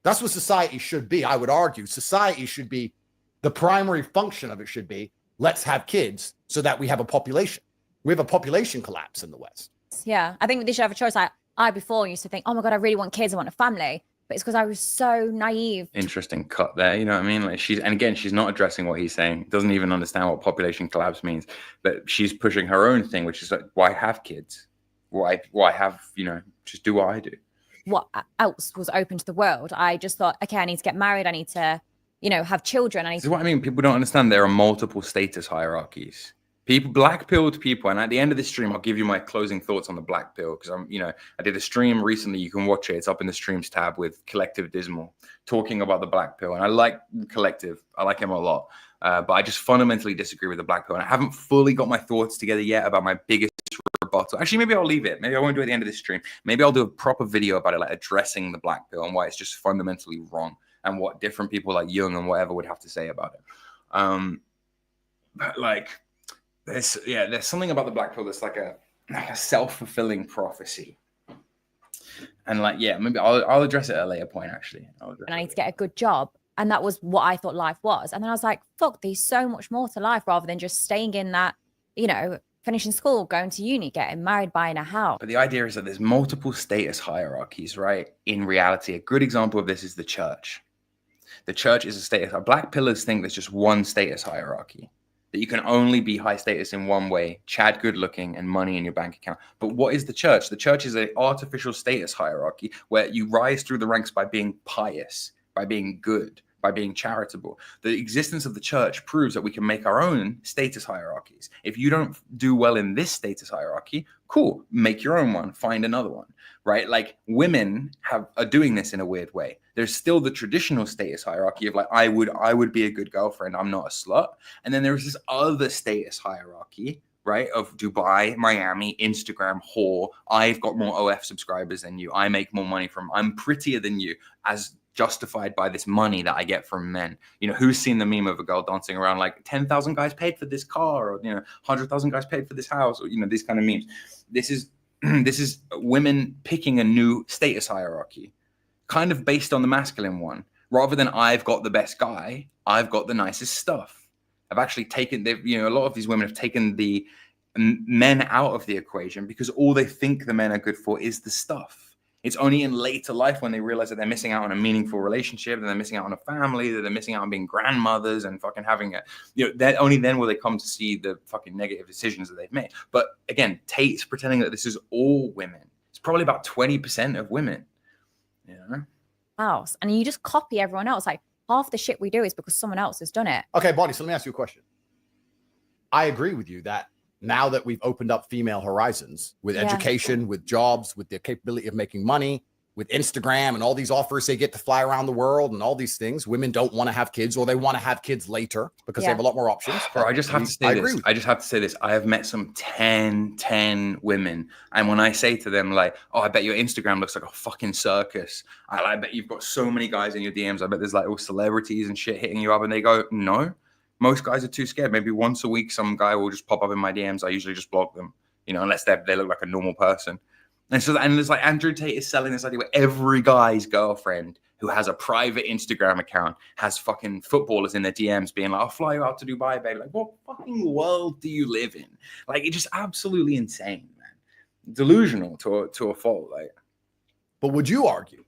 That's what society should be. I would argue society should be, the primary function of it should be, let's have kids so that we have a population. We have a population collapse in the West. Yeah, I think they should have a choice. I before used to think, oh my God, I really want kids. I want a family. But it's because I was so naive. Interesting cut there. You know what I mean? Like she's not addressing what he's saying. Doesn't even understand what population collapse means. But she's pushing her own thing, which is like, why have kids? Why have, just do what I do. What else was open to the world? I just thought, okay, I need to get married. I need to, have children. This is what I mean. People don't understand there are multiple status hierarchies. Black-pilled people, and at the end of this stream, I'll give you my closing thoughts on the black pill, because I did a stream recently. You can watch it. It's up in the streams tab with Collective Dismal talking about the black pill, and I like Collective. I like him a lot, but I just fundamentally disagree with the black pill, and I haven't fully got my thoughts together yet about my biggest rebuttal. Actually, maybe I'll leave it. Maybe I won't do it at the end of this stream. Maybe I'll do a proper video about it, like addressing the black pill and why it's just fundamentally wrong, and what different people like Jung and whatever would have to say about it. But like. There's something about the black pill that's like a self-fulfilling prophecy. And maybe I'll address it at a later point, actually. And I need to get a good job. And that was what I thought life was. And then I was like, fuck, there's so much more to life rather than just staying in that, finishing school, going to uni, getting married, buying a house. But the idea is that there's multiple status hierarchies, right? In reality, a good example of this is the church. The church is a status. Black pillars think there's just one status hierarchy. That you can only be high status in one way, Chad good looking and money in your bank account. But what is the church? The church is an artificial status hierarchy where you rise through the ranks by being pious, by being good, by being charitable. The existence of the church proves that we can make our own status hierarchies. If you don't do well in this status hierarchy, cool, make your own one, find another one, right? Like women are doing this in a weird way. There's still the traditional status hierarchy of like, I would be a good girlfriend, I'm not a slut. And then there's this other status hierarchy, right? Of Dubai, Miami, Instagram, whore. I've got more OF subscribers than you. I make more money I'm prettier than you, as justified by this money that I get from men. Who's seen the meme of a girl dancing around like 10,000 guys paid for this car, or 100,000 guys paid for this house, or these kind of memes. This is women picking a new status hierarchy, kind of based on the masculine one. Rather than I've got the best guy, I've got the nicest stuff. I've actually taken, a lot of these women have taken the men out of the equation because all they think the men are good for is the stuff. It's only in later life when they realize that they're missing out on a meaningful relationship, that they're missing out on a family, that they're missing out on being grandmothers and fucking having a, that only then will they come to see the fucking negative decisions that they've made. But again, Tate's pretending that this is all women. It's probably about 20% of women. Else, and you just copy everyone else. Like half the shit we do is because someone else has done it. Okay, Bonnie, so let me ask you a question. I agree with you that now that we've opened up female horizons with education, with jobs, with the capability of making money, with Instagram and all these offers they get to fly around the world and all these things, women don't want to have kids, or they want to have kids later because they have a lot more options. Bro, I just have to say this. I just have to say this. I have met some 10 women. And when I say to them, like, oh, I bet your Instagram looks like a fucking circus. I bet you've got so many guys in your DMs. I bet there's like all celebrities and shit hitting you up. And they go, no. Most guys are too scared. Maybe once a week, some guy will just pop up in my DMs. I usually just block them, unless they look like a normal person. And so, and it's like Andrew Tate is selling this idea where every guy's girlfriend who has a private Instagram account has fucking footballers in their DMs being like, I'll fly you out to Dubai, baby. Like, what fucking world do you live in? Like, it's just absolutely insane, man. Delusional to a fault. Like, but would you argue,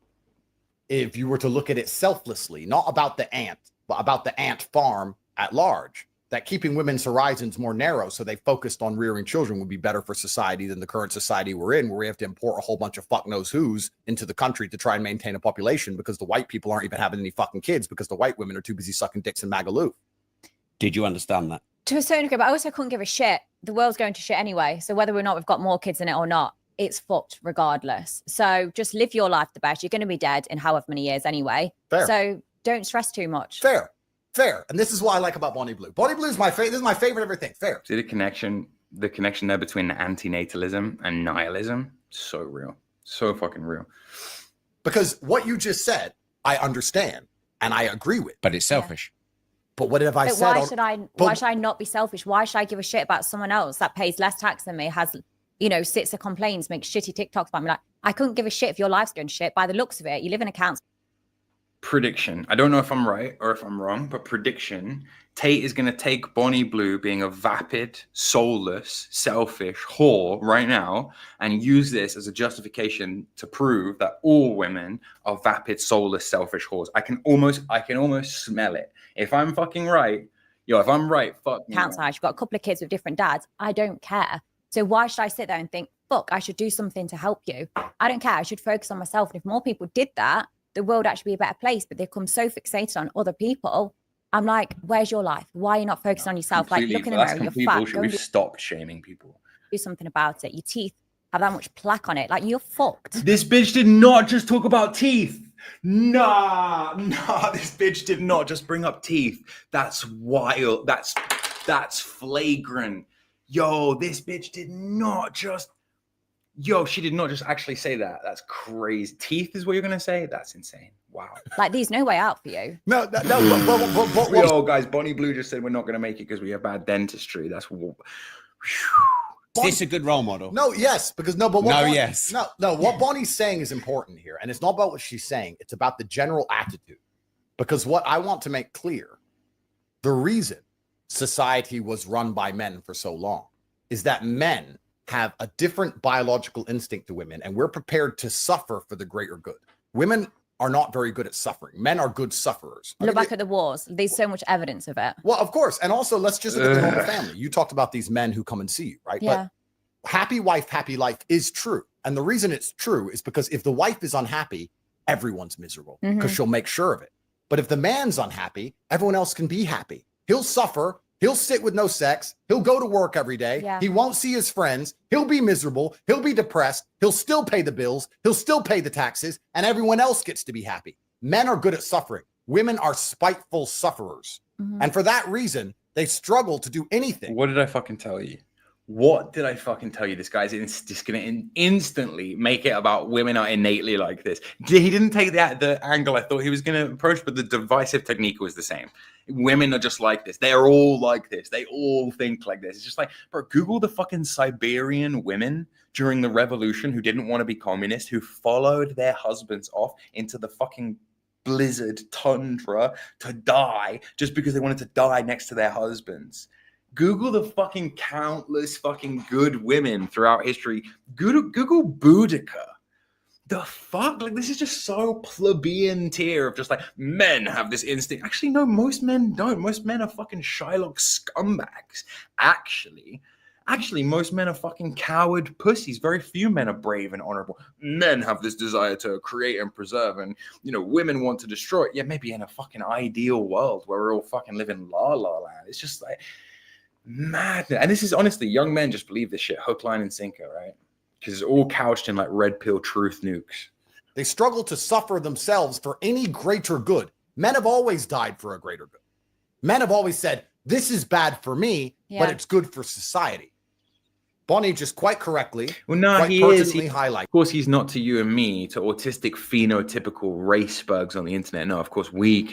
if you were to look at it selflessly, not about the ant, but about the ant farm at large, that keeping women's horizons more narrow so they focused on rearing children would be better for society than the current society we're in, where we have to import a whole bunch of fuck knows who's into the country to try and maintain a population because the white people aren't even having any fucking kids because the white women are too busy sucking dicks in Magaluf. Did you understand that? To a certain degree, but I also couldn't give a shit. The world's going to shit anyway. So whether or not we've got more kids in it or not, it's fucked regardless. So just live your life the best. You're going to be dead in however many years anyway. Fair. So don't stress too much. Fair. And this is what I like about Bonnie Blue. Bonnie Blue is my favorite. This is my favorite everything. Fair. See the connection there between the antinatalism and nihilism? So real. So fucking real. Because what you just said, I understand and I agree with. But it's selfish. But what have I said? Why should I not be selfish? Why should I give a shit about someone else that pays less tax than me, has, sits and complains, makes shitty TikToks about me? Like, I couldn't give a shit if your life's going to shit. By the looks of it, you live in a council. Prediction. I don't know if I'm right or if I'm wrong, but prediction. Tate is going to take Bonnie Blue being a vapid, soulless, selfish whore right now and use this as a justification to prove that all women are vapid, soulless, selfish whores. I can almost smell it. If I'm fucking right, if I'm right, fuck me. Count size. You've got a couple of kids with different dads. I don't care. So why should I sit there and think, fuck, I should do something to help you? I don't care. I should focus on myself. And if more people did that, the world actually be a better place, but they become so fixated on other people. I'm like, where's your life? Why are you not focused on yourself? Like, look in the mirror, you're fat. We've stopped shaming people. Do something about it. Your teeth have that much plaque on it. Like, you're fucked. This bitch did not just talk about teeth. Nah, this bitch did not just bring up teeth. That's wild. That's flagrant. Yo, this bitch did not just... she did not just actually say that. That's crazy. Teeth is what you're going to say? That's insane. Wow. Like, there's no way out for you. No. Yo, guys, Bonnie Blue just said we're not going to make it because we have bad dentistry. That's... Is this a good role model? No, yes. Because what Bonnie's saying is important here. And it's not about what she's saying. It's about the general attitude. Because what I want to make clear, the reason society was run by men for so long is that men have a different biological instinct to women, and we're prepared to suffer for the greater good. Women are not very good at suffering. Men are good sufferers. Look back at the wars. There's so much evidence of it. Well, of course. And also, let's just look at the normal family. You talked about these men who come and see you, right? Yeah. But happy wife, happy life is true. And the reason it's true is because if the wife is unhappy, everyone's miserable because she'll make sure of it. But if the man's unhappy, everyone else can be happy. He'll suffer. He'll sit with no sex. He'll go to work every day. Yeah. He won't see his friends. He'll be miserable. He'll be depressed. He'll still pay the bills. He'll still pay the taxes. And everyone else gets to be happy. Men are good at suffering. Women are spiteful sufferers. And for that reason, they struggle to do anything. What did I fucking tell you? This guy's just going to instantly make it about women are innately like this. He didn't take the angle I thought he was going to approach, but the divisive technique was the same. Women are just like this. They're all like this. They all think like this. It's just like, bro, Google the fucking Siberian women during the revolution who didn't want to be communist, who followed their husbands off into the fucking blizzard tundra to die just because they wanted to die next to their husbands. Google the fucking countless fucking good women throughout history. Google Boudica. The fuck? Like, this is just so plebeian tier of just like, men have this instinct. Actually, no, most men don't. Most men are fucking Shylock scumbags. Actually, most men are fucking coward pussies. Very few men are brave and honorable. Men have this desire to create and preserve, and, you know, women want to destroy it. Yeah, maybe in a fucking ideal world where we're all fucking living la la land. It's just like madness. And this is honestly, young men just believe this shit hook, line, and sinker, right? Because it's all couched in like red pill truth nukes. They struggle to suffer themselves for any greater good. Men have always died for a greater good. Men have always said, this is bad for me, but it's good for society. Bonnie just quite correctly, he is. Highlight. Of course, he's not to you and me, to autistic phenotypical race bugs on the internet. No, of course, we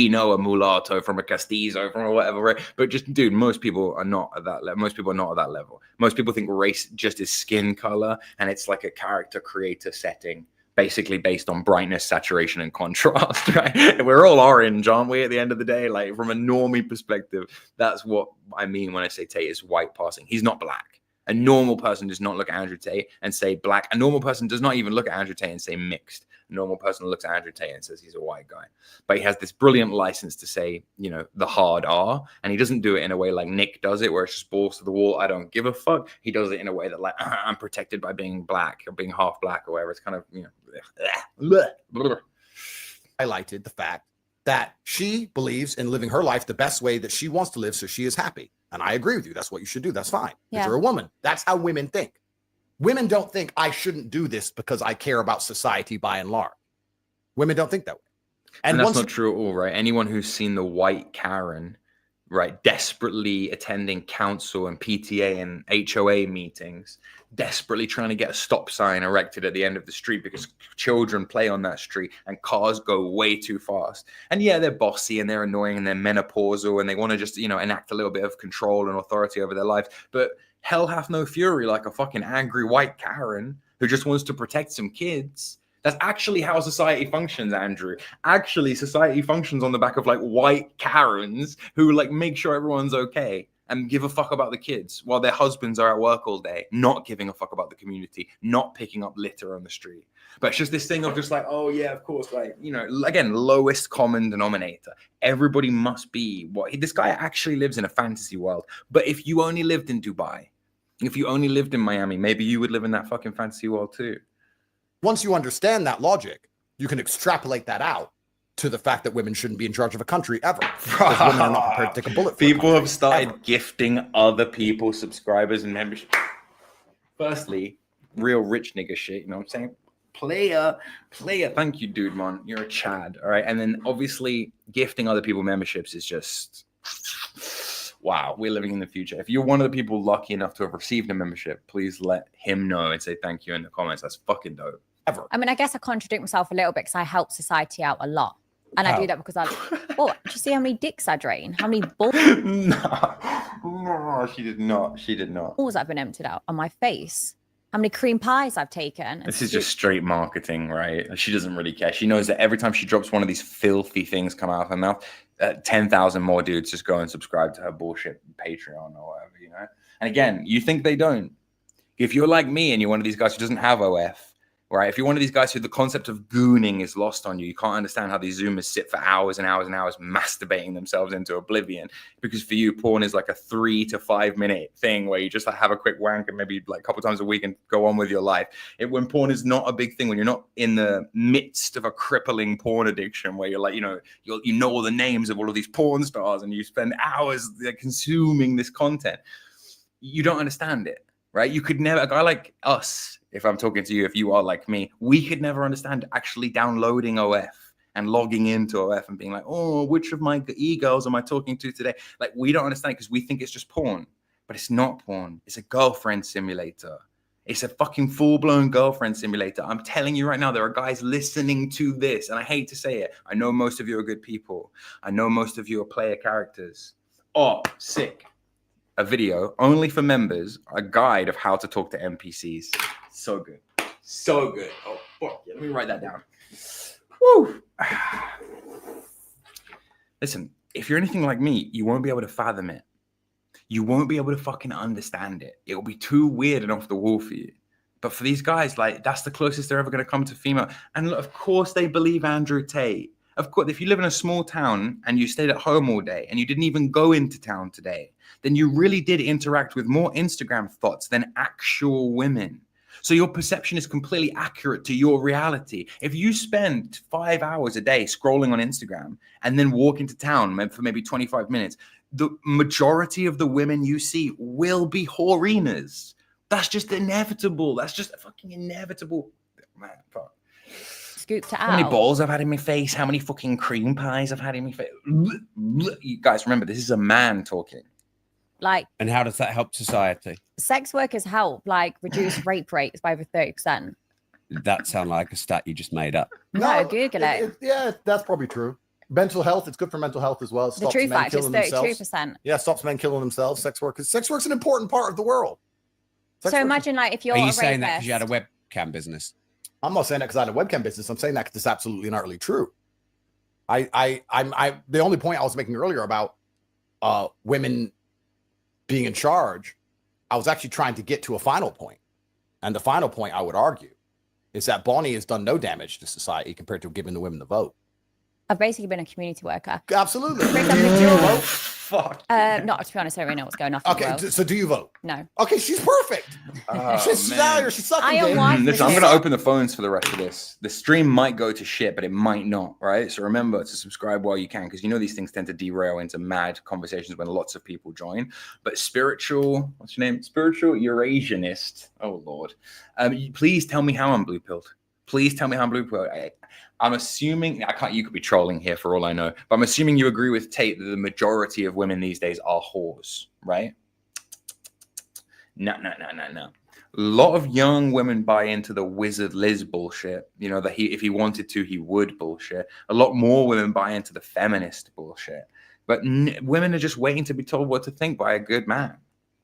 know a mulatto from a castizo from whatever, right? But just, dude, most people are not at that level. Most people are not at that level. Most people think race just is skin color, and it's like a character creator setting, basically based on brightness, saturation, and contrast, right? We're all orange, aren't we, at the end of the day? Like, from a normie perspective, that's what I mean when I say Tate is white passing. He's not black. A normal person does not look at Andrew Tate and say black. A normal person does not even look at Andrew Tate and say mixed. A normal person looks at Andrew Tate and says he's a white guy. But he has this brilliant license to say, you know, the hard R. And he doesn't do it in a way like Nick does it, where it's just balls to the wall. I don't give a fuck. He does it in a way that, like, I'm protected by being black or being half black or whatever. It's kind of, you know, highlighted the fact that she believes in living her life the best way that she wants to live, so she is happy. And I agree with you. That's what you should do. That's fine. If you're a woman, that's how women think. Women don't think I shouldn't do this because I care about society by and large. Women don't think that way. And that's not true at all, right? Anyone who's seen the white Karen, right, desperately attending council and PTA and HOA meetings, desperately trying to get a stop sign erected at the end of the street because children play on that street and cars go way too fast. And yeah, they're bossy and they're annoying and they're menopausal and they want to just, you know, enact a little bit of control and authority over their lives. But hell hath no fury like a fucking angry white Karen who just wants to protect some kids. That's actually how society functions, Andrew. Actually, society functions on the back of like white Karens who like make sure everyone's okay and give a fuck about the kids while their husbands are at work all day, not giving a fuck about the community, not picking up litter on the street. But it's just this thing of just like, oh yeah, of course, like, you know, again, lowest common denominator. Everybody must be what this guy actually lives in a fantasy world. But if you only lived in Dubai, if you only lived in Miami, maybe you would live in that fucking fantasy world too. Once you understand that logic, you can extrapolate that out to the fact that women shouldn't be in charge of a country ever. Because women are not prepared to take a bullet for people have started gifting other people subscribers and membership. Firstly, real rich nigga shit, you know what I'm saying? Player. Thank you, dude, man. You're a Chad, all right? And then obviously gifting other people memberships is just, wow, we're living in the future. If you're one of the people lucky enough to have received a membership, please let him know and say thank you in the comments. That's fucking dope. Ever. I mean, I guess I contradict myself a little bit because I help society out a lot. And I do that because do you see how many dicks I drain? How many balls? No, she did not. Balls I've been emptied out on my face. How many cream pies I've taken. This is just straight marketing, right? She doesn't really care. She knows that every time she drops one of these filthy things come out of her mouth, 10,000 more dudes just go and subscribe to her bullshit Patreon or whatever, you know? And again, you think they don't. If you're like me and you're one of these guys who doesn't have OF, right? If you're one of these guys who the concept of gooning is lost on you, you can't understand how these Zoomers sit for hours and hours and hours masturbating themselves into oblivion. Because for you, porn is like a 3 to 5 minute thing where you just like have a quick wank and maybe like a couple times a week and go on with your life. When porn is not a big thing, when you're not in the midst of a crippling porn addiction where you're like, you know all the names of all of these porn stars and you spend hours consuming this content, you don't understand it. Right? You could never, a guy like us, if I'm talking to you, if you are like me, we could never understand actually downloading OF and logging into OF and being like, oh, which of my e-girls am I talking to today? Like, we don't understand because we think it's just porn, but it's not porn. It's a girlfriend simulator. It's a fucking full-blown girlfriend simulator. I'm telling you right now, there are guys listening to this, and I hate to say it. I know most of you are good people. I know most of you are player characters. Oh, sick. A video only for members, a guide of how to talk to NPCs. So good. So good. Oh, fuck yeah. Let me write that down. Woo. Listen, if you're anything like me, you won't be able to fathom it. you won't be able to fucking understand it. It'll be too weird and off the wall for you. But for these guys, like, that's the closest they're ever going to come to female. And look, of course they believe Andrew Tate. Of course, if you live in a small town and you stayed at home all day and you didn't even go into town today, then you really did interact with more Instagram thoughts than actual women. So your perception is completely accurate to your reality. If you spend 5 hours a day scrolling on Instagram and then walk into town for maybe 25 minutes, the majority of the women you see will be whorenas. That's just inevitable. That's just fucking inevitable. Man, fuck. Scooped it How many out. balls I've had in my face, how many fucking cream pies I've had in my face. You guys, remember, this is a man talking. Like, And how does that help society? sex workers help like reduce rape rates by over 30%. That sound like a stat you just made up. No, Google it. Yeah, that's probably true. Mental health, it's good for mental health as well. It The stops true men fact is killing themselves. 32%. Yeah, stops men killing themselves. Sex work's an important part of the world. Sex So work- imagine like if you're Are a you rapist. saying that because you had a webcam business? I'm not saying that because I had a webcam business. I'm saying that because it's absolutely and utterly true. The only point I was making earlier about women being in charge, I was actually trying to get to a final point. And the final point I would argue is that Bonnie has done no damage to society compared to giving the women the vote. I've basically been a community worker. Absolutely. For example, Do you vote? Fuck. Not to be honest, I don't really know what's going on. in the Okay, world. so do you vote? No. Okay, she's perfect. She's out here. She's sucking I am dick. one. Listen, I'm going to open the phones for the rest of this. The stream might go to shit, but it might not, right? So remember to subscribe while you can, because you know these things tend to derail into mad conversations when lots of people join. But spiritual, what's your name? Spiritual Eurasianist. Oh, Lord. Please tell me how I'm blue-pilled. Please tell me how I'm blue-pilled. I'm assuming, you could be trolling here for all I know, but I'm assuming you agree with Tate that the majority of women these days are whores, right? No. A lot of young women buy into the Wizard Liz bullshit. You know, that if he wanted to, he would bullshit. A lot more women buy into the feminist bullshit. But women are just waiting to be told what to think by a good man,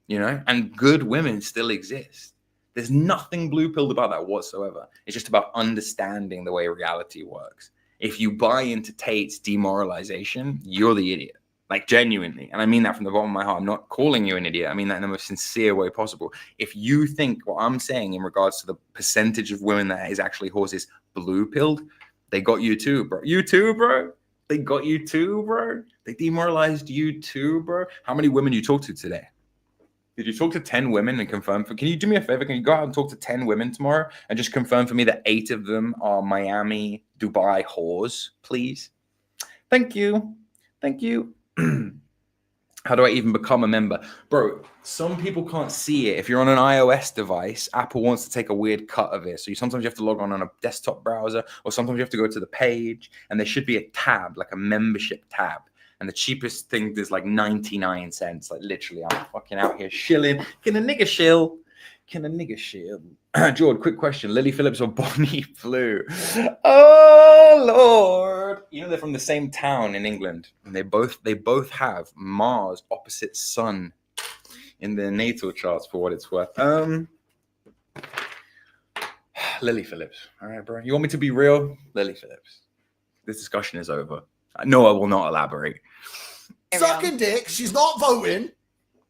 you know? And good women still exist. There's nothing blue-pilled about that whatsoever. It's just about understanding the way reality works. If you buy into Tate's demoralization, you're the idiot. Like, genuinely. And I mean that from the bottom of my heart. I'm not calling you an idiot. I mean that in the most sincere way possible. If you think what I'm saying in regards to the percentage of women that is actually horses blue-pilled, they got you too, bro. You too, bro. They got you too, bro. They demoralized you too, bro. How many women you talk to today? Did you talk to 10 women and confirm? Can you do me a favor? Can you go out and talk to 10 women tomorrow and just confirm for me that 8 of them are Miami, Dubai whores, please? Thank you. Thank you. How do I even become a member? Bro, some people can't see it. If you're on an iOS device, Apple wants to take a weird cut of it. So sometimes you have to log on a desktop browser, or sometimes you have to go to the page, and there should be a tab, like a membership tab. And the cheapest thing is like 99 cents. Like, literally, I'm fucking out here shilling. Can a nigga shill? Can a nigga shill? George, quick question. Lily Phillips or Bonnie Flew? Oh, Lord. You know, they're from the same town in England. And they both have Mars opposite Sun in their natal charts, for what it's worth. Lily Phillips. All right, bro. You want me to be real? Lily Phillips. This discussion is over. No, I will not elaborate. Sucking dick. She's not voting.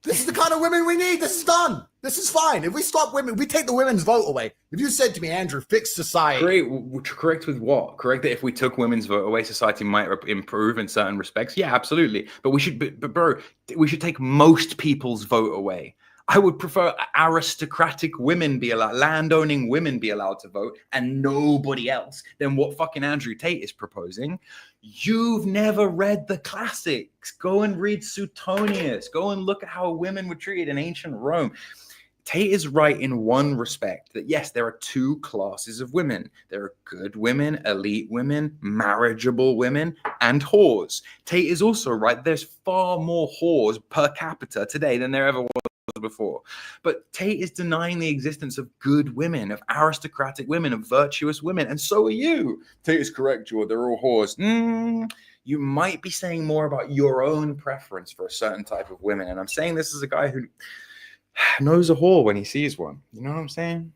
This is the kind of women we need. This is done. This is fine. If we stop women, we take the women's vote away. If you said to me, Andrew, fix society. Great. Correct with what? Correct that if we took women's vote away, society might improve in certain respects. Yeah, absolutely. But we should, but bro, we should take most people's vote away. I would prefer aristocratic women be allowed, landowning women be allowed to vote, and nobody else than what fucking Andrew Tate is proposing. You've never read the classics. Go and read Suetonius. Go and look at how women were treated in ancient Rome. Tate is right in one respect, that yes, there are 2 classes of women. There are good women, elite women, marriageable women, and whores. Tate is also right. There's far more whores per capita today than there ever was before. But Tate is denying the existence of good women, of aristocratic women, of virtuous women, and so are you. Tate is correct, George. They're all whores. You might be saying more about your own preference for a certain type of women, and I'm saying this as a guy who knows a whore when he sees one. You know what I'm saying?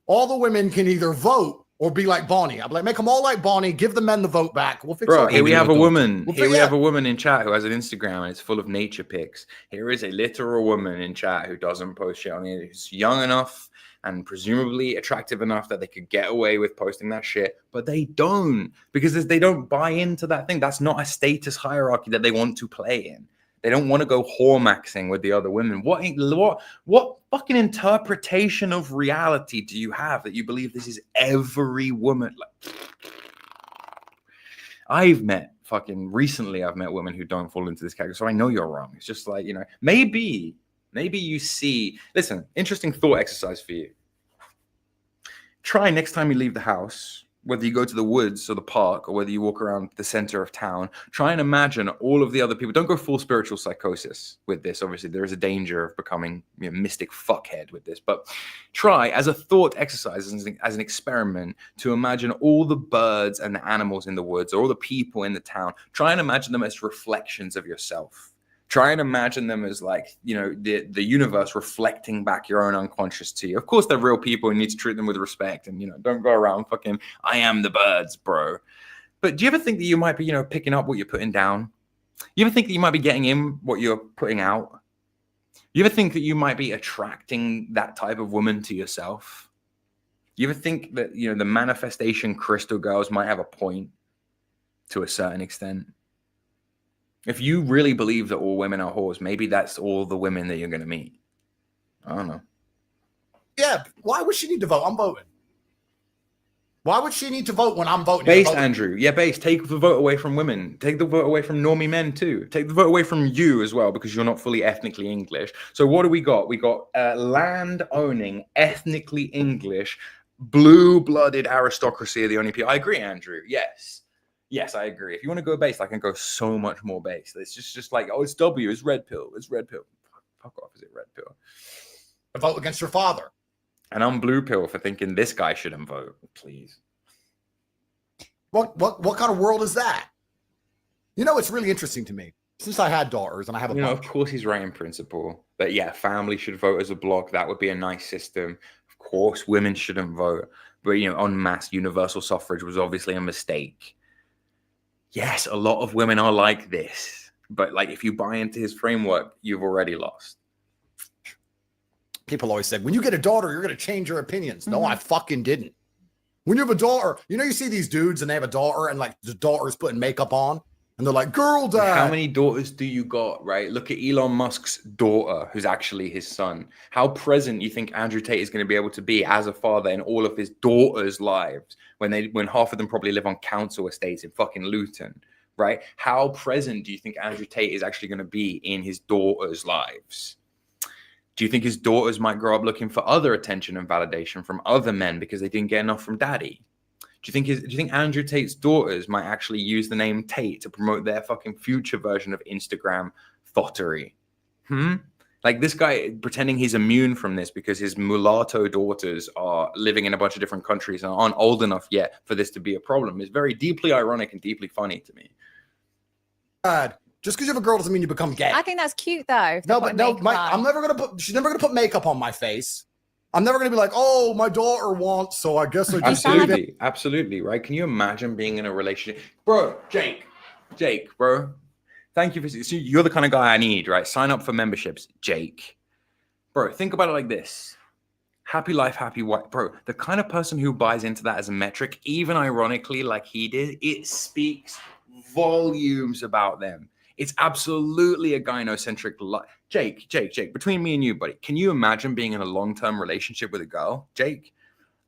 All the women can either vote Or be like Bonnie. I'd be like, make them all like Bonnie. Give the men the vote back. We'll fix Bro, it. here we have a woman. Here we yeah. have a woman in chat who has an Instagram and it's full of nature pics. Here is a literal woman in chat who doesn't post shit on it. Who's young enough and presumably attractive enough that they could get away with posting that shit, but they don't, because they don't buy into that thing. That's not a status hierarchy that they want to play in. They don't want to go whore-maxing with the other women. What fucking interpretation of reality do you have that you believe this is every woman? Like, I've met women who don't fall into this category, so I know you're wrong. It's just like, you know, maybe you see. Listen, interesting thought exercise for you. Try next time you leave the house, whether you go to the woods or the park or whether you walk around the center of town, try and imagine all of the other people. Don't go full spiritual psychosis with this. Obviously, there is a danger of becoming a mystic fuckhead with this, but try as a thought exercise, as an experiment, to imagine all the birds and the animals in the woods or all the people in the town. Try and imagine them as reflections of yourself. Try and imagine them as, like, you know, the universe reflecting back your own unconscious to you. Of course, they're real people and you need to treat them with respect, and, you know, don't go around fucking, I am the birds, bro. But do you ever think that you might be, you know, picking up what you're putting down? You ever think that you might be getting in what you're putting out? You ever think that you might be attracting that type of woman to yourself? You ever think that, you know, the manifestation crystal girls might have a point to a certain extent? If you really believe that all women are whores, maybe that's all the women that you're going to meet. I don't know. Yeah, why would she need to vote? I'm voting. Why would she need to vote when I'm voting? Base, Andrew. Yeah, Base. Take the vote away from women. Take the vote away from normie men too. Take the vote away from you as well, because you're not fully ethnically English. So what do we got? We got land-owning, ethnically English, blue-blooded aristocracy of the only people. I agree, Andrew. Yes, I agree. If you want to go base, I can go so much more base. It's just like, oh, it's W, it's red pill, it's red pill. Fuck off, is it red pill? I vote against your father. And I'm blue pill for thinking this guy shouldn't vote, please. What kind of world is that? You know, it's really interesting to me. Since I had daughters and I have a bunch. Of course he's right in principle. But yeah, family should vote as a block. That would be a nice system. Of course, women shouldn't vote. But, you know, en masse universal suffrage was obviously a mistake. Yes, a lot of women are like this, but, like, if you buy into his framework, you've already lost. People always said, when you get a daughter, you're going to change your opinions. No, I fucking didn't. When you have a daughter, you know, you see these dudes and they have a daughter and, like, the daughter's putting makeup on and they're like, girl dad. How many daughters do you got, right? Look at Elon Musk's daughter, who's actually his son. How present you think Andrew Tate is going to be able to be as a father in all of his daughters' lives when half of them probably live on council estates in fucking Luton, right? How present do you think Andrew Tate is actually going to be in his daughters' lives? Do you think his daughters might grow up looking for other attention and validation from other men because they didn't get enough from daddy? Do you think Andrew Tate's daughters might actually use the name Tate to promote their fucking future version of Instagram thottery? Like, this guy pretending he's immune from this because his mulatto daughters are living in a bunch of different countries and aren't old enough yet for this to be a problem is very deeply ironic and deeply funny to me. Just because you have a girl doesn't mean you become gay. I think that's cute though. No, but no, she's never gonna put makeup on my face. I'm never going to be like, oh, my daughter wants, so I guess I just Absolutely, right? Can you imagine being in a relationship? Bro, Jake, bro. Thank you you're the kind of guy I need, right? Sign up for memberships, Jake. Bro, think about it like this. Happy life, happy wife. Bro, the kind of person who buys into that as a metric, even ironically like he did, it speaks volumes about them. It's absolutely a gynocentric life. Jake, between me and you, buddy, can you imagine being in a long-term relationship with a girl, Jake,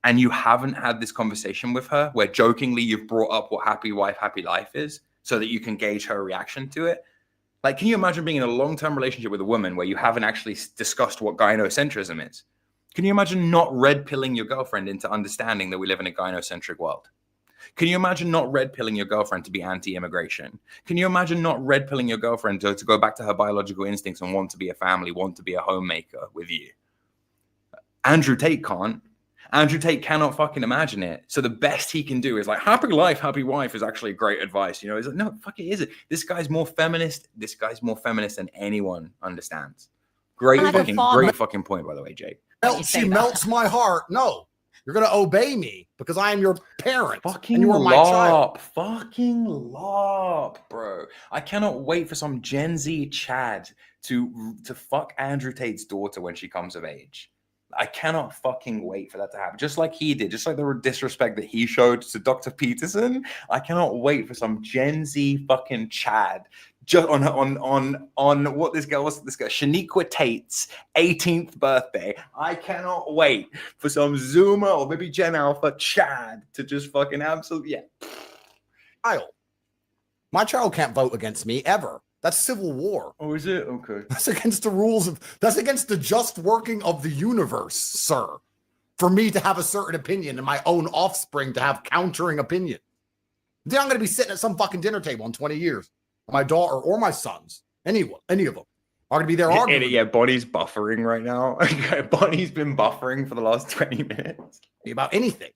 and you haven't had this conversation with her where jokingly you've brought up what happy wife, happy life is so that you can gauge her reaction to it? Like, can you imagine being in a long-term relationship with a woman where you haven't actually discussed what gynocentrism is? Can you imagine not red-pilling your girlfriend into understanding that we live in a gynocentric world? Can you imagine not red-pilling your girlfriend to be anti-immigration? Can you imagine not red-pilling your girlfriend to go back to her biological instincts and want to be a family, want to be a homemaker with you? Andrew Tate can't. Andrew Tate cannot fucking imagine it. So the best he can do is like, happy life, happy wife is actually great advice. You know, he's like, no, fuck it, is it? This guy's more feminist. This guy's more feminist than anyone understands. Great fucking point, by the way, Jake. She melts my heart. No. You're going to obey me because I am your parent. Fucking and you are my child. Fucking LARP, bro. I cannot wait for some Gen Z Chad to fuck Andrew Tate's daughter when she comes of age. I cannot fucking wait for that to happen. Just like he did, just like the disrespect that he showed to Dr. Peterson. I cannot wait for some Gen Z fucking Chad just on what this guy was. This guy Shaniqua Tate's 18th birthday. I cannot wait for some Zoomer or maybe Gen Alpha Chad to just fucking absolutely My child can't vote against me ever. That's civil war. Oh, is it? Okay. That's against the rules of, that's against the just working of the universe, sir. For me to have a certain opinion and my own offspring to have countering opinion. Then I'm going to be sitting at some fucking dinner table in 20 years. My daughter or my sons, any of them, are going to be there arguing. Yeah, Bonnie's buffering right now. Bonnie's been buffering for the last 20 minutes. About anything.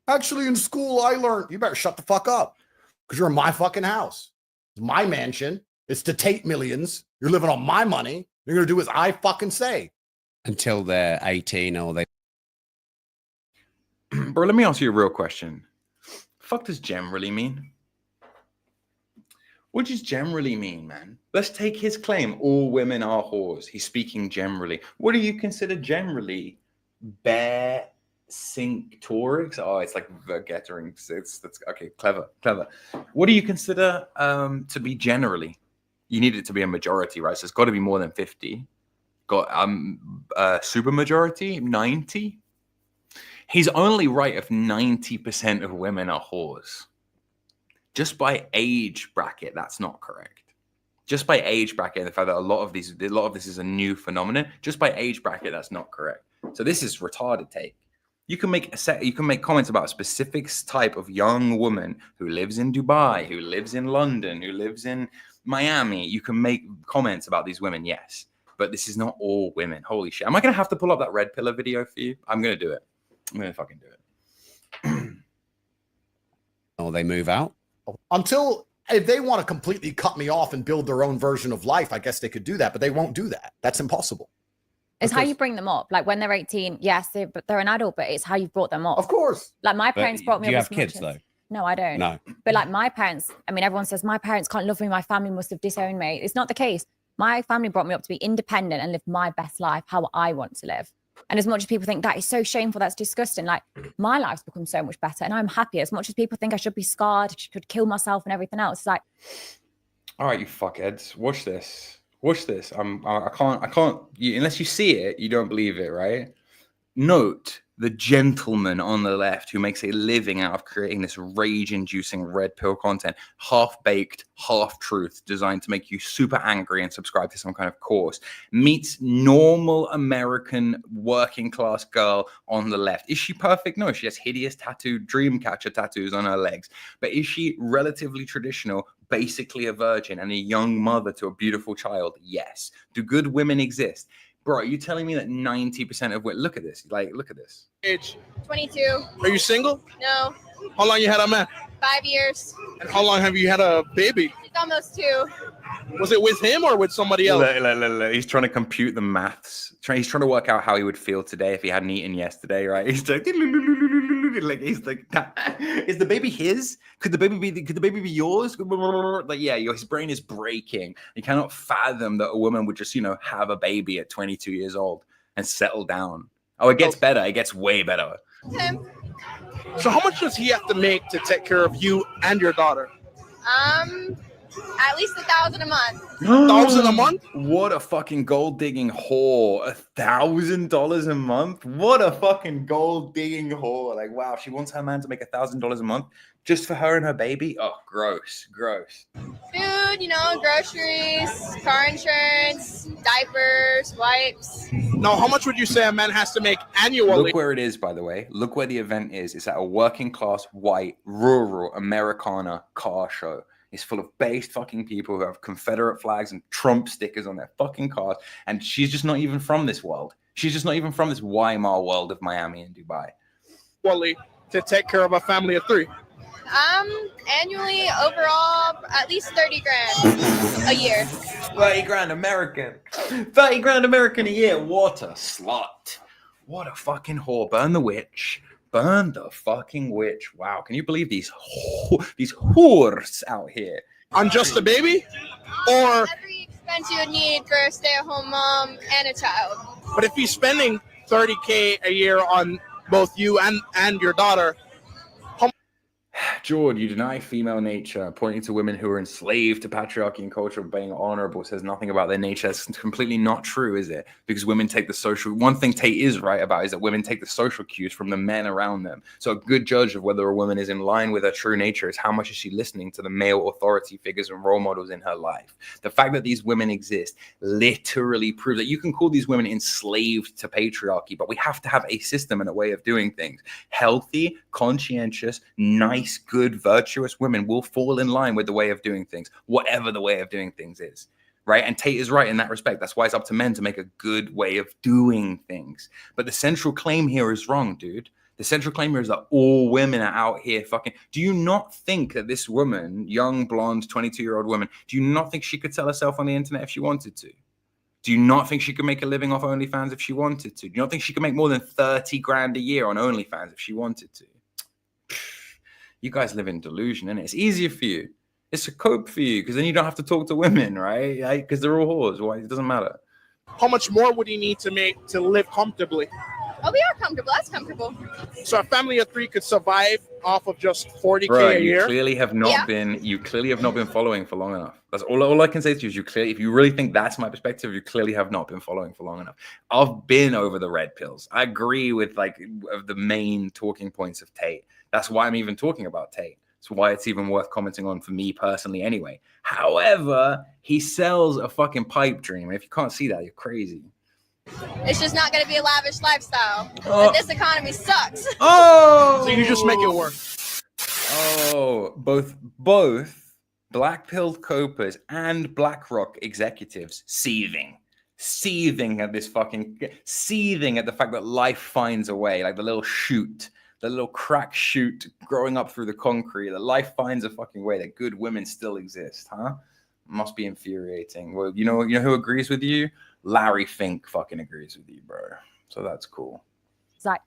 Actually, in school, I learned, you better shut the fuck up. Because you're in my fucking house. It's my mansion. It's to Tate millions. You're living on my money. You're going to do as I fucking say. Until they're 18 or they... Bro, let me ask you a real question. Fuck does generally mean? What does generally mean, man? Let's take his claim. All women are whores. He's speaking generally. What do you consider generally? Bare Synctorics? Oh, it's like Vergettering. That's okay. Clever. What do you consider to be generally? You need it to be a majority, right? So it's got to be more than 50. Got super majority 90. He's only right if 90% of women are whores. Just by age bracket, that's not correct. Just by age bracket, the fact that a lot of this is a new phenomenon. Just by age bracket, that's not correct. So this is retarded take. You can make comments about a specific type of young woman who lives in Dubai, who lives in London, who lives in Miami. You can make comments about these women, yes. But this is not all women. Holy shit. Am I going to have to pull up that red pillar video for you? I'm going to do it. I'm going to fucking do it. Or they move out? Until if they want to completely cut me off and build their own version of life, I guess they could do that, but they won't do that. That's impossible. It's how you bring them up. Like when they're 18, yes, they're an adult, but it's how you brought them up. Of course. Like my parents brought me up. Do you have kids though? No, I don't. No. But like my parents, I mean, everyone says my parents can't love me. My family must have disowned me. It's not the case. My family brought me up to be independent and live my best life, how I want to live. And as much as people think that is so shameful, that's disgusting, like my life's become so much better and I'm happy. As much as people think I should be scarred, I could kill myself and everything else, it's like, all right, you fuckheads, watch this. I can't. Unless you see it, you don't believe it, right? Note the gentleman on the left who makes a living out of creating this rage-inducing red pill content, half-baked, half-truth, designed to make you super angry and subscribe to some kind of course, meets normal American working-class girl on the left. Is she perfect? No, she has hideous dream catcher tattoos on her legs. But is she relatively traditional, basically a virgin, and a young mother to a beautiful child? Yes. Do good women exist? Bro, are you telling me that 90% of women, look at this, look at this. Age? 22. Are you single? No. How long you had a man? 5 years. And how long have you had a baby? It's almost 2. Was it with him or with somebody else? He's trying to compute the maths. He's trying to work out how he would feel today if he hadn't eaten yesterday, right? He's like, is the baby his? Could the baby be yours? Like, yeah, his brain is breaking. He cannot fathom that a woman would just, have a baby at 22 years old and settle down. Oh, it gets better. It gets way better. Him. So how much does he have to make to take care of you and your daughter? At least $1,000 a month. $1,000 a month? What a fucking gold digging whore. $1,000 a month? What a fucking gold digging whore. Like, wow, she wants her man to make $1,000 a month just for her and her baby? Oh, gross. Food, groceries, car insurance, diapers, wipes. Now, how much would you say a man has to make annually? Look where it is, by the way. Look where the event is. It's at a working class, white, rural Americana car show. It's full of based fucking people who have Confederate flags and Trump stickers on their fucking cars. And she's just not even from this world. She's just not even from this Weimar world of Miami and Dubai. Wally, to take care of a family of 3? Annually, overall, at least 30 grand a year. 30 grand American. 30 grand American a year. What a slut. What a fucking whore. Burn the witch. Burn the fucking witch. Wow. Can you believe these whores out here? On just a baby? Or Every expense you would need for a stay-at-home mom and a child. but if he's spending $30K a year on both you and your daughter, George, you deny female nature, pointing to women who are enslaved to patriarchy and culture being honorable, says nothing about their nature. That's completely not true, is it? Because women take the social... One thing Tate is right about is that women take the social cues from the men around them. So a good judge of whether a woman is in line with her true nature is how much is she listening to the male authority figures and role models in her life. The fact that these women exist literally proves that you can call these women enslaved to patriarchy, but we have to have a system and a way of doing things. Healthy, conscientious, nice, good, virtuous women will fall in line with the way of doing things, whatever the way of doing things is, right? And Tate is right in that respect. That's why it's up to men to make a good way of doing things. But the central claim here is wrong, dude. The central claim here is that all women are out here fucking... Do you not think that this woman, young, blonde, 22-year-old woman, do you not think she could sell herself on the internet if she wanted to? Do you not think she could make a living off OnlyFans if she wanted to? Do you not think she could make more than 30 grand a year on OnlyFans if she wanted to? You guys live in delusion, and it's easier for you. It's a cope for you because then you don't have to talk to women, right? Because they're all whores. Why? It doesn't matter. how much more would he need to make to live comfortably? Oh, we are comfortable. That's comfortable. So a family of three could survive off of just 40K Bro, a year. You clearly have not been following for long enough. That's all I can say to you is if you really think that's my perspective, you clearly have not been following for long enough. I've been over the red pills. I agree with the main talking points of Tate. That's why I'm even talking about Tate. It's why it's even worth commenting on for me personally anyway. However, he sells a fucking pipe dream. And if you can't see that, you're crazy. It's just not going to be a lavish lifestyle. But this economy sucks. So you just make it work. Oh, both black-pilled copers and BlackRock executives seething at this seething at the fact that life finds a way, like the little crack shoot growing up through the concrete, that life finds a fucking way, that good women still exist, huh? Must be infuriating. Well, you know who agrees with you? Larry Fink fucking agrees with you, bro. So that's cool. It's like,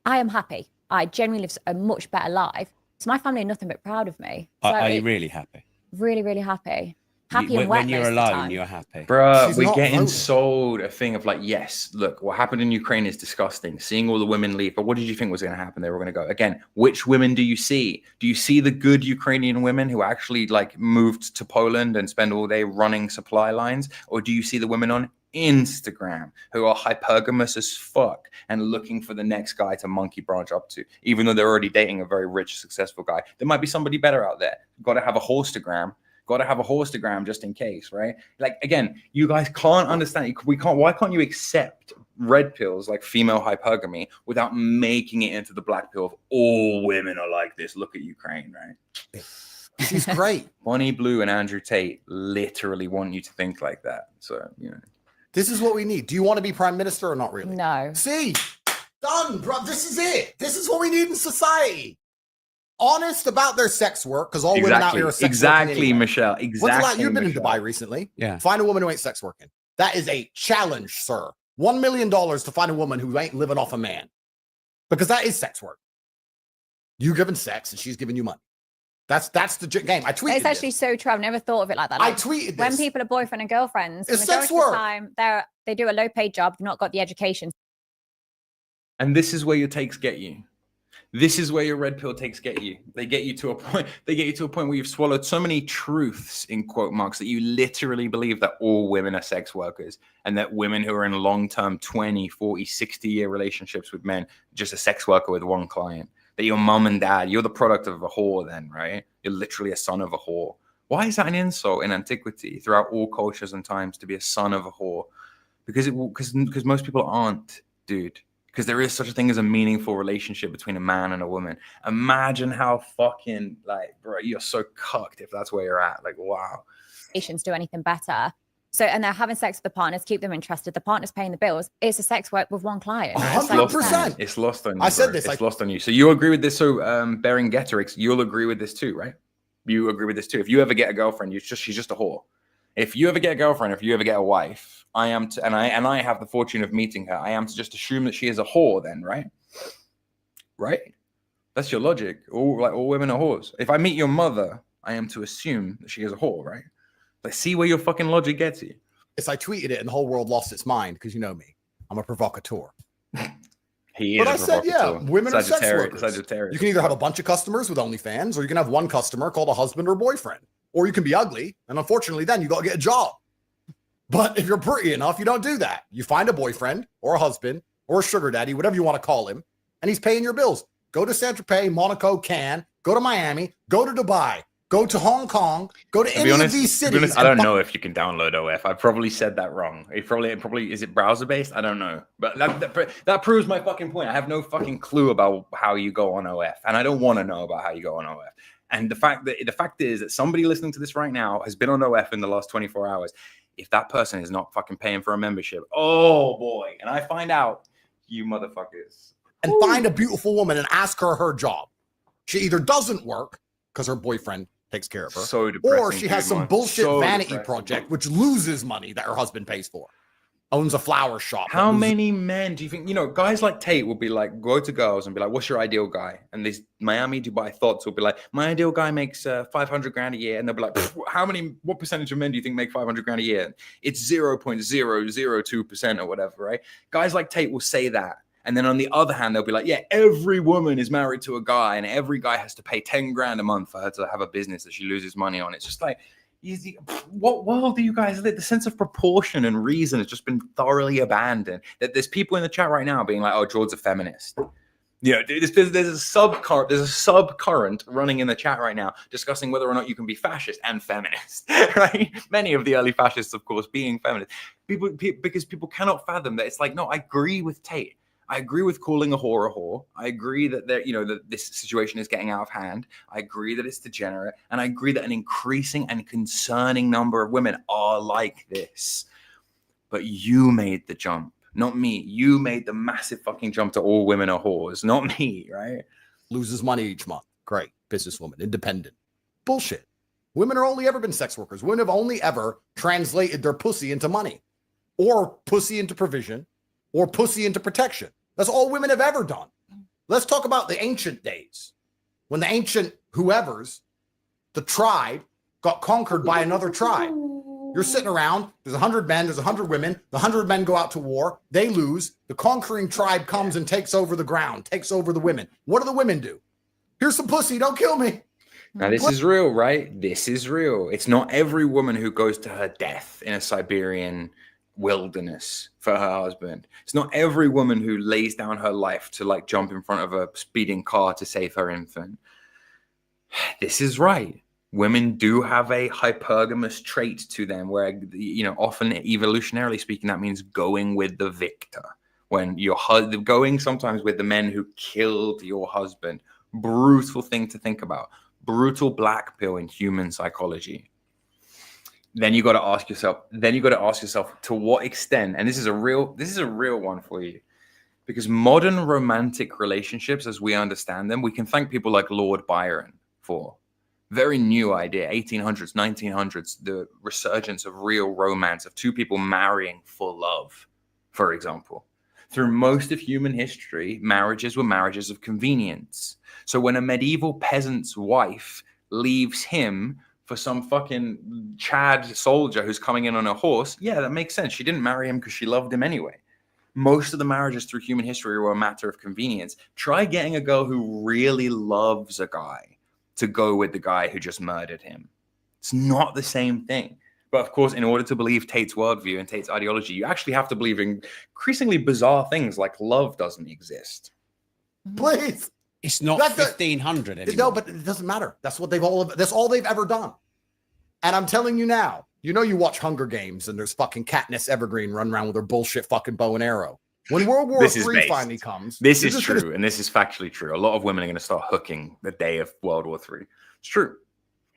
I am happy. I genuinely live a much better life. So my family are nothing but proud of me. So Are you really happy? Really, really happy. Happy and wet when you're most of the alone, time. you're happy. Bro, we're getting sold a thing of yes, look, what happened in Ukraine is disgusting. Seeing all the women leave. But what did you think was going to happen? They were going to go. Again, which women do you see? Do you see the good Ukrainian women who actually moved to Poland and spend all day running supply lines? Or do you see the women on Instagram who are hypergamous as fuck and looking for the next guy to monkey branch up to, even though they're already dating a very rich, successful guy? There might be somebody better out there. Got to have a horstagram. Got to have a horstagram just in case, right? Again, you guys can't understand. Why can't you accept red pills like female hypergamy without making it into the black pill of all women are like this? Look at Ukraine, right? She's great. Bonnie Blue and Andrew Tate literally want you to think like that. So, This is what we need. Do you want to be prime minister or not really? No. See, done, bro. This is it. This is what we need in society. Honest about their sex work, because all women out here are sex working anyway. Michelle. Exactly. You've been in Dubai recently. Yeah. Find a woman who ain't sex working. That is a challenge, sir. $1 million to find a woman who ain't living off a man, because that is sex work. You giving sex and she's giving you money. That's the game. I tweeted. It's actually so true. I've never thought of it like that. I tweeted this. When people are boyfriend and girlfriends, it's the majority sex work. of the time they do a low paid job, not got the education. And this is where your takes get you. This is where your red pill takes get you. They get you to a point. They get you to a point where you've swallowed so many truths in quote marks that you literally believe that all women are sex workers, and that women who are in long-term 20, 40, 60-year relationships with men, just a sex worker with one client. That your mom and dad, you're the product of a whore then, right? You're literally a son of a whore. Why is that an insult in antiquity throughout all cultures and times to be a son of a whore? Because most people aren't, dude. Because there is such a thing as a meaningful relationship between a man and a woman. Imagine how fucking, bro, you're so cucked if that's where you're at. Wow. Do anything better. So, and they're having sex with the partners, keep them interested. The partner's paying the bills. It's a sex work with one client. 100%. It's lost on you. I said this. It's lost on you. So you agree with this. So bearing rhetoric, you'll agree with this too, right? You agree with this too. If you ever get a girlfriend, she's just a whore. If you ever get a girlfriend, if you ever get a wife, I am to, and I have the fortune of meeting her. I am to just assume that she is a whore, then, right? Right? That's your logic. All women are whores. If I meet your mother, I am to assume that she is a whore, right? Like, see where your fucking logic gets you. Yes, I tweeted it, and the whole world lost its mind because you know me. I'm a provocateur. He is. But I said, yeah, women are sex workers. Sagittarius. You can either have a bunch of customers with OnlyFans, or you can have one customer called a husband or boyfriend. Or you can be ugly, and unfortunately, then you got to get a job. But if you're pretty enough, you don't do that. You find a boyfriend or a husband or a sugar daddy, whatever you want to call him, and he's paying your bills. Go to Saint-Tropez, Monaco, Cannes, go to Miami, go to Dubai, go to Hong Kong, go to any of these cities. I don't know if you can download OF. I probably said that wrong. It probably is it browser based? I don't know. But that proves my fucking point. I have no fucking clue about how you go on OF, and I don't want to know about how you go on OF. And the fact is that somebody listening to this right now has been on OF in the last 24 hours. If that person is not fucking paying for a membership, oh boy. And I find out, you motherfuckers. And find a beautiful woman and ask her job. She either doesn't work because her boyfriend takes care of her, or she has some bullshit vanity project which loses money that her husband pays for. Owns a flower shop. How many men do you think, guys like Tate will be like, go to girls and be like, what's your ideal guy? And these Miami, Dubai thoughts will be like, my ideal guy makes 500 grand a year. And they'll be like, what percentage of men do you think make 500 grand a year? It's 0.002% or whatever, right? Guys like Tate will say that. And then on the other hand, they'll be like, yeah, every woman is married to a guy and every guy has to pay 10 grand a month for her to have a business that she loses money on. It's just like, what world do you guys live? The sense of proportion and reason has just been thoroughly abandoned. That there's people in the chat right now being like, "Oh, George's a feminist." There's a subcurrent running in the chat right now discussing whether or not you can be fascist and feminist. Right? Many of the early fascists, of course, being feminist. Because people cannot fathom that. It's like, no, I agree with Tate. I agree with calling a whore. I agree that that this situation is getting out of hand. I agree that it's degenerate, and I agree that an increasing and concerning number of women are like this. But you made the jump, not me. You made the massive fucking jump to all women are whores, not me, right? Loses money each month. Great. Businesswoman, independent. Bullshit. Women are only ever been sex workers. Women have only ever translated their pussy into money, or pussy into provision, or pussy into protection. That's all women have ever done. Let's talk about the ancient days. When the ancient whoever's, the tribe, got conquered by another tribe. You're sitting around, there's 100 men, there's 100 women, the 100 men go out to war, they lose, the conquering tribe comes and takes over the ground, takes over the women. What do the women do? Here's some pussy, don't kill me. Now, this is real, right? This is real. It's not every woman who goes to her death in a Siberian wilderness for her husband. It's not every woman who lays down her life to like jump in front of a speeding car to save her infant. This is right. Women do have a hypergamous trait to them where, often evolutionarily speaking, that means going with the victor. When you're going sometimes with the men who killed your husband. Brutal thing to think about. Brutal black pill in human psychology. Then you got to ask yourself, to what extent, and this is a real one for you, because modern romantic relationships, as we understand them, we can thank people like Lord Byron for. Very new idea, 1800s, 1900s, the resurgence of real romance, of two people marrying for love, for example. Through most of human history, marriages were marriages of convenience. So when a medieval peasant's wife leaves him for some fucking Chad soldier who's coming in on a horse, yeah, that makes sense. She didn't marry him because she loved him anyway. Most of the marriages through human history were a matter of convenience. Try getting a girl who really loves a guy to go with the guy who just murdered him. It's not the same thing. But of course, in order to believe Tate's worldview and Tate's ideology, you actually have to believe in increasingly bizarre things like love doesn't exist. Please. It's not 1500 anymore. No, but it doesn't matter. That's all they've ever done. And I'm telling you now, you watch Hunger Games and there's fucking Katniss Evergreen running around with her bullshit fucking bow and arrow. When World War III finally comes. This is true, and this is factually true. A lot of women are going to start hooking the day of World War III. It's true.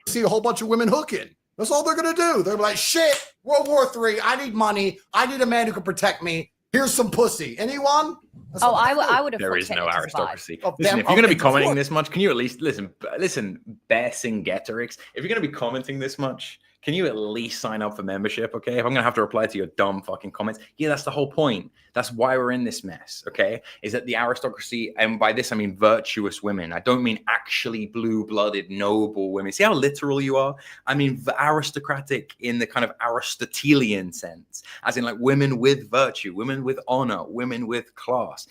See a whole bunch of women hooking. That's all they're going to do. They're like, shit, World War III, I need money. I need a man who can protect me. Here's some pussy. Anyone? I would have. There is no aristocracy. Listen, if you're going to be commenting this much, can you at least listen, Bear Singetorix, if you're going to be commenting this much, Can you at least sign up for membership, okay? If I'm gonna have to reply to your dumb fucking comments, yeah, that's the whole point. That's why we're in this mess, okay? Is that the aristocracy, and by this I mean virtuous women. I don't mean actually blue-blooded noble women. See how literal you are? I mean aristocratic in the kind of Aristotelian sense, as in like women with virtue, women with honor, women with class.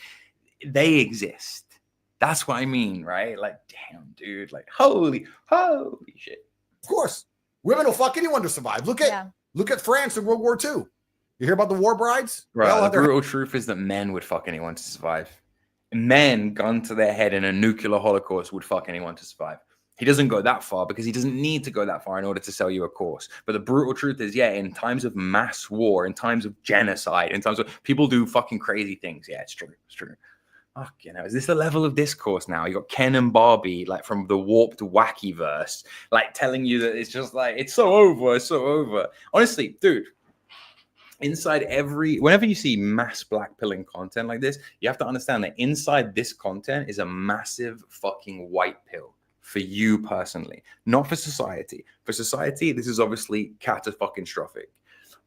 They exist. That's what I mean, right? Like, damn, dude, like holy shit. Of course. Women will fuck anyone to survive. Look at France in World War II. You hear about the war brides? Right. The brutal truth is that men would fuck anyone to survive. Men, gun to their head in a nuclear holocaust, would fuck anyone to survive. He doesn't go that far because he doesn't need to go that far in order to sell you a course. But the brutal truth is, yeah, in times of mass war, in times of genocide, in times of people do fucking crazy things. Yeah, it's true. It's true. Fuck, you know, is this the level of discourse now? You got Ken and Barbie, like from the warped wacky verse, like telling you that it's just like, it's so over, it's so over. Honestly, dude, inside whenever you see mass blackpilling content like this, you have to understand that inside this content is a massive fucking white pill for you personally, not for society. For society, this is obviously catastrophic.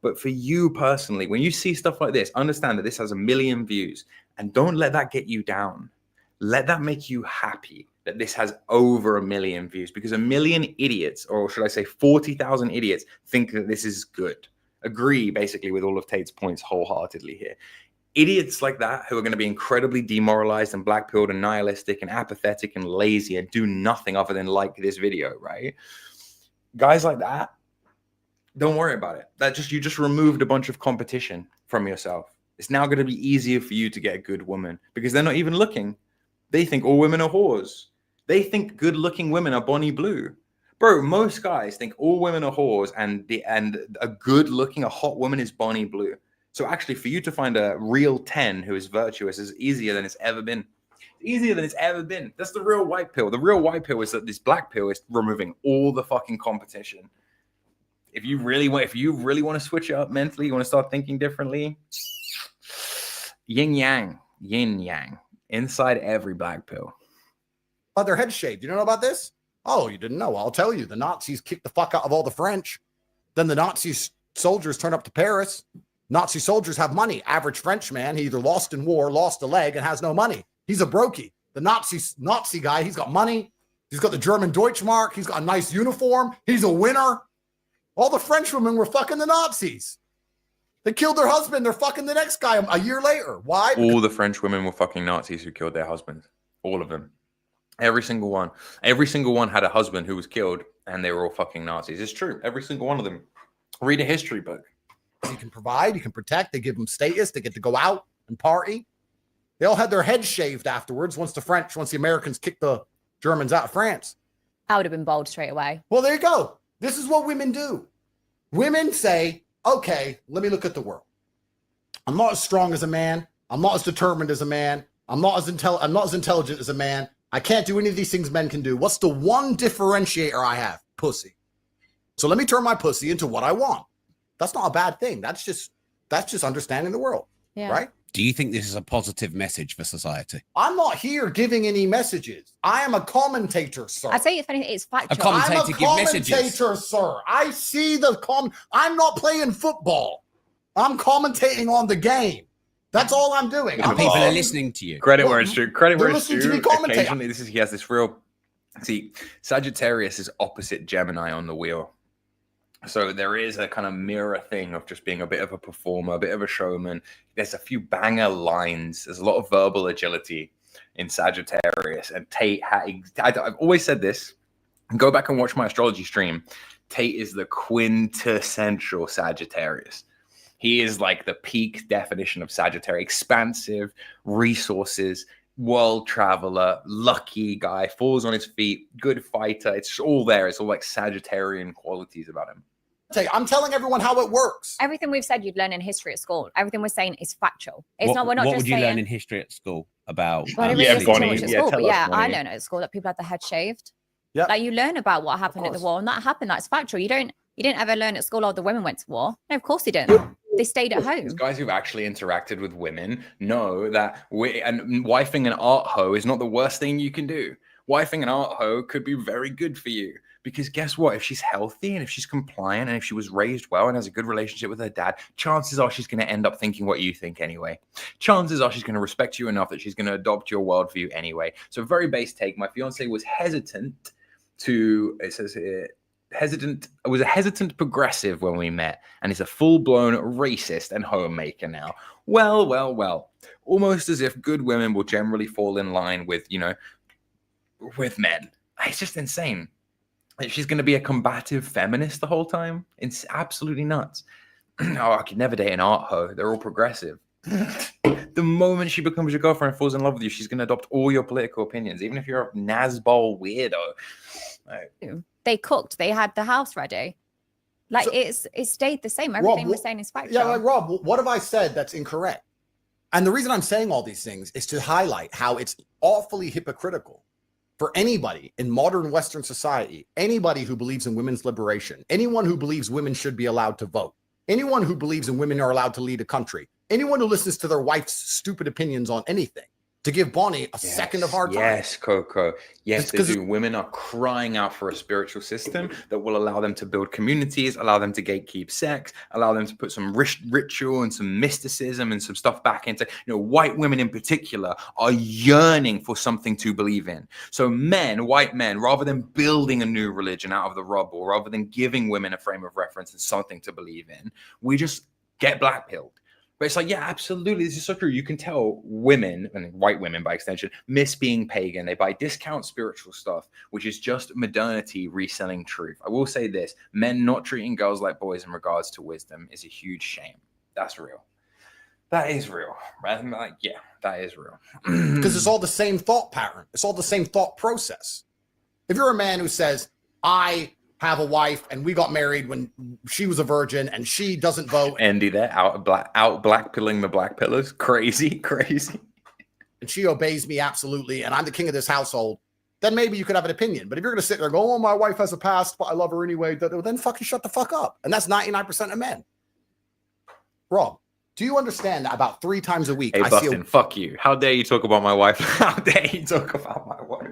But for you personally, when you see stuff like this, understand that this has 1 million views. And don't let that get you down. Let that make you happy that this has over 1 million views, because 1 million idiots, or should I say 40,000 idiots, think that this is good. Agree basically with all of Tate's points wholeheartedly here. Idiots like that who are going to be incredibly demoralized and black-pilled and nihilistic and apathetic and lazy and do nothing other than like this video, right? Guys like that, don't worry about it. You just removed a bunch of competition from yourself. It's now going to be easier for you to get a good woman because they're not even looking. They think all women are whores. They think good-looking women are Bonnie Blue. Bro, most guys think all women are whores and a good-looking, a hot woman is Bonnie Blue. So actually, for you to find a real 10 who is virtuous is easier than it's ever been. Easier than it's ever been. That's the real white pill. The real white pill is that this black pill is removing all the fucking competition. If you really want to switch it up mentally, you want to start thinking differently, yin yang, inside every black pill. Oh, their heads shaved. You don't know about this? Oh, you didn't know? I'll tell you. The Nazis kicked the fuck out of all the French. Then the Nazi soldiers turn up to Paris. Nazi soldiers have money. Average French man, he either lost in war, lost a leg, and has no money. He's a brokey. The Nazi guy, he's got money. He's got the German Deutschmark. He's got a nice uniform. He's a winner. All the French women were fucking the Nazis. They killed their husband. They're fucking the next guy a year later. Why? All the French women were fucking Nazis who killed their husbands. All of them. Every single one. Every single one had a husband who was killed, and they were all fucking Nazis. It's true. Every single one of them. Read a history book. You can provide. You can protect. They give them status. They get to go out and party. They all had their heads shaved afterwards once the Americans kicked the Germans out of France. I would have been bold straight away. Well, there you go. This is what women do. Women say, okay, let me look at the world. I'm not as strong as a man. I'm not as determined as a man. I'm not as intelligent as a man. I can't do any of these things men can do. What's the one differentiator I have? Pussy. So let me turn my pussy into what I want. That's not a bad thing. That's just understanding the world. Yeah. Right? Do you think this is a positive message for society? I'm not here giving any messages. I am a commentator, sir. I say if anything, it's factual. A commentator I'm a give messages. commentator, sir. I see I'm not playing football. I'm commentating on the game. That's all I'm doing. People are listening to you. Credit where it's true. Credit where it's true. Occasionally, he has this real. See, Sagittarius is opposite Gemini on the wheel. So there is a kind of mirror thing of just being a bit of a performer, a bit of a showman. There's a few banger lines. There's a lot of verbal agility in Sagittarius. And Tate, I've always said this. Go back and watch my astrology stream. Tate is the quintessential Sagittarius. He is like the peak definition of Sagittarius. Expansive, resources, world traveler, lucky guy, falls on his feet, good fighter. It's all there. It's all like Sagittarian qualities about him. I'm telling everyone how it works. Everything we've said you'd learn in history at school. Everything we're saying is factual. We're not what just would you saying, learn in history at school about? Well, Bonnie. I learned at school that people had their head shaved. Yeah. Like you learn about what happened at the war, and that happened. That's factual. You didn't ever learn at school, oh, the women went to war. No, of course they didn't. They stayed at home. These guys who've actually interacted with women know that and wifing an art hoe is not the worst thing you can do. Wifing an art hoe could be very good for you. Because guess what? If she's healthy and if she's compliant and if she was raised well and has a good relationship with her dad, chances are she's going to end up thinking what you think anyway. Chances are she's going to respect you enough that she's going to adopt your worldview anyway. So very base take. My fiance was hesitant to, it says here, was a hesitant progressive when we met, and is a full-blown racist and homemaker now. Well. Almost as if good women will generally fall in line with, with men. It's just insane. She's going to be a combative feminist the whole time. It's absolutely nuts. Oh, I could never date an art hoe. They're all progressive. The moment she becomes your girlfriend and falls in love with you, she's going to adopt all your political opinions, even if you're a Nazbol weirdo. They cooked. They had the house ready. Like, it stayed the same. Everything we're saying is factual. Yeah, like, Rob, what have I said that's incorrect? And the reason I'm saying all these things is to highlight how it's awfully hypocritical for anybody in modern Western society, anybody who believes in women's liberation, anyone who believes women should be allowed to vote, anyone who believes in women are allowed to lead a country, anyone who listens to their wife's stupid opinions on anything, to give Bonnie a second of hard time. Yes, Coco. Yes, they do. Women are crying out for a spiritual system that will allow them to build communities, allow them to gatekeep sex, allow them to put some ritual and some mysticism and some stuff back into, white women in particular are yearning for something to believe in. So white men, rather than building a new religion out of the rubble, rather than giving women a frame of reference and something to believe in, we just get blackpilled. But it's like, yeah, absolutely. This is so true. You can tell women, and white women by extension, miss being pagan. They buy discount spiritual stuff, which is just modernity reselling truth. I will say this. Men not treating girls like boys in regards to wisdom is a huge shame. That's real. That is real. Right? Like, yeah, that is real. Because it's all the same thought pattern. It's all the same thought process. If you're a man who says, I have a wife and we got married when she was a virgin and she doesn't vote. Andy there, out blackpilling the black pillars. Crazy. And she obeys me absolutely, and I'm the king of this household, then maybe you could have an opinion. But if you're going to sit there and go, oh, my wife has a past, but I love her anyway, then fucking shut the fuck up. And that's 99% of men. Rob, do you understand that about 3 times a week? Hey, Bustin, fuck you. How dare you talk about my wife? How dare you talk about my wife?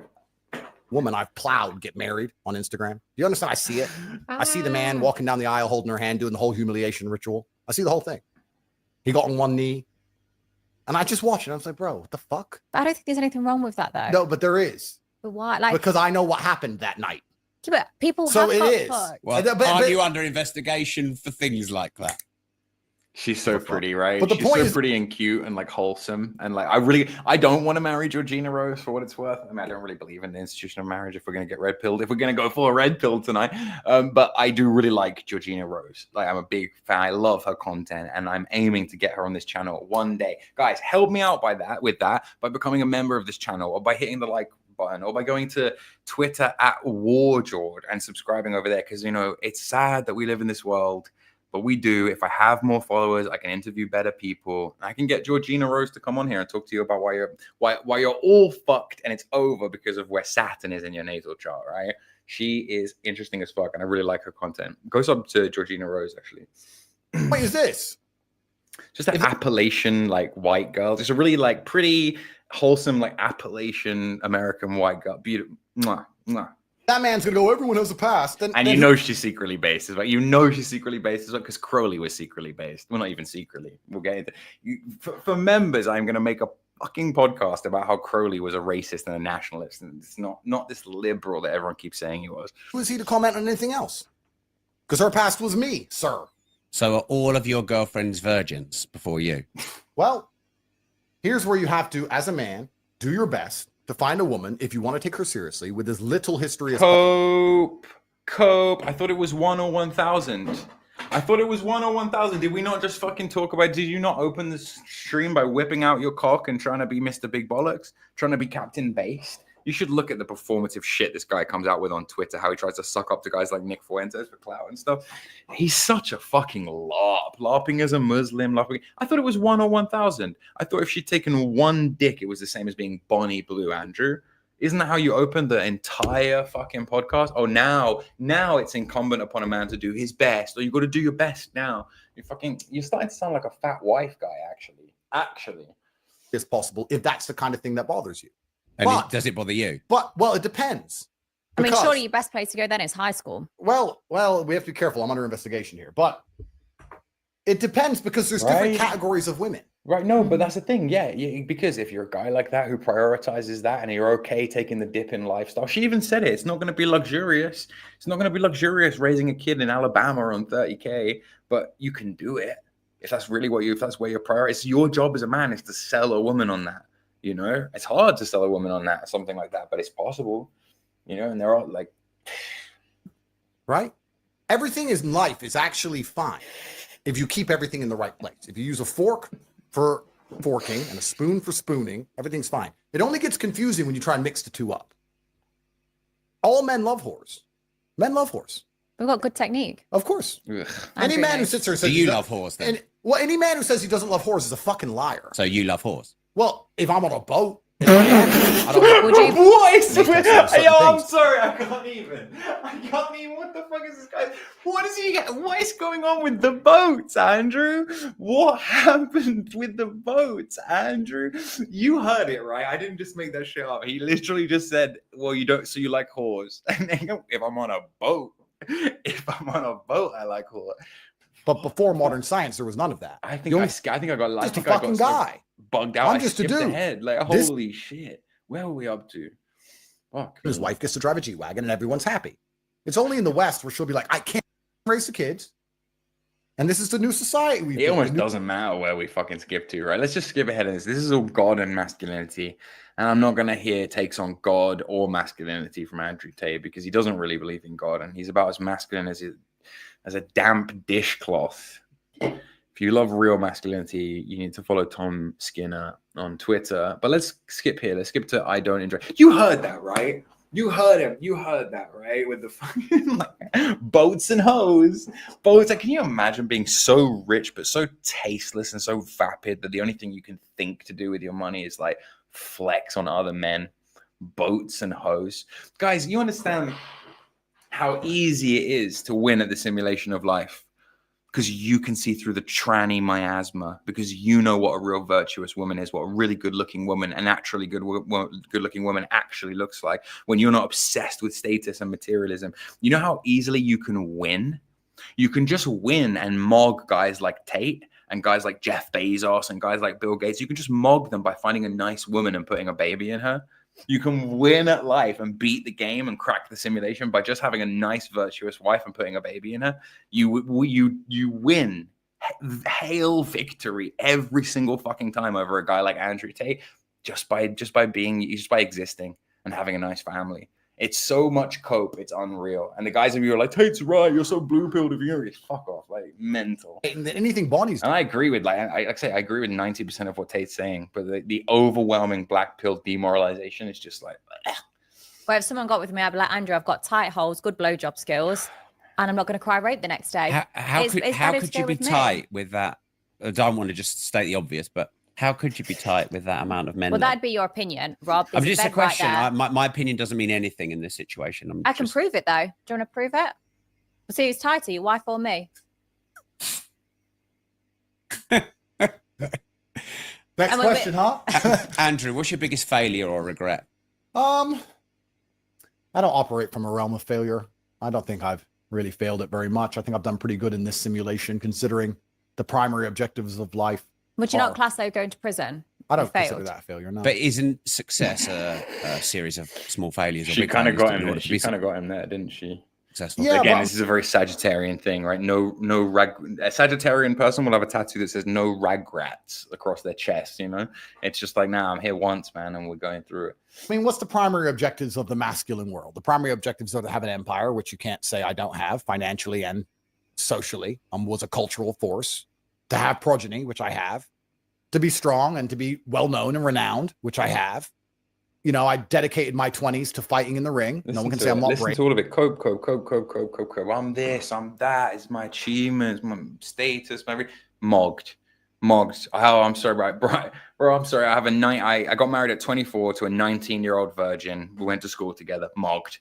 Woman I've plowed get married on Instagram. Do you understand? I see it. I see the man walking down the aisle holding her hand, doing the whole humiliation ritual. I see the whole thing. He got on one knee. And I just watched it. I was like, bro, what the fuck? I don't think there's anything wrong with that, though. No, but there is. But why? Like, because I know what happened that night. But people so have it is. Well, aren't you under investigation for things like that? She's so pretty, right? But the She's point so is, pretty and cute and like wholesome. And like, I don't want to marry Georgina Rose for what it's worth. I mean, I don't really believe in the institution of marriage if we're going to get red pilled, if we're going to go for a red pill tonight. But I do really like Georgina Rose. Like, I'm a big fan. I love her content and I'm aiming to get her on this channel one day. Guys, help me out by becoming a member of this channel or by hitting the like button or by going to Twitter @WarJord and subscribing over there. Because, it's sad that we live in this world. But we do. If I have more followers, I can interview better people. I can get Georgina Rose to come on here and talk to you about why you're all fucked and it's over because of where Saturn is in your natal chart, right? She is interesting as fuck, and I really like her content. Go sub to Georgina Rose, actually. What is this? Just an Appalachian like white girl. Just a really like pretty wholesome like Appalachian American white girl. Beautiful. Mwah, mwah. That man's gonna go, everyone has a past. And she's secretly based as well. She's secretly based as well because Crowley was secretly based. Well, not even secretly. We'll get into for members, I'm gonna make a fucking podcast about how Crowley was a racist and a nationalist. And it's not this liberal that everyone keeps saying he was. Who is he to comment on anything else? Because her past was me, sir. So are all of your girlfriends virgins before you? Well, here's where you have to, as a man, do your best to find a woman, if you want to take her seriously, with as little history as possible. Cope. I thought it was 1 or 1,000. I thought it was 1 or 1,000. Did we not just fucking talk about? Did you not open the stream by whipping out your cock and trying to be Mr. Big Bollocks, trying to be Captain Based? You should look at the performative shit this guy comes out with on Twitter, how he tries to suck up to guys like Nick Fuentes for clout and stuff. He's such a fucking LARP. LARPing as a Muslim. LARPing. I thought it was 1 or 1,000. I thought if she'd taken one dick, it was the same as being Bonnie Blue, Andrew. Isn't that how you open the entire fucking podcast? Oh, now it's incumbent upon a man to do his best. Or you got to do your best now. You're starting to sound like a fat wife guy, actually. It's possible if that's the kind of thing that bothers you. And does it bother you? Well, it depends. I mean, surely your best place to go then is high school. Well, we have to be careful. I'm under investigation here, but it depends because there's different categories of women. Right, no, but that's the thing, because if you're a guy like that who prioritizes that and you're okay taking the dip in lifestyle, she even said it, it's not going to be luxurious. It's not going to be luxurious raising a kid in Alabama on 30K, but you can do it. If that's really if that's where your priority is, your job as a man is to sell a woman on that, you know? It's hard to sell a woman on that, something like that, but it's possible, you know, and they're all like... Right? Everything in life is actually fine if you keep everything in the right place. If you use a fork for forking and a spoon for spooning, everything's fine. It only gets confusing when you try and mix the two up. All men love whores. Men love whores. We've got good technique. Of course. Any man who sits there and says... Do you love whores then? Any man who says he doesn't love whores is a fucking liar. So you love whores? Well, if I'm on a boat... Would you? What is Yo, I'm sorry, I can't even. What the fuck is this guy? What is going on with the boats, Andrew? What happened with the boats, Andrew? You heard it, right? I didn't just make that shit up. He literally just said, well, you don't, so you like whores. And then, if I'm on a boat, I like whores. But before modern science, there was none of that. I think I got just a fucking guy. Bugged out. I'm just a dude. Ahead. Like, holy shit. Where were we up to? Fuck. His wife gets to drive a G-Wagon and everyone's happy. It's only in the West where she'll be like, I can't raise the kids. And this is the new society we've It almost doesn't matter where we fucking skip to, right? Let's just skip ahead of this. This is all God and masculinity. And I'm not going to hear takes on God or masculinity from Andrew Tate because he doesn't really believe in God. And he's about as masculine as a damp dishcloth. If you love real masculinity, you need to follow Tom Skinner on Twitter. But let's skip here. Let's skip to I don't enjoy. You heard that, right? You heard him. You heard that, right? With the fucking like, boats and hoes. Boats. Like, can you imagine being so rich but so tasteless and so vapid that the only thing you can think to do with your money is like flex on other men? Boats and hoes. Guys, you understand how easy it is to win at the simulation of life? Because you can see through the tranny miasma, because you know what a real virtuous woman is, what a really good-looking woman, a naturally good-looking woman actually looks like when you're not obsessed with status and materialism. You know how easily you can win? You can just win and mog guys like Tate and guys like Jeff Bezos and guys like Bill Gates. You can just mog them by finding a nice woman and putting a baby in her. You can win at life and beat the game and crack the simulation by just having a nice, virtuous wife and putting a baby in her. You win. Hail victory every single fucking time over a guy like Andrew Tate just by existing and having a nice family. It's so much cope, it's unreal. And the guys of you are like, Tate's right, you're so blue-pilled if you're fuck off, like mental. Anything Bonnie's and I agree with, I agree with 90% of what Tate's saying, but the overwhelming black pill demoralization is just like, ugh. Well, if someone got with me, I'd be like, Andrew, I've got tight holes, good blowjob skills, and I'm not going to cry rape the next day. How could you be tight with that? I don't want to just state the obvious, but how could you be tight with that amount of men? Well, that'd be your opinion, Rob. I'm just a question. My opinion doesn't mean anything in this situation. I can prove it, though. Do you want to prove it? We'll see who's tighter, your wife or me. Next question, huh? Andrew, what's your biggest failure or regret? I don't operate from a realm of failure. I don't think I've really failed it very much. I think I've done pretty good in this simulation, considering the primary objectives of life. Would you not class though going to prison? I don't consider that a failure, no. But isn't success a series of small failures? She kind of got him. She kind of got him there, didn't she? Successful. Yeah, again, this is a very Sagittarian thing, right? A Sagittarian person will have a tattoo that says "no regrets" across their chest. You know, it's just like, nah, I'm here once, man, and we're going through it. I mean, what's the primary objectives of the masculine world? The primary objectives are to have an empire, which you can't say I don't have financially and socially. Was a cultural force. To have progeny, which I have, to be strong and to be well-known and renowned, which I have. You know, I dedicated my 20s to fighting in the ring. No one can say I'm not brave. Listen to all of it. Cope. I'm this, I'm that. It's my achievements, my status, my mogged. Oh, I'm sorry, bro. I'm sorry. I got married at 24 to a 19-year-old virgin. We went to school together. Mogged.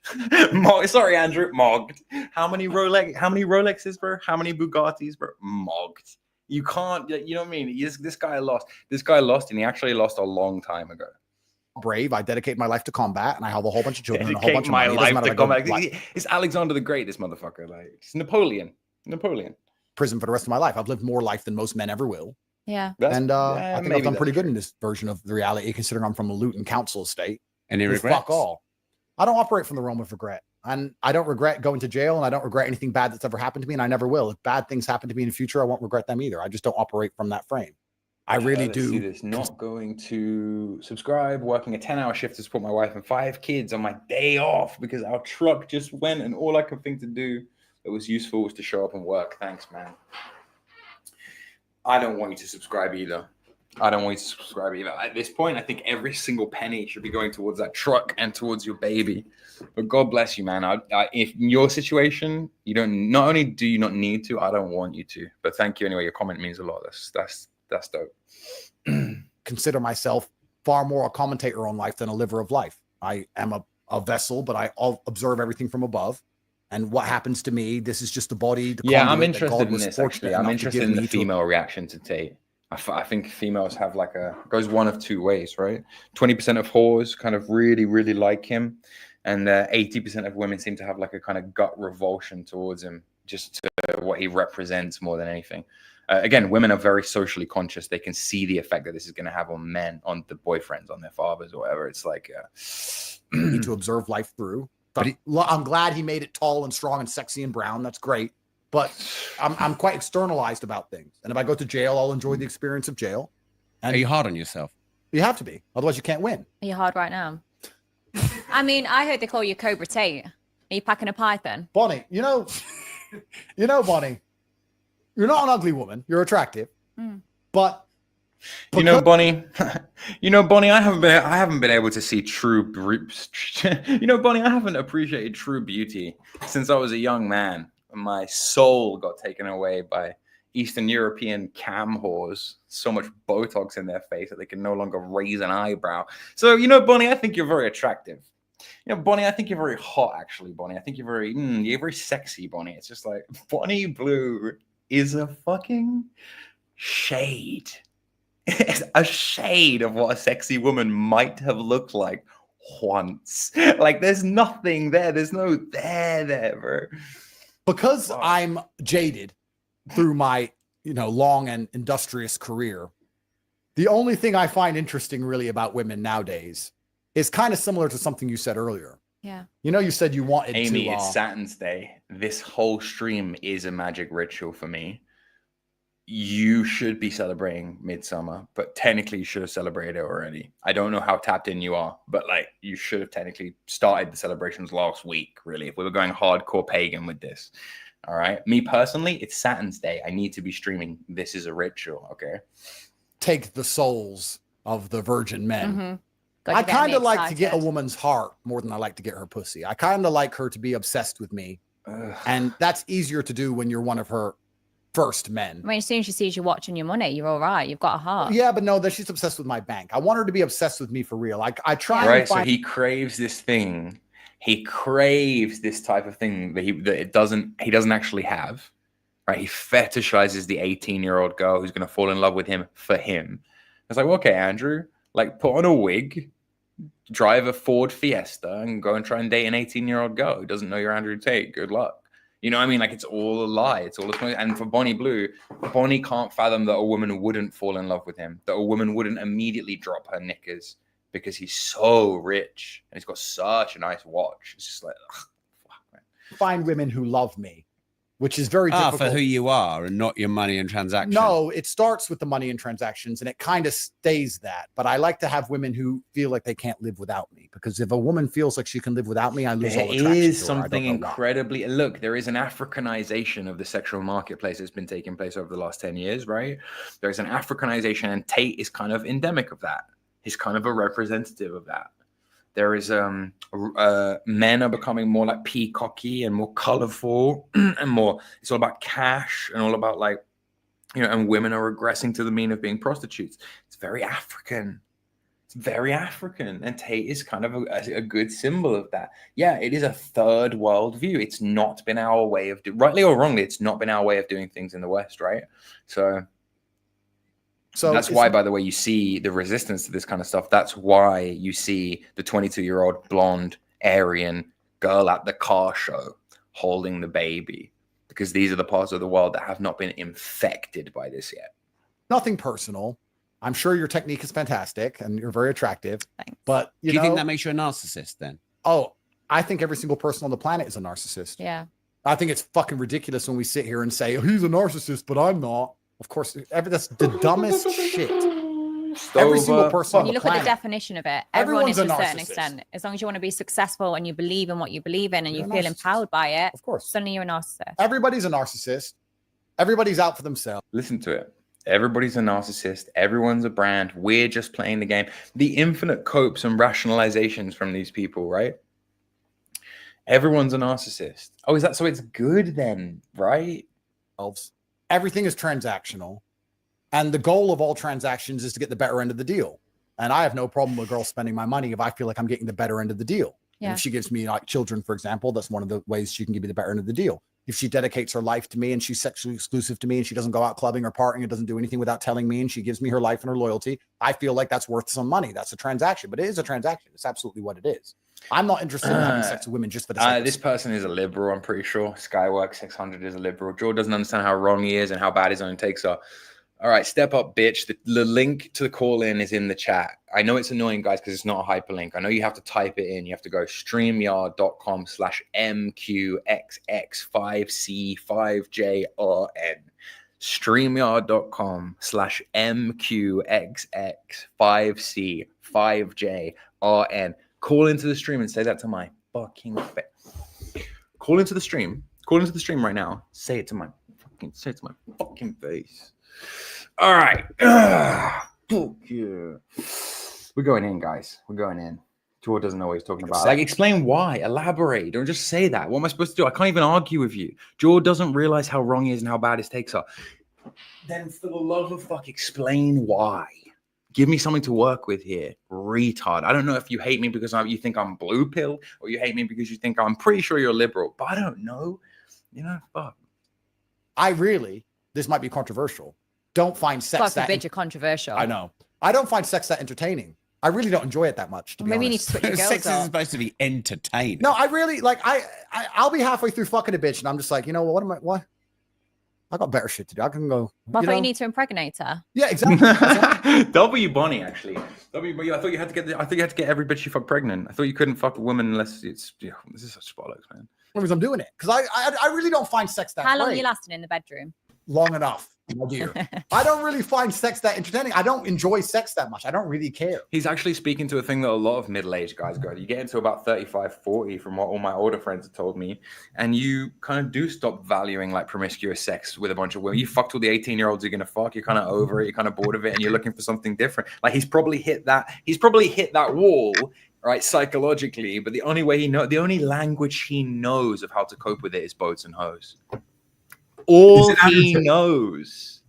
Sorry, Andrew. Mogged. How many Rolexes, bro? How many Bugattis, bro? Mogged. You can't, you know what I mean? This guy lost, and he actually lost a long time ago. brave. I dedicate my life to combat, and I have a whole bunch of children and a whole bunch Dedicate of my money. It doesn't life matter to if I go combat. It's Alexander the Great, this motherfucker. Like, it's Napoleon. prison for the rest of my life. I've lived more life than most men ever will. Yeah. And I think I've done pretty good in this version of the reality, considering I'm from a Luton council estate. Any regrets? Fuck all. I don't operate from the realm of regret. And I don't regret going to jail, and I don't regret anything bad that's ever happened to me, and I never will. If bad things happen to me in the future, I won't regret them either. I just don't operate from that frame. I really do. This. Not going to subscribe, working a 10-hour shift to support my wife and 5 kids on my day off because our truck just went, and all I could think to do that was useful was to show up and work. Thanks, man. I don't want you to subscribe either. At this point, I think every single penny should be going towards that truck and towards your baby. But God bless you, man. If in your situation, you don't. Not only do you not need to, I don't want you to. But thank you anyway. Your comment means a lot. That's dope. Consider myself far more a commentator on life than a liver of life. I am a vessel, but I observe everything from above. And what happens to me, this is just the body. I'm interested in this, actually. I'm interested in the female reaction to Tate. I think females have goes one of two ways, right? 20% of whores kind of really, really like him. And 80% of women seem to have like a kind of gut revulsion towards him, just to what he represents more than anything. Again, women are very socially conscious. They can see the effect that this is going to have on men, on the boyfriends, on their fathers, or whatever. It's like... need to observe life through. But I'm glad he made it tall and strong and sexy and brown. That's great. But I'm quite externalized about things. And if I go to jail, I'll enjoy the experience of jail. And are you hard on yourself? You have to be. Otherwise, you can't win. Are you hard right now? I mean, I heard they call you Cobra Tate. Are you packing a python? Bonnie, Bonnie, you're not an ugly woman. You're attractive. But Bonnie, Bonnie, I haven't been able to see true Bonnie, I haven't appreciated true beauty since I was a young man. My soul got taken away by Eastern European cam whores. So much Botox in their face that they can no longer raise an eyebrow. So, Bonnie, I think you're very attractive. Bonnie, I think you're very hot, actually, Bonnie. I think you're very sexy, Bonnie. It's just like, Bonnie Blue is a fucking shade. It's a shade of what a sexy woman might have looked like once. Like, there's nothing there. There's no there, bro. Because I'm jaded through my, long and industrious career, the only thing I find interesting really about women nowadays is kind of similar to something you said earlier. Yeah. You said you wanted Amy, to... it's Saturn's Day. This whole stream is a magic ritual for me. You should be celebrating Midsummer, but technically you should have celebrated it already. I don't know how tapped in you are, but you should have technically started the celebrations last week, really, if we were going hardcore pagan with this. All right. Me personally, it's Saturn's Day. I need to be streaming This Is a Ritual. Okay. Take the souls of the virgin men. Mm-hmm. I kind of like to get a woman's heart more than I like to get her pussy. I kind of like her to be obsessed with me. And that's easier to do when you're one of her first men. I mean, as soon as she sees you watching your money, you're all right. You've got a heart. Yeah, but no, that she's obsessed with my bank. I want her to be obsessed with me for real. I try. Right. So he craves this thing. He craves this type of thing that he doesn't actually have. Right. He fetishizes the 18-year-old girl who's going to fall in love with him for him. It's like, okay, Andrew, put on a wig, drive a Ford Fiesta, and go and try and date an 18-year-old girl who doesn't know you're Andrew Tate. Good luck. You know what I mean? It's all a lie. It's all a... And for Bonnie Blue, Bonnie can't fathom that a woman wouldn't fall in love with him, that a woman wouldn't immediately drop her knickers because he's so rich and he's got such a nice watch. It's just like, ugh, fuck, man. Find women who love me, which is very difficult. For who you are and not your money and transactions. No, it starts with the money and transactions, and it kind of stays that. But I like to have women who feel like they can't live without me, because if a woman feels like she can live without me, I lose all attraction. There is something incredibly... Look, there is an Africanization of the sexual marketplace that's been taking place over the last 10 years, right? There's an Africanization, and Tate is kind of endemic of that. He's kind of a representative of that. There is men are becoming more like peacocky and more colorful and more, it's all about cash and all about and women are regressing to the mean of being prostitutes. It's very African. It's very African. And Tate is kind of a good symbol of that. Yeah, it is a third world view. It's not been our way of rightly or wrongly, it's not been our way of doing things in the West, right? So So that's why, by the way, you see the resistance to this kind of stuff. That's why you see the 22-year-old blonde Aryan girl at the car show holding the baby, because these are the parts of the world that have not been infected by this yet. Nothing personal. I'm sure your technique is fantastic and you're very attractive. Thanks. But do you think that makes you a narcissist then? Oh, I think every single person on the planet is a narcissist. Yeah. I think it's fucking ridiculous when we sit here and say, oh, he's a narcissist, but I'm not. Of course, that's the dumbest shit. Every single person when on you the look planet, at the definition of it, everyone is to a certain narcissist. extent. As long as you want to be successful and you believe in what you believe in and You're you a feel narcissist. empowered by it, of course, suddenly you're a narcissist. Everybody's a narcissist. Everybody's out for themselves. Listen to it. Everybody's a narcissist. Everyone's a brand. We're just playing the game. The infinite copes and rationalizations from these people, right? Everyone's a narcissist. Oh, is that so? It's good then, right? Everything is transactional. And the goal of all transactions is to get the better end of the deal. And I have no problem with a girl spending my money if I feel like I'm getting the better end of the deal. Yeah. And if she gives me like children, for example, that's one of the ways she can give me the better end of the deal. If she dedicates her life to me and she's sexually exclusive to me and she doesn't go out clubbing or partying and doesn't do anything without telling me and she gives me her life and her loyalty, I feel like that's worth some money. That's a transaction, but it is a transaction. It's absolutely what it is. I'm not interested in having sex with women just for the sake of this person is a liberal, I'm pretty sure. Skywork 600 is a liberal. Joe doesn't understand how wrong he is and how bad his own takes are. All right, step up, bitch. The link to the call in is in the chat. I know it's annoying, guys, because it's not a hyperlink. I know you have to type it in. You have to go StreamYard.com/MQXX5C5JRN. StreamYard.com/MQXX5C5JRN. Call into the stream and say that to my fucking face. Call into the stream. Call into the stream right now. Say it to my fucking face. All right. Fuck yeah. We're going in, guys. We're going in. George doesn't know what he's talking about. Like, explain why. Elaborate. Don't just say that. What am I supposed to do? I can't even argue with you. George doesn't realize how wrong he is and how bad his takes are. Then, for the love of fuck, explain why. Give me something to work with here. Retard. I don't know if you hate me because you think I'm blue pill or you hate me because you think I'm pretty sure you're liberal, but I don't know. You know, fuck. This might be controversial. Don't find sex that controversial. I know. I don't find sex that entertaining. I really don't enjoy it that much. To be Maybe you need honest. to switch your girls Sex up. is supposed to be entertaining. No, I really like. I'll be halfway through fucking a bitch, and I'm just like, you know what? What? I got better shit to do. I can go. Well, I thought you need to impregnate her. Yeah, exactly. W Bonnie, actually. W Bonnie. I thought you had to get. I thought you had to get every bitch you fuck pregnant. I thought you couldn't fuck a woman unless it's. Yeah, this is such bollocks, man. Because I'm doing it. Because I really don't find sex that. How long great. are you lasting in the bedroom? Long enough. My dear. I don't really find sex that entertaining. I don't enjoy sex that much. I don't really care. He's actually speaking to a thing that a lot of middle-aged guys go. You get into about 35, 40 from what all my older friends have told me. And you kind of do stop valuing like promiscuous sex with a bunch of women. You fucked all the 18-year-olds you're going to fuck. You're kind of over it. You're kind of bored of it. And you're looking for something different. Like he's probably hit that wall, right, psychologically. But the only language he knows of how to cope with it is boats and hoes. All he knows.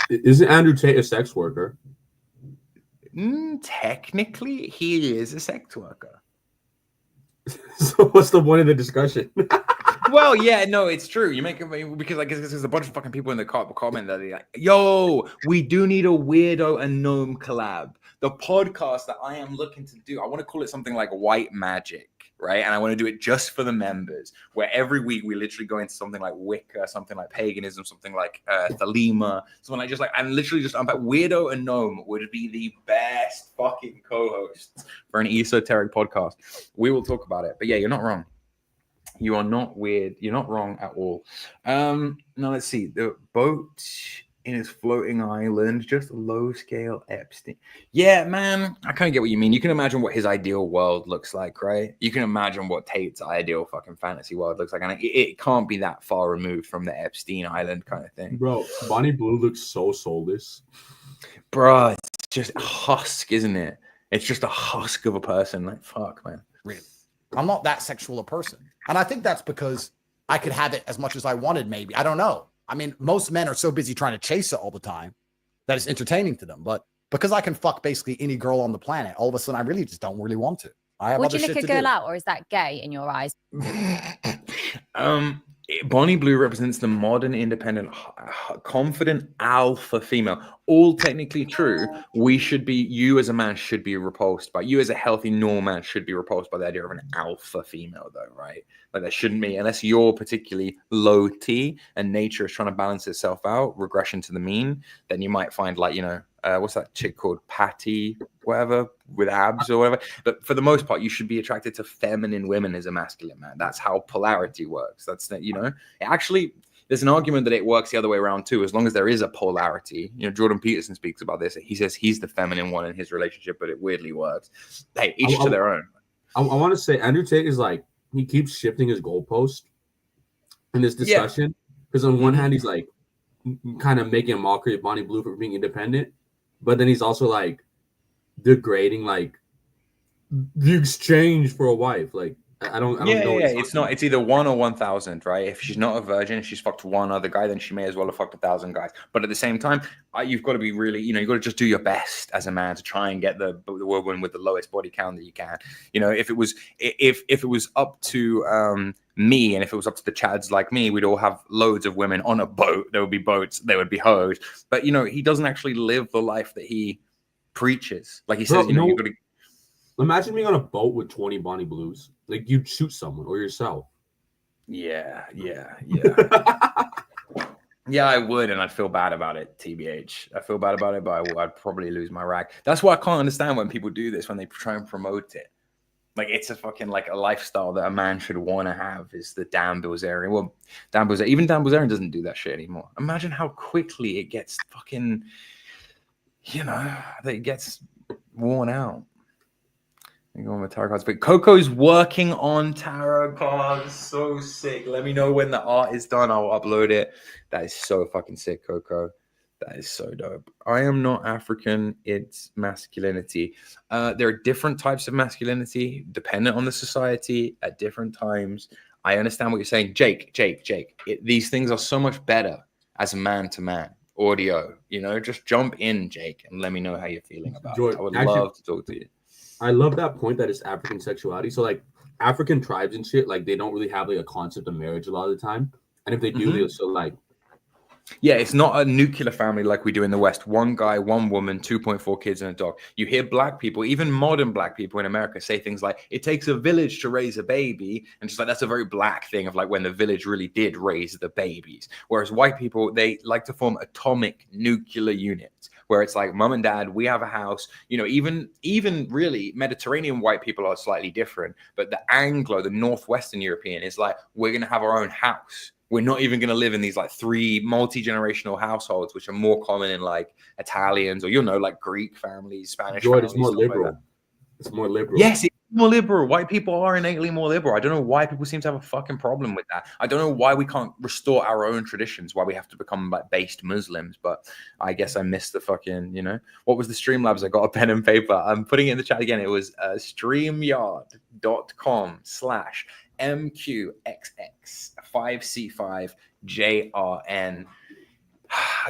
Isn't Andrew Tate a sex worker? Technically, he is a sex worker. So what's the point of the discussion? Well, yeah, no, it's true. You make it because I guess there's a bunch of fucking people in the comment that are like, yo, we do need a weirdo and gnome collab. The podcast that I am looking to do, I want to call it something like White Magic. Right. And I want to do it just for the members, where every week we literally go into something like Wicca, something like paganism, something like Thelema, something like I'm literally just unpack. Weirdo and Gnome would be the best fucking co-hosts for an esoteric podcast. We will talk about it. But yeah, you're not wrong. You are not weird. You're not wrong at all. Now let's see. The boat in his floating island, just low scale Epstein. Yeah, man, I kind of get what you mean. You can imagine what his ideal world looks like, right? You can imagine what Tate's ideal fucking fantasy world looks like, and it can't be that far removed from the Epstein Island kind of thing. Bro, Bonnie Blue looks so soulless. Bro, it's just a husk, isn't it? It's just a husk of a person. Like, fuck, man. Really, I'm not that sexual a person, and I think that's because I could have it as much as I wanted. Maybe I don't know. I mean, most men are so busy trying to chase it all the time that it's entertaining to them. But because I can fuck basically any girl on the planet, all of a sudden I really just don't really want to. I have Would other you shit lick a to girl do. out, or is that gay in your eyes? Bonnie Blue represents the modern, independent, confident alpha female. all technically true, you as a man should be repulsed by, you as a healthy normal man should be repulsed by the idea of an alpha female, though, right? Like that shouldn't be, unless you're particularly low T and nature is trying to balance itself out, regression to the mean, then you might find like, you know, what's that chick called, Patty, whatever, with abs or whatever. But for the most part, you should be attracted to feminine women as a masculine man. That's how polarity works. That's, you know, actually, there's an argument that it works the other way around too, as long as there is a polarity. You know, Jordan Peterson speaks about this. He says he's the feminine one in his relationship, but it weirdly works. Hey, each to their own. I want to say Andrew Tate is like, he keeps shifting his goalpost in this discussion. Because on one hand, he's like kind of making a mockery of Bonnie Blue for being independent. But then he's also like degrading like the exchange for a wife. Like, I don't know. It's either 1 or 1,000, right? If she's not a virgin, if she's fucked one other guy, then she may as well have fucked 1,000 guys. But at the same time, you've got to be really, you know, you've got to just do your best as a man to try and get the woman with the lowest body count that you can. You know, if it was up to me, and if it was up to the Chads like me, we'd all have loads of women on a boat. There would be boats, there would be hoes. But you know, he doesn't actually live the life that he preaches. Like he says, you know, you've got to. Imagine being on a boat with 20 Bonnie Blues. Like, you'd shoot someone or yourself. Yeah. Yeah, I would, and I'd feel bad about it, TBH. I feel bad about it, but I'd probably lose my rag. That's why I can't understand when people do this, when they try and promote it. Like, it's a fucking, like, a lifestyle that a man should want to have, is the Dan Bilzerian. Well, even Dan Bilzerian doesn't do that shit anymore. Imagine how quickly it gets fucking, you know, that it gets worn out. I'm going with tarot cards, but Coco's working on tarot cards. So sick. Let me know when the art is done. I'll upload it. That is so fucking sick, Coco. That is so dope. I am not African. It's masculinity. There are different types of masculinity dependent on the society at different times. I understand what you're saying. Jake. These things are so much better as a man to man audio. You know, just jump in, Jake, and let me know how you're feeling about it. I would love to talk to you. I love that point that it's African sexuality. So like African tribes and shit, like they don't really have like a concept of marriage a lot of the time. And if they do, they'll still like. Yeah, it's not a nuclear family like we do in the West. One guy, one woman, 2.4 kids and a dog. You hear black people, even modern black people in America, say things like, it takes a village to raise a baby. And just like, that's a very black thing of like when the village really did raise the babies. Whereas white people, they like to form atomic nuclear units, where it's like, mom and dad, we have a house. You know, even really Mediterranean white people are slightly different. But the Anglo, the Northwestern European is like, we're going to have our own house. We're not even going to live in these like 3 multi-generational households, which are more common in like Italians or, you know, like Greek families, Spanish families. It's more liberal. Like it's more liberal. Yes, it's more liberal. White people are innately more liberal. I don't know why people seem to have a fucking problem with that. I don't know why we can't restore our own traditions, why we have to become like based Muslims. But I guess I missed the fucking, you know, what was the Streamlabs? I got a pen and paper. I'm putting it in the chat again. It was streamyard.com/MQXX5C5JRN.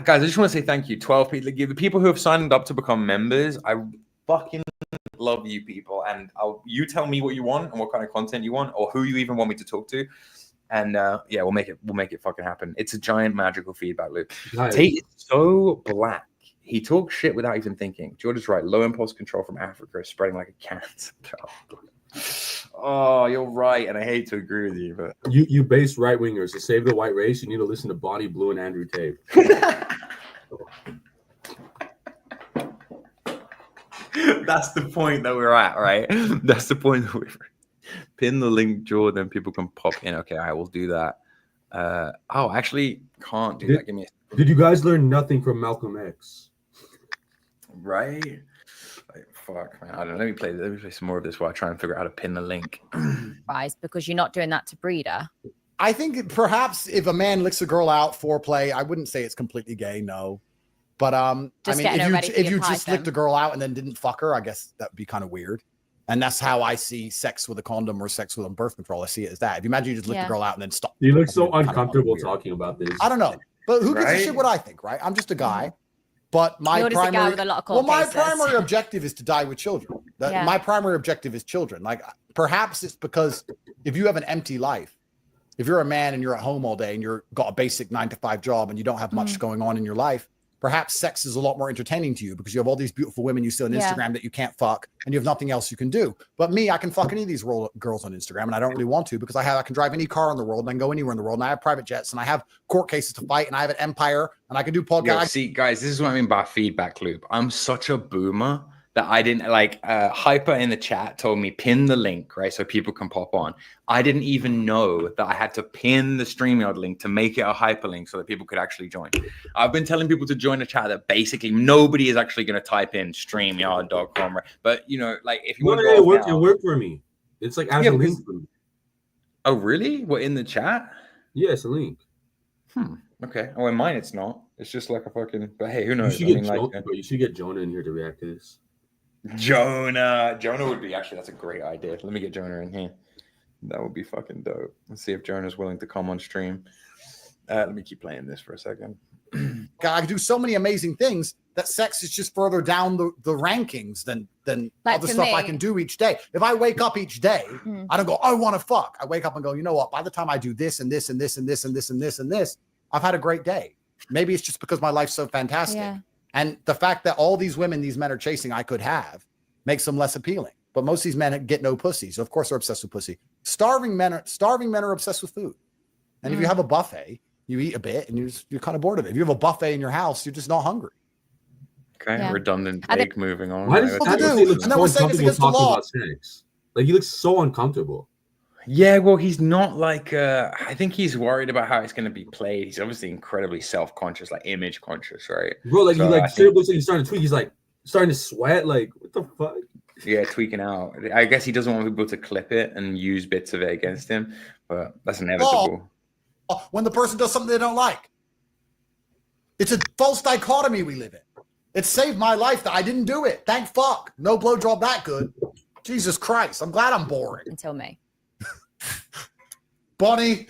Guys, I just want to say thank you. 12 people. The people who have signed up to become members, I fucking love you people. And you tell me what you want and what kind of content you want, or who you even want me to talk to. And yeah, we'll make it fucking happen. It's a giant magical feedback loop. Nice. Tate is so black. He talks shit without even thinking. George is right. Low impulse control from Africa is spreading like a cancer. Oh, you're right, and I hate to agree with you, but you base right wingers to save the white race. You need to listen to Bonnie Blue and Andrew Tate. That's the point that we're at, right? That's the point that we're. Pin the link, Jordan. People can pop in. Okay, I will do that. Oh, actually, can't do that. Give me. Did you guys learn nothing from Malcolm X? Right. Like, fuck, man. I don't know. Let me play some more of this while I try and figure out how to pin the link. Because you're not doing that to Breeder. I think perhaps if a man licks a girl out, foreplay, I wouldn't say it's completely gay, no. But I mean, if you just licked a girl out and then didn't fuck her, I guess that would be kind of weird. And that's how I see sex with a condom or sex with a birth control. I see it as that. If you imagine you just licked a girl out and then stop. You look so uncomfortable talking about this. I don't know. But who gives a shit what I think, right? I'm just a guy. But my primary objective is to die with children. My primary objective is children. Like, perhaps it's because if you have an empty life, if you're a man and you're at home all day and you're got a basic 9-to-5 job and you don't have much going on in your life, perhaps sex is a lot more entertaining to you because you have all these beautiful women you see on Instagram that you can't fuck, and you have nothing else you can do. But me, I can fuck any of these girls on Instagram, and I don't really want to because I can drive any car in the world and I can go anywhere in the world, and I have private jets, and I have court cases to fight, and I have an empire, and I can do podcasts. Yo, see, guys, this is what I mean by feedback loop. I'm such a boomer that I didn't like. Hyper in the chat told me pin the link, right, so people can pop on. I didn't even know that I had to pin the StreamYard link to make it a hyperlink so that people could actually join. I've been telling people to join a chat that basically nobody is actually going to type in StreamYard.com, right? But you know, like if you want to go, it worked for me. It's like as a link for me. Oh, really? What, in the chat? Yeah, it's a link. Okay. Oh, in mine it's not. It's just like a fucking. But hey, who knows? You should get Jonah in here to react to this. Jonah would be that's a great idea. Let me get Jonah in here. That would be fucking dope. Let's see if Jonah's willing to come on stream. Let me keep playing this for a second. I can do so many amazing things that sex is just further down the rankings than Like other for stuff me. I can do each day. If I wake up each day, I don't go, I want to fuck. I wake up and go, you know what? By the time I do this and this and this and this and this and this and this, I've had a great day. Maybe it's just because my life's so fantastic. Yeah. And the fact that all these women these men are chasing I could have makes them less appealing. But most of these men get no pussy. So of course they're obsessed with pussy. Starving men are obsessed with food. And if you have a buffet, you eat a bit and you're kind of bored of it. If you have a buffet in your house, you're just not hungry. Okay, redundant take. Moving on. Why does he look so uncomfortable talking about sex? Like he looks so uncomfortable. Yeah, well, he's not like. I think he's worried about how it's going to be played. He's obviously incredibly self-conscious, like image conscious, right? Bro, like so he straight looks like he's starting to tweak. He's like starting to sweat. Like what the fuck? Yeah, tweaking out. I guess he doesn't want people to clip it and use bits of it against him, but that's inevitable. When the person does something they don't like, it's a false dichotomy we live in. It saved my life that I didn't do it. Thank fuck. No blowjob that good. Jesus Christ. I'm glad I'm boring. Until me. Bonnie,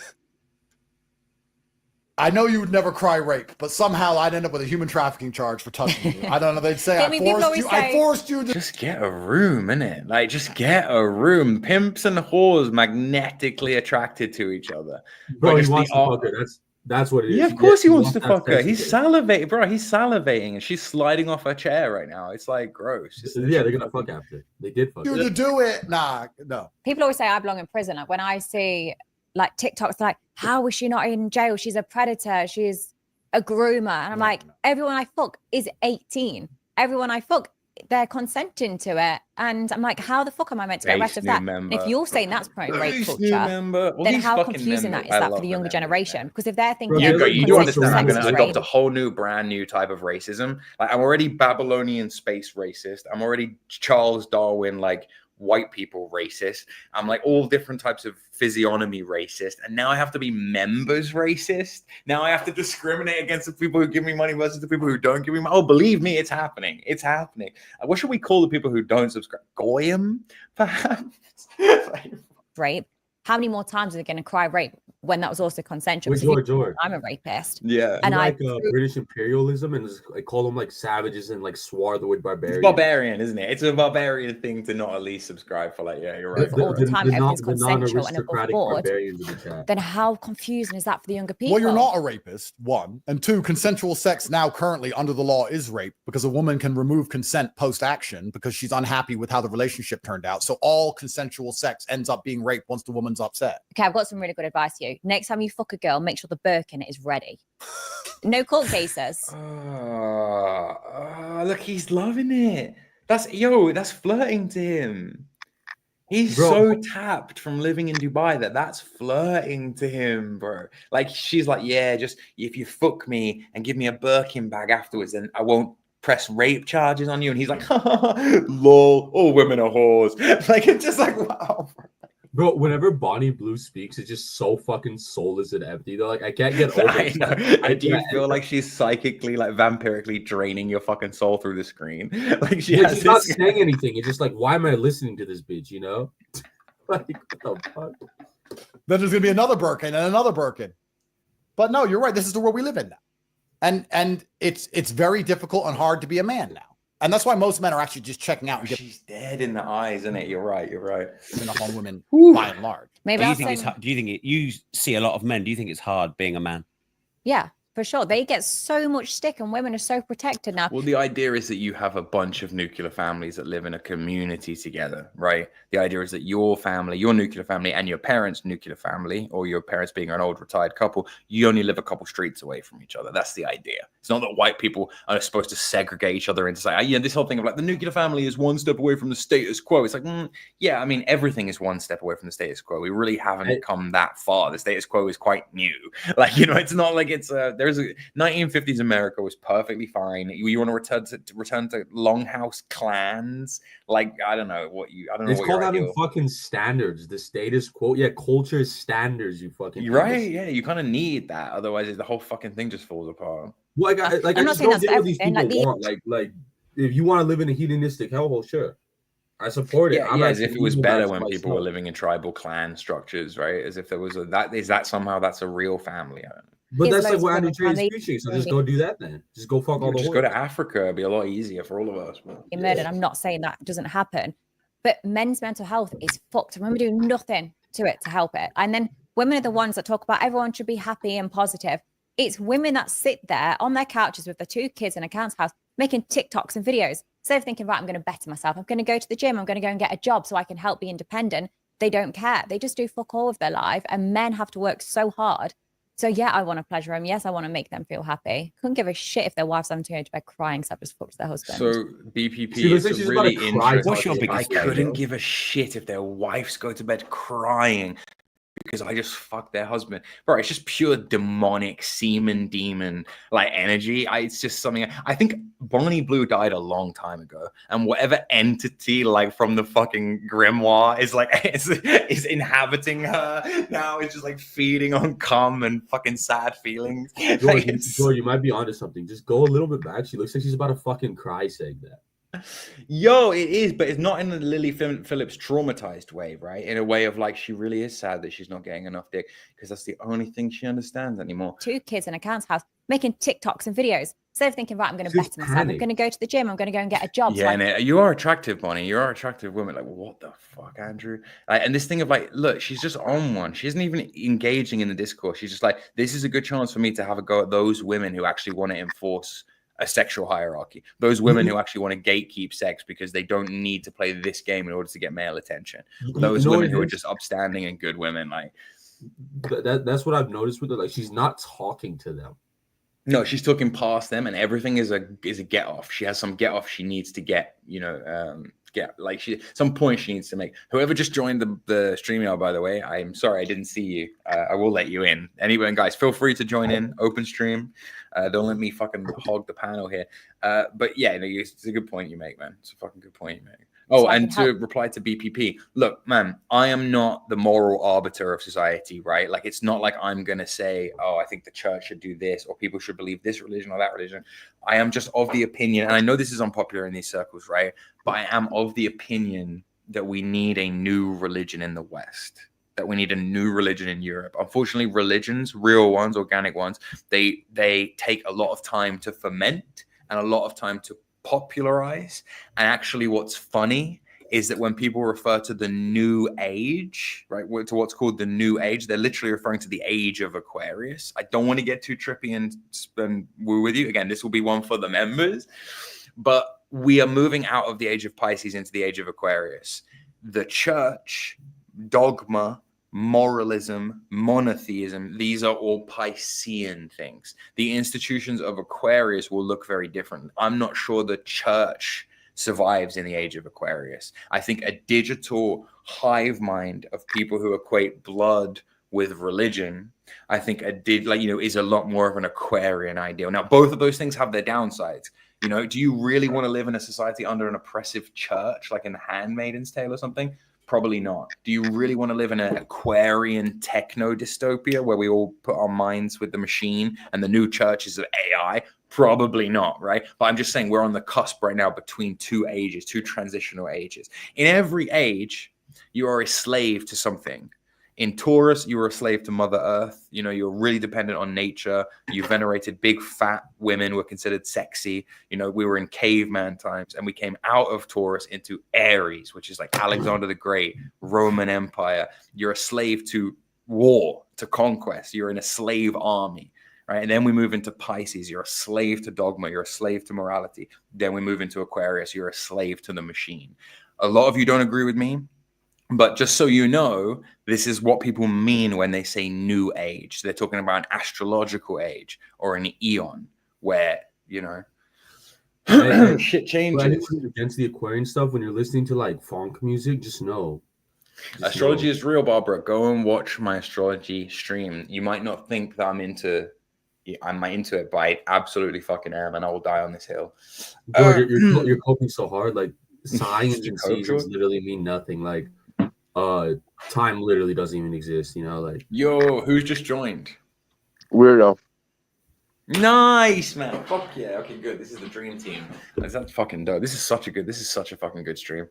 I know you would never cry rape, but somehow I'd end up with a human trafficking charge for touching you. I don't know. They'd say I forced you to just get a room, innit? Like just get a room. Pimps and whores magnetically attracted to each other. Bro, he wants to fuck her. That's what it is. Yeah, of course he wants to fuck her. He's salivating, bro. He's salivating, and she's sliding off her chair right now. It's like gross. Yeah, they're gonna fuck after. They did fuck. You to do it? Nah, no. People always say I belong in prison. Like when I see like TikToks, like how is she not in jail? She's a predator. She's a groomer, and I'm like, everyone I fuck is 18. Everyone I fuck, they're consenting to it, and I'm like, how the fuck am I meant to get arrested for that? And if you're saying that's promoting rape culture, then how confusing that is that for the younger generation? Because if they're thinking, you do understand, I'm going to adopt a whole new, brand new type of racism. Like I'm already Babylonian space racist. I'm already Charles Darwin, like white people racist. I'm like all different types of physiognomy racist, and now I have to be members racist. Now I have to discriminate against the people who give me money versus the people who don't give me money. Oh, believe me, it's happening. It's happening. What should we call the people who don't subscribe? Goyim, perhaps. Rape. How many more times are they going to cry rape when that was also consensual? George. I'm a rapist. Yeah. And British imperialism and I call them like savages and like swarthed with barbarians. It's barbarian, isn't it? It's a barbarian thing to not at least subscribe for like, yeah, you're right. All the time, everything's consensual and above board. Then how confusing is that for the younger people? Well, you're not a rapist, one. And two, consensual sex now currently under the law is rape because a woman can remove consent post-action because she's unhappy with how the relationship turned out. So all consensual sex ends up being rape once the woman's upset. Okay, I've got some really good advice for you. Next time you fuck a girl, make sure the Birkin is ready. No court cases. Look, he's loving it. That's flirting to him. He's so tapped from living in Dubai that's flirting to him, bro. Like she's like, yeah, just if you fuck me and give me a Birkin bag afterwards, then I won't press rape charges on you. And he's like, lol, all women are whores. Like it's just like, wow. Bro, whenever Bonnie Blue speaks, it's just so fucking soulless and empty. Though, like I can't get over it. I do feel like she's psychically, like vampirically draining your fucking soul through the screen. Like she's not saying anything. It's just like, why am I listening to this bitch? You know? Like what the fuck? Then there's gonna be another Birkin and another Birkin. But no, you're right. This is the world we live in now, and it's very difficult and hard to be a man now. And that's why most men are actually just checking out. She's dead in the eyes, isn't it? You're right. Enough on women by and large. Maybe you think you see a lot of men? Do you think it's hard being a man? Yeah, for sure. They get so much stick and women are so protected now. Well, the idea is that you have a bunch of nuclear families that live in a community together, right? The idea is that your family, your nuclear family, and your parents' nuclear family, or your parents being an old retired couple, you only live a couple streets away from each other. That's the idea. It's not that white people are supposed to segregate each other into say, yeah, this whole thing of like the nuclear family is one step away from the status quo. It's like, yeah, I mean, everything is one step away from the status quo. We really haven't come that far. The status quo is quite new. Like, you know, it's not like it's there's a 1950s America was perfectly fine. You want to return to longhouse clans? Like, I don't know what you. I don't know. It's called having fucking standards. The status quo, yeah, culture standards. You fucking right, yeah. You kind of need that, otherwise the whole fucking thing just falls apart. Well, I just don't get what these people want. Like, if you want to live in a hedonistic hellhole, sure, I support it. Yeah, as if it was better when people were living in tribal clan structures, right? As if there was that's a real family. I don't know. But that's like what Andrew Tate is preaching. So just go do that then. Just go fuck all the. Just go to Africa. It'd be a lot easier for all of us. You're murdered. I'm not saying that doesn't happen, but men's mental health is fucked. Women do nothing to it to help it. And then women are the ones that talk about everyone should be happy and positive. It's women that sit there on their couches with their 2 kids in a council house making TikToks and videos. Instead of thinking, right, I'm going to better myself. I'm going to go to the gym. I'm going to go and get a job so I can help be independent. They don't care. They just do fuck all of their life. And men have to work so hard. So yeah, I want to pleasure them. Yes, I want to make them feel happy. Couldn't give a shit if their wife's having to go to bed crying because I've just fucked their husband. So BPP is really interesting. I couldn't give a shit if their wives go to bed crying because I just fucked their husband. Bro, it's just pure demonic semen demon like energy. It's just something. I think Bonnie Blue died a long time ago, and whatever entity like from the fucking grimoire is like is inhabiting her now. It's just like feeding on cum and fucking sad feelings. George, you might be onto something. Just go a little bit back. She looks like she's about to fucking cry saying that. Yo, it is, but it's not in the Lily Phillips traumatized way, right? In a way of like she really is sad that she's not getting enough dick because that's the only thing she understands anymore. 2 kids in a council house making TikToks and videos. Instead of thinking, right, I'm going to better myself. I'm going to go to the gym. I'm going to go and get a job. Yeah, and you are attractive, Bonnie. You are an attractive woman. Like, what the fuck, Andrew? And this thing of like, look, she's just on one. She isn't even engaging in the discourse. She's just like, this is a good chance for me to have a go at those women who actually want to enforce a sexual hierarchy. Those women who actually want to gatekeep sex because they don't need to play this game in order to get male attention. Those women who are just upstanding and good women, like that's what I've noticed with her. Like, she's not talking to them. No, she's talking past them, and everything is a get off. She has some get off she needs to get, get like some point she needs to make. Whoever just joined the stream now, by the way, I'm sorry I didn't see you. I will let you in. Anyone, guys, feel free to join in. Open stream. Don't let me fucking hog the panel here. But yeah, it's a good point you make, man. It's a fucking good point you make. Oh, and to reply to BPP, look, man, I am not the moral arbiter of society, right? Like, it's not like I'm going to say, oh, I think the church should do this or people should believe this religion or that religion. I am just of the opinion, and I know this is unpopular in these circles, right? But I am of the opinion that we need a new religion in the West, that we need a new religion in Europe. Unfortunately, religions, real ones, organic ones, they take a lot of time to ferment and a lot of time to popularize. And actually what's funny is that when people refer to the new age, right, to what's called the new age, they're literally referring to the age of Aquarius. I don't want to get too trippy and woo with you. Again, this will be one for the members, but we are moving out of the age of Pisces into the age of Aquarius. The church, dogma, moralism, monotheism, these are all Piscean things. The institutions of Aquarius will look very different. I'm not sure the church survives in the age of Aquarius. I think a digital hive mind of people who equate blood with religion, I think is a lot more of an Aquarian ideal. Now, both of those things have their downsides. Do you really want to live in a society under an oppressive church, like in The Handmaid's Tale or something? Probably not. Do you really want to live in an Aquarian techno dystopia where we all put our minds with the machine and the new churches of AI? Probably not, right? But I'm just saying we're on the cusp right now between 2 ages, 2 transitional ages. In every age, you are a slave to something. In Taurus, you were a slave to Mother Earth. You're really dependent on nature. You venerated big, fat women, were considered sexy. We were in caveman times, and we came out of Taurus into Aries, which is like Alexander the Great, Roman Empire. You're a slave to war, to conquest. You're in a slave army, right? And then we move into Pisces. You're a slave to dogma. You're a slave to morality. Then we move into Aquarius. You're a slave to the machine. A lot of you don't agree with me, but just so you know, this is what people mean when they say new age. They're talking about an astrological age or an eon where, you know, shit changes. Against the Aquarian stuff, when you're listening to like funk music, just know. Astrology is real, Barbara. Go and watch my astrology stream. You might not think that I'm into it, but I absolutely fucking am, and I will die on this hill. George, you're coping so hard. Like signs and seasons literally mean nothing. Like time literally doesn't even exist. You know, like yo, who's just joined? Weirdo. Nice, man. Fuck yeah. Okay, good. This is the dream team. That's fucking dope. This is such a fucking good stream.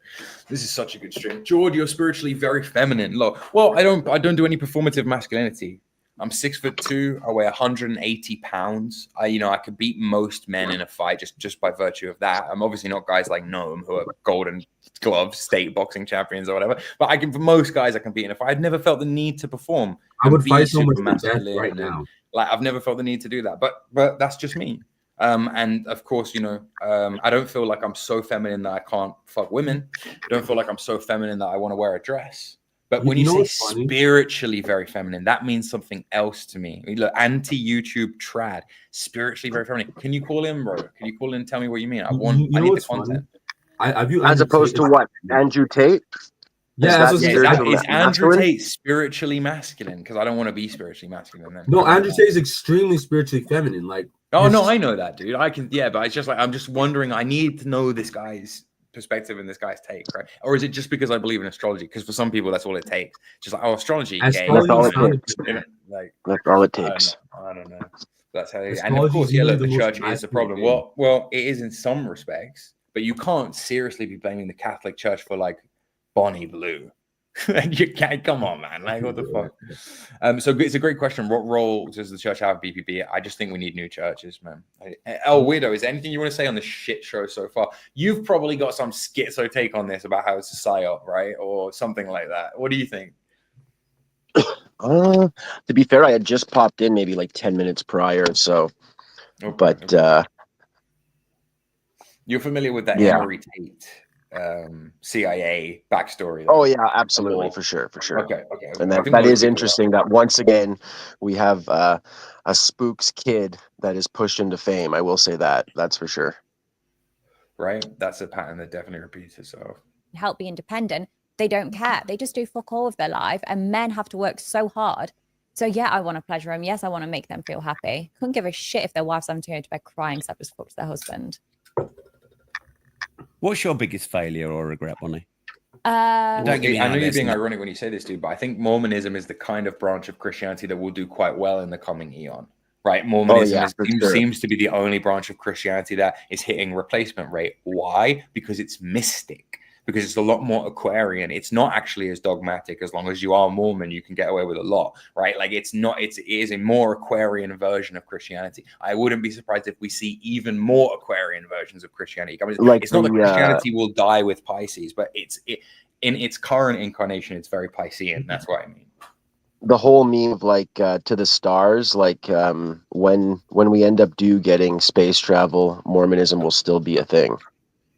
This is such a good stream. George, you're spiritually very feminine. Look, well, I don't do any performative masculinity. I'm 6'2". I weigh 180 pounds. I could beat most men in a fight just by virtue of that. I'm obviously not guys like Noam who are golden glove state boxing champions or whatever. But for most guys I can beat in a fight. I've never felt the need to perform. I would fight someone to death right now. Like I've never felt the need to do that, but that's just me. And of course, I don't feel like I'm so feminine that I can't fuck women. I don't feel like I'm so feminine that I want to wear a dress. But when you say spiritually very feminine, that means something else to me. Look, anti-YouTube trad, spiritually very feminine. Can you call in, bro? Can you call in and tell me what you mean? I need the content. I view as opposed to what? Andrew Tate? Yeah, is Andrew Tate spiritually masculine? Because I don't want to be spiritually masculine. Then. No, Andrew Tate is extremely spiritually feminine. Like, oh no, I know that, dude. But it's just like I'm just wondering. I need to know this guy's perspective and this guy's take, right? Or is it just because I believe in astrology? Because for some people, that's all it takes. Just like, astrology. That's all it takes. That's all it takes. I don't know. That's how. And of course, the church is the problem. Well, it is in some respects, but you can't seriously be blaming the Catholic Church for like Bonnie Blue. You can't. Come on, man. Like, what the fuck? So it's a great question. What role does the church have in BPP? I just think we need new churches, man. Weirdo, is there anything you want to say on the shit show so far? You've probably got some schizo take on this about how it's a psyop, right? Or something like that. What do you think? To be fair, I had just popped in maybe like 10 minutes prior. So, you're familiar with that Emory Tate CIA backstory? Oh yeah, absolutely, for sure. Okay. And that is interesting that once again we have a spooks kid that is pushed into fame. I will say that's for sure. Right, that's a pattern that definitely repeats itself. Help be independent. They don't care. They just do fuck all of their life, and men have to work so hard. So yeah, I want to pleasure them. Yes, I want to make them feel happy. Couldn't give a shit if their wife's having to go to bed crying because I just fucked their husband. What's your biggest failure or regret, Bonnie? I know you're being ironic when you say this, dude, but I think Mormonism is the kind of branch of Christianity that will do quite well in the coming eon. Right? Mormonism seems to be the only branch of Christianity that is hitting replacement rate. Why? Because it's mystic. Because it's a lot more Aquarian. It's not actually as dogmatic. As long as you are Mormon, you can get away with a lot, right? Like it is a more Aquarian version of Christianity. I wouldn't be surprised if we see even more Aquarian versions of Christianity. I mean, it's not that Christianity will die with Pisces, but in its current incarnation, it's very Piscean. That's what I mean. The whole meme of like to the stars, like when we end up getting space travel, Mormonism will still be a thing.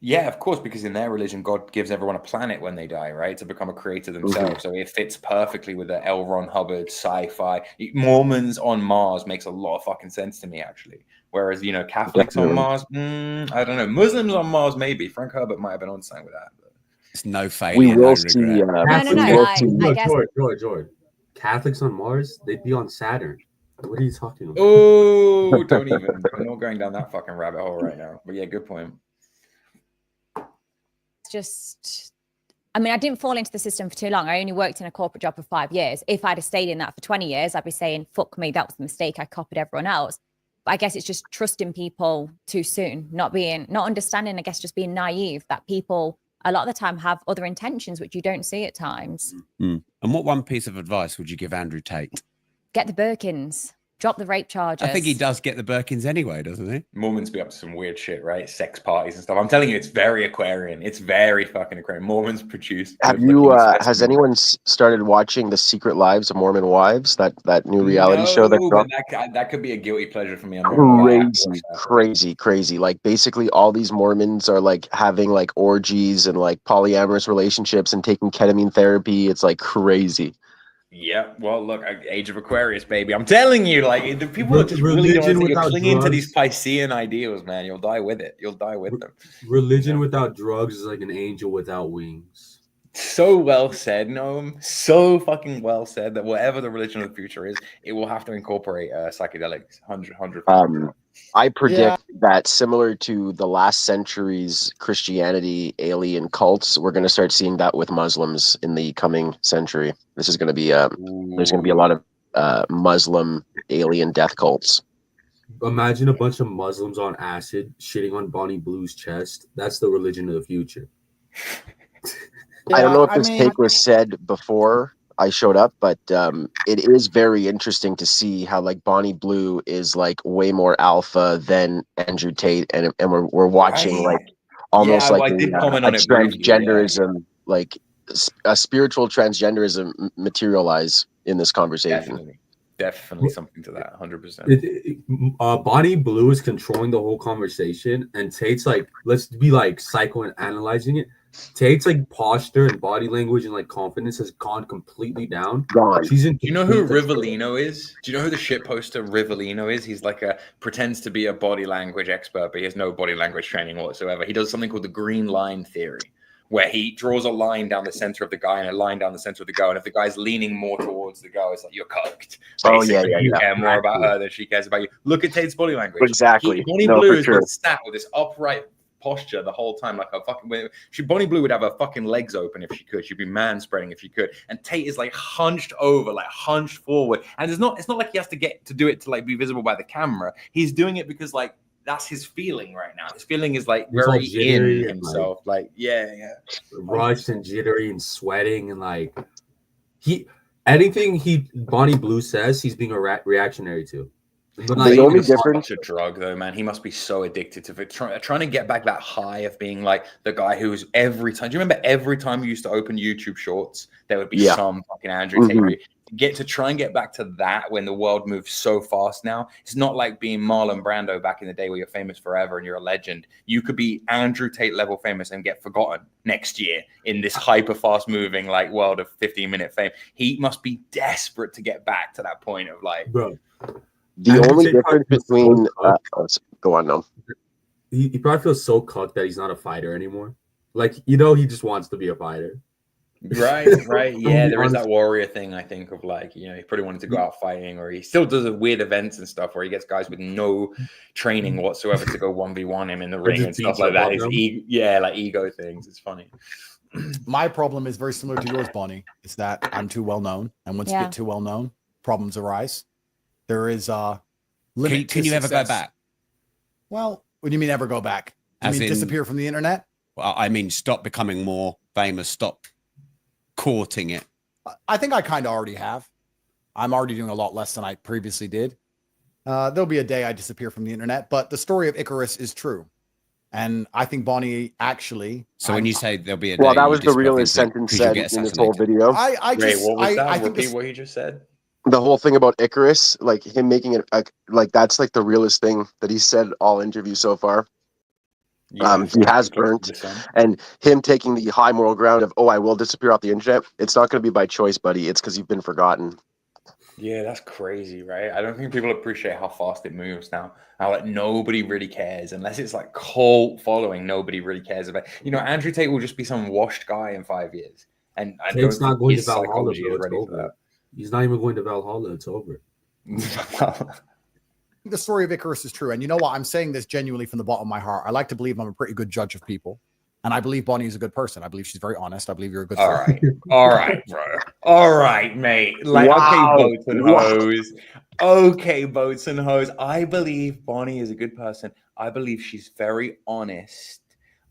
Yeah, of course, because in their religion, God gives everyone a planet when they die, right? To become a creator themselves. Mm-hmm. So it fits perfectly with the L. Ron Hubbard sci-fi. Mormons on Mars makes a lot of fucking sense to me, actually. Whereas, Catholics on Mars, I don't know. Muslims on Mars, maybe. Frank Herbert might have been on something with that. But... It's no failure. We will see. I guess. George. Catholics on Mars, they'd be on Saturn. What are you talking about? Oh, don't even. I'm not going down that fucking rabbit hole right now. But yeah, good point. I didn't fall into the system for too long. I only worked in a corporate job for 5 years. If I'd have stayed in that for 20 years, I'd be saying, fuck me, that was a mistake. I copied everyone else. But I guess it's just trusting people too soon, not understanding, I guess, just being naive that people a lot of the time have other intentions, which you don't see at times. And what one piece of advice would you give Andrew Tate? Get the Birkins. Drop the rape charges. I think he does get the Birkins anyway, doesn't he? Mormons be up to some weird shit, right? Sex parties and stuff. I'm telling you, it's very Aquarian. It's very fucking Aquarian. Mormons produce. Have you? Has anyone started watching The Secret Lives of Mormon Wives? That new reality show that but that could be a guilty pleasure for me. I'm crazy. Like basically, all these Mormons are like having like orgies and like polyamorous relationships and taking ketamine therapy. It's like crazy. Yeah, well, look, Age of Aquarius, baby. I'm telling you, like, the people are just really don't you're clinging to these Piscean ideals, man. You'll die with it. You'll die with them. Religion without drugs is like an angel without wings. So well said, Noam. So fucking well said that whatever the religion of the future is, it will have to incorporate psychedelics. 100%. I predict that similar to the last century's Christianity alien cults, we're going to start seeing that with Muslims in the coming century. This is going to be there's going to be a lot of Muslim alien death cults. Imagine a bunch of Muslims on acid shitting on Bonnie Blue's chest. That's the religion of the future. I don't know if this take was said before I showed up, but it is very interesting to see how like Bonnie Blue is like way more alpha than Andrew Tate, and we're watching like almost like a transgenderism, like a spiritual transgenderism materialize in this conversation. Definitely something to that. 100%. Bonnie Blue is controlling the whole conversation, and Tate's like, let's be like psychoanalyzing it. Tate's like posture and body language and like confidence has gone completely down. She's in. Do you know who Rivellino is? Do you know who the shit poster Rivellino is? He's like pretends to be a body language expert, but he has no body language training whatsoever. He does something called the green line theory, where he draws a line down the center of the guy and a line down the center of the girl. And if the guy's leaning more towards the girl, it's like, you're cooked. Basically, you care more about her than she cares about you. Look at Tate's body language. Exactly. Bonnie Blue has been sat with this upright posture the whole time, like a fucking. Bonnie Blue would have her fucking legs open if she could. She'd be man spreading if she could. And Tate is like hunched over, like hunched forward. And it's not like he has to get to do it to like be visible by the camera. He's doing it because like that's his feeling right now. His feeling is like very in himself. Like rushed and jittery and sweating and like anything Bonnie Blue says, he's being reactionary to. But the only difference, a drug though, man. He must be so addicted to it. Trying to get back that high of being like the guy who's every time. Do you remember every time you used to open YouTube Shorts, there would be some fucking Andrew Tate. Try and get back to that when the world moves so fast now. It's not like being Marlon Brando back in the day where you're famous forever and you're a legend. You could be Andrew Tate level famous and get forgotten next year in this hyper fast moving like world of 15-minute fame. He must be desperate to get back to that point of like, bro. The only difference between go on now. He probably feels so cooked that he's not a fighter anymore. Like, you know, he just wants to be a fighter. Right. Yeah, there is that warrior thing, I think, of like, you know, he probably wanted to go out fighting, or he still does weird events and stuff where he gets guys with no training whatsoever to go 1v1 him in the ring and stuff like that. Like ego things. It's funny. My problem is very similar to yours, Bonnie. Is that I'm too well known, and once you get too well known, problems arise. There is limit. Can you ever go back? Well, what do you mean ever go back? You mean disappear from the internet? Well, I mean stop becoming more famous, stop courting it. I think I kind of already have. I'm already doing a lot less than I previously did. There'll be a day I disappear from the internet, but the story of Icarus is true. And I think Bonnie actually. So when you say there'll be a day, well, that was the realest sentence said in this whole video. Wait, what was that? Repeat what he just said. The whole thing about Icarus, like him making it, like that's like the realest thing that he said all interviews so far. He has burnt, and him taking the high moral ground of, I will disappear off the internet. It's not going to be by choice, buddy. It's because you've been forgotten. Yeah, that's crazy, right? I don't think people appreciate how fast it moves now. How like nobody really cares unless it's like cult following. Nobody really cares about. You know, Andrew Tate will just be some washed guy in 5 years, and I don't think his psychology is ready for that. He's not even going to Valhalla. It's over. The story of Icarus is true. And you know what? I'm saying this genuinely from the bottom of my heart. I like to believe I'm a pretty good judge of people. And I believe Bonnie is a good person. I believe she's very honest. I believe you're a good friend. All right, bro. All right, mate. Like, okay, boats and hoes. I believe Bonnie is a good person. I believe she's very honest.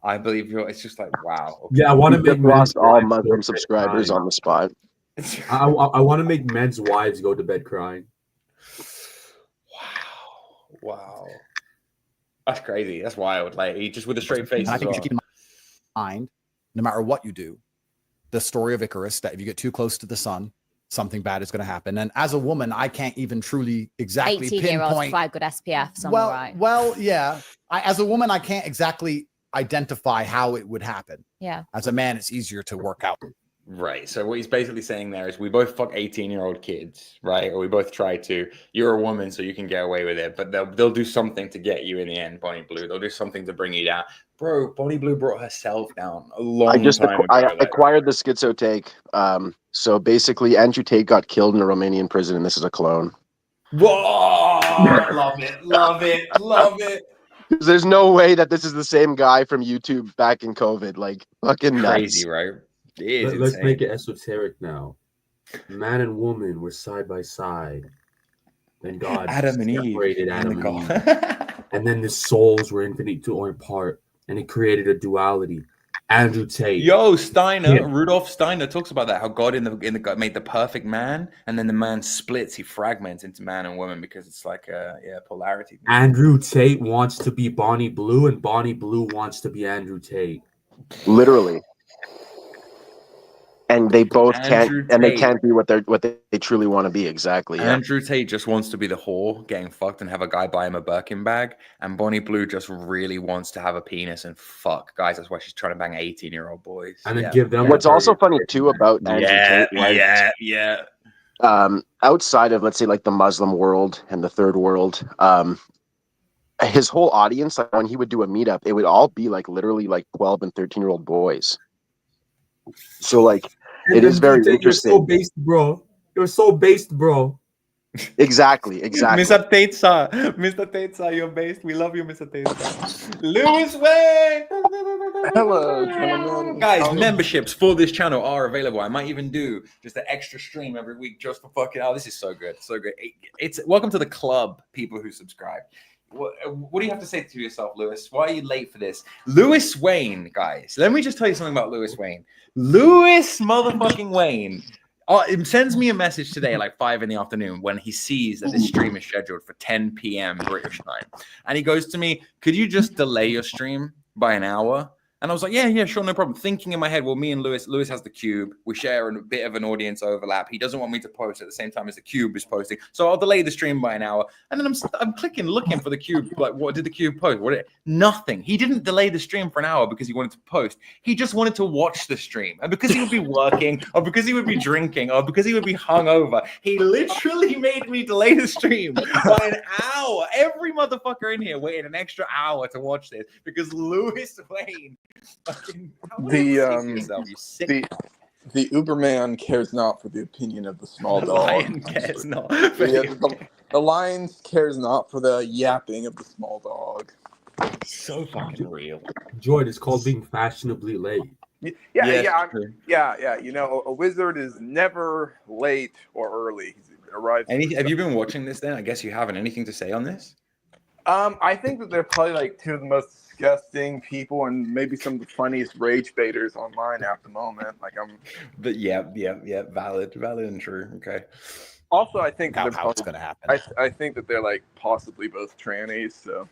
I believe it's just like, wow. Okay. Yeah, I want to make lost all Muslim subscribers on the spot. I want to make men's wives go to bed crying. Wow. That's crazy. That's wild. Like, he just with a straight face. And I as think you well. should keep in mind, no matter what you do, the story of Icarus, that if you get too close to the sun, something bad is going to happen. And as a woman, I can't even truly exactly 18-year-olds pinpoint. provide good SPF. So I'm all right. Well, yeah. As a woman, I can't exactly identify how it would happen. Yeah. As a man, it's easier to work out. Right. So what he's basically saying there is we both fuck 18-year-old kids, right? Or we both try to. You're a woman, so you can get away with it, but they'll do something to get you in the end, Bonnie Blue. They'll do something to bring you down. Bro, Bonnie Blue brought herself down a long time ago. I acquired the schizo take. So basically, Andrew Tate got killed in a Romanian prison, and this is a clone. Whoa! Love it, love it, love it. There's no way that this is the same guy from YouTube back in COVID. Like, fucking Crazy, nuts. right? It is Let's insane. make it esoteric now. Man and woman were side by side. Then God Adam and Eve. separated Adam and Eve. And then the souls were infinite to or part. And it created a duality. Andrew Tate. Yo, Steiner, Rudolf Steiner talks about that. How God in the God made the perfect man, and then the man splits, he fragments into man and woman because it's like polarity. Andrew Tate wants to be Bonnie Blue, and Bonnie Blue wants to be Andrew Tate. Literally. And they both Andrew can't, and they Tate. can't be what they truly want to be. Exactly. Yeah. Andrew Tate just wants to be the whore, getting fucked and have a guy buy him a Birkin bag, and Bonnie Blue just really wants to have a penis and fuck guys. That's why she's trying to bang 18-year-old boys. And then give them. What's also funny too about Andrew Tate, yeah. Outside of, let's say, like the Muslim world and the third world, his whole audience, like when he would do a meetup, it would all be like literally like 12 and 13-year-old boys. So like, it is very interesting. You're so based, bro. You're so based, bro. Exactly. Mr. Tatesa, you're based. We love you, Mr. Tatesa. Lewis Way. Hello, gentlemen. Guys, memberships for this channel are available. I might even do just an extra stream every week just for fucking. Oh, this is so good, so good. It's welcome to the club, people who subscribe. What do you have to say to yourself, Lewis? Why are you late for this? Lewis Wayne, guys. Let me just tell you something about Lewis Wayne. Lewis motherfucking Wayne sends me a message today at like 5 in the afternoon when he sees that this stream is scheduled for 10 p.m. British time. And he goes to me, could you just delay your stream by an hour? And I was like, yeah, sure, no problem. Thinking in my head, well, me and Lewis has the Cube. We share a bit of an audience overlap. He doesn't want me to post at the same time as the Cube is posting. So I'll delay the stream by an hour. And then I'm looking for the Cube. Like, what did the Cube post? Nothing. He didn't delay the stream for an hour because he wanted to post. He just wanted to watch the stream. And because he would be working, or because he would be drinking, or because he would be hungover, he literally made me delay the stream by an hour. Every motherfucker in here waited an extra hour to watch this because Lewis Wayne. The Uberman cares not for the opinion of the small dog. Lion cares not. The lion cares not for the yapping of the small dog. So fucking real. Joy, it's called being fashionably late. Yeah. You know, a wizard is never late or early. He arrives. Have you been watching this then? I guess you haven't. Anything to say on this? I think that they're probably like two of the most disgusting people and maybe some of the funniest rage baiters online at the moment. But yeah, valid and true. Okay. Also, I think How it's gonna happen. I think that they're like possibly both trannies. So,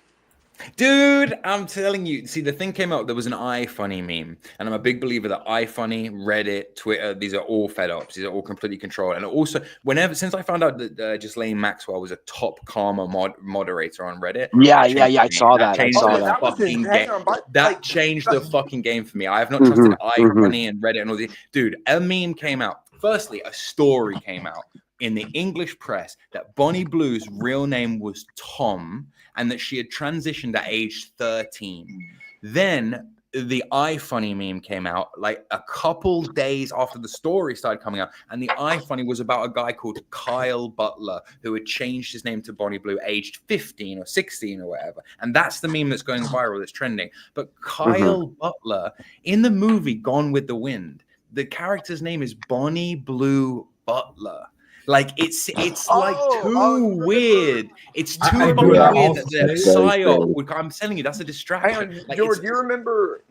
dude, I'm telling you. See, the thing came out. There was an iFunny meme, and I'm a big believer that iFunny, Reddit, Twitter, these are all fed ups. These are all completely controlled. And also, since I found out that Ghislaine Maxwell was a top karma moderator on Reddit. I saw that. That changed the fucking game for me. I have not trusted iFunny and Reddit and all these. Dude, a meme came out. Firstly, a story came out in the English press that Bonnie Blue's real name was Tom and that she had transitioned at age 13. Then the iFunny meme came out like a couple days after the story started coming out, and the iFunny was about a guy called Kyle Butler who had changed his name to Bonnie Blue aged 15 or 16 or whatever. And that's the meme that's going viral, that's trending. But Kyle Butler in the movie Gone with the Wind, the character's name is Bonnie Blue Butler. Like it's like too weird. It's too fucking weird that the psyop. I'm telling you, that's a distraction. Hang on, Like, George, you remember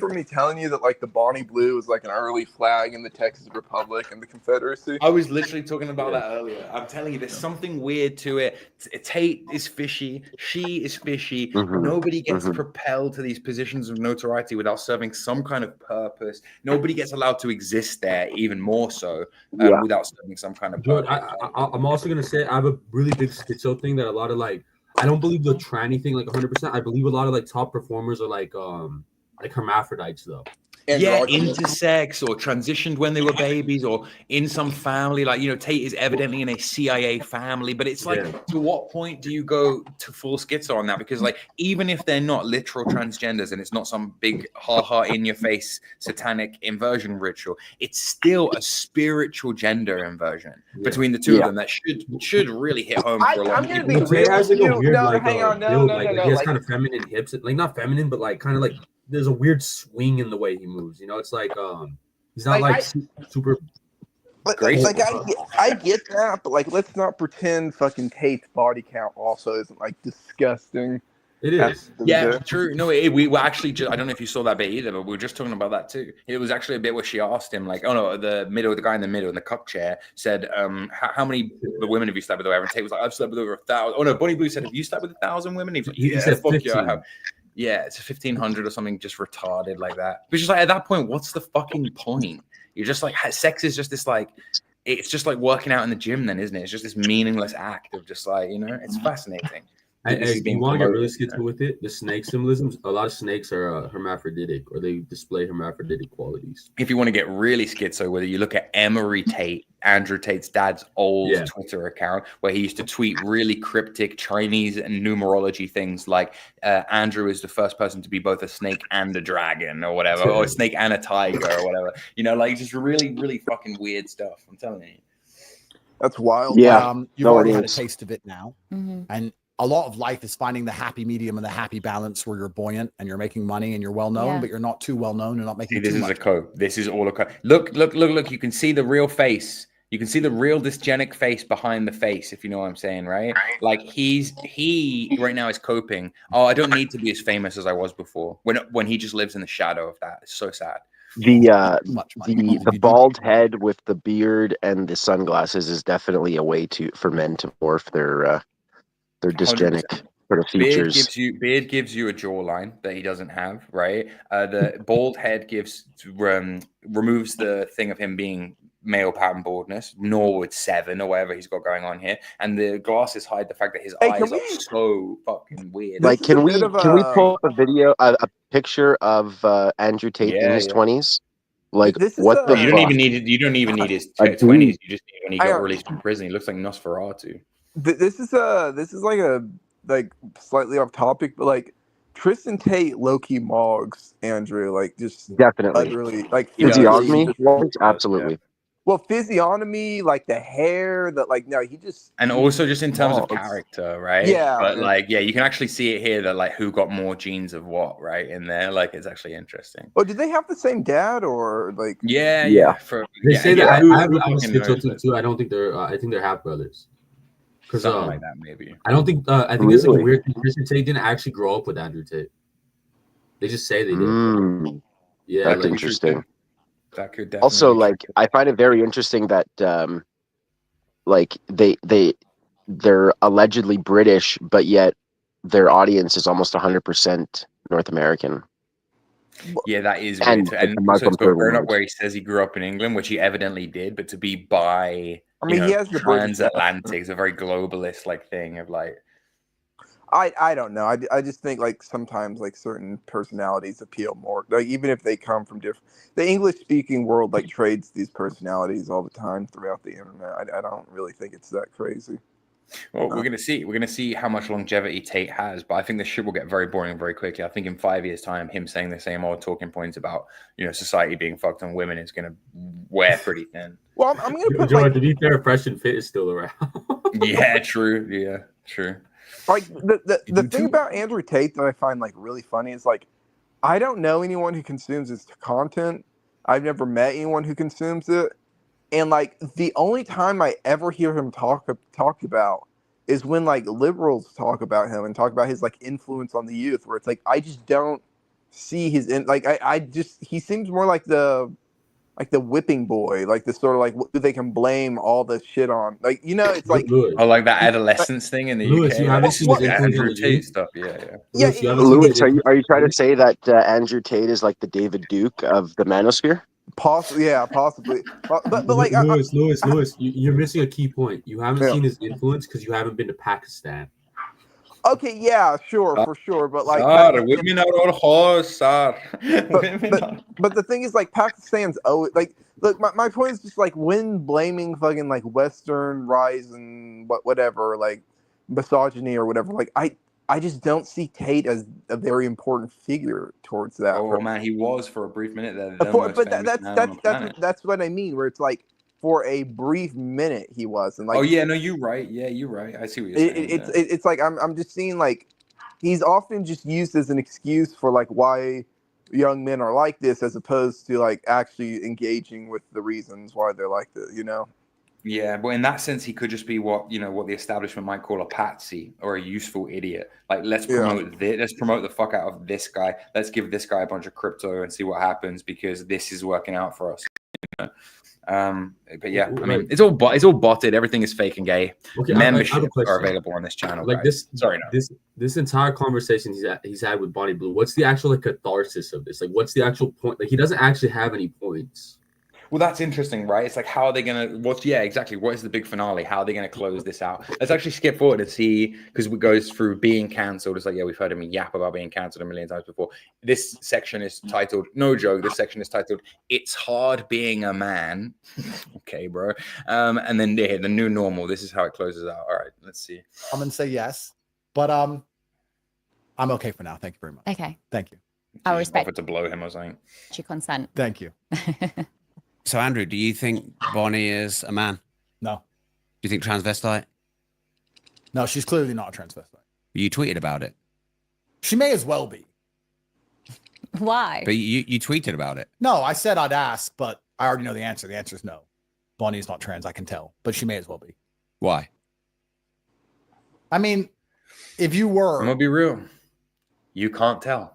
me telling you that like the Bonnie Blue was like an early flag in the Texas Republic and the Confederacy? I was literally talking about that earlier. I'm telling you, there's something weird to it. Tate is fishy. She is fishy. Nobody gets propelled to these positions of notoriety without serving some kind of purpose. Nobody gets allowed to exist there, even more so, without serving some kind of purpose. I'm also gonna say I have a really big schizo thing that a lot of like I don't believe the tranny thing like 100%. I believe a lot of like top performers are like hermaphrodites though. Yeah, intersex or transitioned when they were babies or in some family. Like, you know, Tate is evidently in a CIA family, but it's like, to what point do you go to full schizo on that? Because like, even if they're not literal transgenders and it's not some big in your face satanic inversion ritual, it's still a spiritual gender inversion between the two of them that should really hit home for a lot of people. Tate has like a weird he has kind of feminine hips, like not feminine, but like kind of like there's a weird swing in the way he moves. You know, it's like he's not like super. Like I get that, but like let's not pretend fucking Tate's body count also isn't like disgusting. It is. Yeah, true. No, we were actually just, I don't know if you saw that bit either, but we were just talking about that too. It was actually a bit where she asked him, like, oh no, the guy in the middle in the cup chair said, how many women have you slept with? And Tate was like, I've slept with over 1,000. Oh no, Bonnie Blue said, have you slept with 1,000 women? He was like, yeah, said fuck 15. yeah, I have. Yeah, it's 1,500 or something, just retarded like that. But just like at that point, what's the fucking point? You're just like, sex is just this like, it's just like working out in the gym then, isn't it? It's just this meaningless act of just like, you know, it's fascinating. You want to get really schizo with it? The snake symbolisms. A lot of snakes are hermaphroditic, or they display hermaphroditic qualities. If you want to get really schizo, whether you look at Emery Tate, Andrew Tate's dad's old Twitter account, where he used to tweet really cryptic Chinese and numerology things like Andrew is the first person to be both a snake and a dragon, or whatever, or a snake and a tiger, or whatever. You know, like just really, really fucking weird stuff. I'm telling you. That's wild. Yeah, you've already had a taste of it now, and a lot of life is finding the happy medium and the happy balance where you're buoyant and you're making money and you're well known, but you're not too well known and not making this too is much. a code. This is all a code. Look. You can see the real face. You can see the real dysgenic face behind the face, if you know what I'm saying, right? Like he right now is coping. Oh, I don't need to be as famous as I was before. When he just lives in the shadow of that. It's so sad. The bald head with the beard and the sunglasses is definitely a way for men to morph their dysgenic 100%. sort of features. Beard gives you a jawline that he doesn't have, right? The bald head removes the thing of him being male pattern baldness, Norwood 7 or whatever he's got going on here, and the glasses hide the fact that his eyes are so fucking weird. Like, can we pull up a video, a picture of Andrew Tate in his 20s? Like, what the you don't even need his 20s. You just need when he got released from prison. He looks like Nosferatu. This is like a slightly off topic, but like Tristan Tate low-key mogs Andrew, like just definitely utterly, like physiognomy. Absolutely. Well, physiognomy, like the hair, that like no, he just and also just in terms of character, right? Yeah, but like you can actually see it here that like who got more genes of what, right? In there, like it's actually interesting. Oh, did they have the same dad or like? Yeah. They say that I have schizo too. I don't think they're. I think they're half brothers. Because something like that, maybe. I don't think. I think it's like a weird thing. Tristan Tate didn't actually grow up with Andrew Tate. They just say they did. Yeah, that's interesting. That could also, like, I find it very interesting that, like, they're allegedly British, but yet their audience is almost 100% North American. Yeah, that is weird. And so it's growing up where he says he grew up in England, which he evidently did, but to be by, he has the transatlantic, it's a very globalist like thing of like. I don't know. I just think like sometimes like certain personalities appeal more. Like even if they come from different, the English speaking world like trades these personalities all the time throughout the internet. I don't really think it's that crazy. Well, we're gonna see. We're gonna see how much longevity Tate has, but I think this shit will get very boring very quickly. I think in 5 years' time, him saying the same old talking points about society being fucked on women is gonna wear pretty thin. Well, I'm gonna put to be fair, Fresh and Fit is still around. Yeah, true. Yeah, true. Like the thing about Andrew Tate that I find like really funny is like I don't know anyone who consumes his content. I've never met anyone who consumes it, And like the only time I ever hear him talk about is when like liberals talk about him and talk about his like influence on the youth, where it's like I just don't see his I just he seems more like the whipping boy, like the sort of like what they can blame all the shit on, like, you know, it's like like that adolescence thing in the Lewis, UK. you haven't seen his influence on Andrew the Tate youth? stuff. Yeah. Lewis, are you trying to say that Andrew Tate is like the David Duke of the manosphere? Possibly. But like Lewis, you're missing a key point. You haven't Yeah. seen his influence because you haven't been to Pakistan. Okay, yeah, sure, for sure, but like, women are all horse, but the thing is, like, Pakistan's like, look, my point is just like when blaming fucking like Western rise and whatever, like misogyny or whatever, like I just don't see Tate as a very important figure towards that. Oh man, he was for a brief minute there. That's what I mean, where it's like for a brief minute he was, and like, oh yeah, no, you're right. Yeah, you're right. I see what you're saying. It's like I'm just seeing like he's often just used as an excuse for like why young men are like this, as opposed to like actually engaging with the reasons why they're like this, you know? Yeah, but in that sense, he could just be what the establishment might call a patsy or a useful idiot. Like, let's promote this, let's promote the fuck out of this guy. Let's give this guy a bunch of crypto and see what happens because this is working out for us. You know? But yeah, I mean, it's all botted. Everything is fake and gay. Okay, memberships are available on this channel. Like guys. this entire conversation he's had with Bonnie Blue. What's the actual like catharsis of this? Like, what's the actual point? Like, he doesn't actually have any points. Well, that's interesting, right? It's like, how are they going to, exactly. What is the big finale? How are they going to close this out? Let's actually skip forward and see, because it goes through being cancelled. It's like, yeah, we've heard him yap about being cancelled a million times before. This section is titled, no joke, this section is titled, It's Hard Being a Man. Okay, bro. And then the new normal. This is how it closes out. All right, let's see. I'm going to say yes, but I'm okay for now. Thank you very much. Okay. Thank you. I respect to blow him or something. Your consent. Thank you. So, Andrew, do you think Bonnie is a man? No. Do you think transvestite? No, she's clearly not a transvestite. You tweeted about it. She may as well be. Why? But you tweeted about it. No, I said I'd ask, but I already know the answer. The answer is no. Bonnie is not trans, I can tell, but she may as well be. Why? I mean, if you were... I'm going to be real. You can't tell.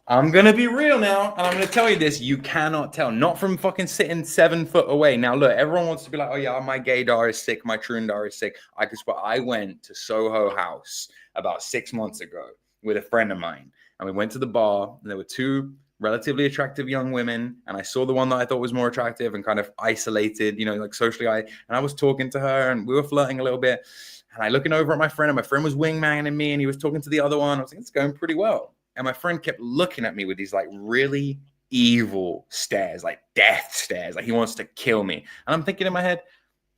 I'm going to be real now, and I'm going to tell you this. You cannot tell. Not from fucking sitting 7 foot away. Now, look, everyone wants to be like, oh, yeah, my gaydar is sick. My troondar is sick. I went to Soho House about 6 months ago with a friend of mine, and we went to the bar, and there were 2 relatively attractive young women, and I saw the one that I thought was more attractive and kind of isolated, like socially. And I was talking to her, and we were flirting a little bit, and I looking over at my friend, and my friend was wingmaning me, and he was talking to the other one. I was like, it's going pretty well. And my friend kept looking at me with these like really evil stares, like death stares, like he wants to kill me. And I'm thinking in my head,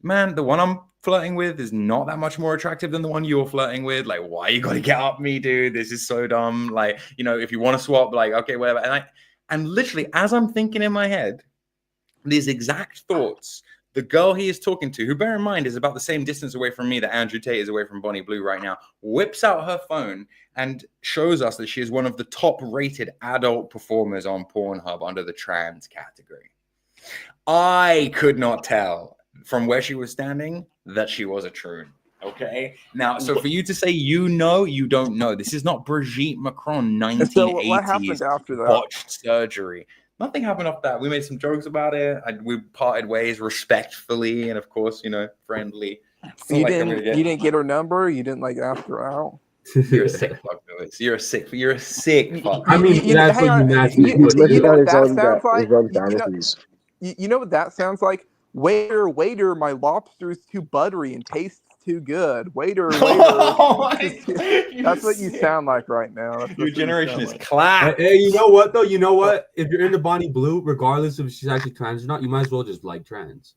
man, the one I'm flirting with is not that much more attractive than the one you're flirting with. Like, why you got to get up me, dude? This is so dumb. Like, if you want to swap, like, okay, whatever. And literally, as I'm thinking in my head, these exact thoughts, the girl he is talking to, who bear in mind is about the same distance away from me that Andrew Tate is away from Bonnie Blue right now, whips out her phone and shows us that she is one of the top-rated adult performers on Pornhub under the trans category. I could not tell from where she was standing that she was a troon. Okay. Now, so for you to say you don't know. This is not Brigitte Macron 1980s so what happened after that? Botched surgery. Nothing happened off that. We made some jokes about it. We parted ways respectfully and, of course, friendly. You didn't get her number. You didn't ask her out. You're a sick fuck, Lewis. You're a sick fuck. I mean, that's what you naturally do. You know what that sounds like? You know what that sounds like? Waiter, my lobster's too buttery and tastes too good. Waiter. That's what you sound like right now. Your generation is class. Hey, you know what though? You know what? If you're into Bonnie Blue, regardless if she's actually trans or not, you might as well just like trans.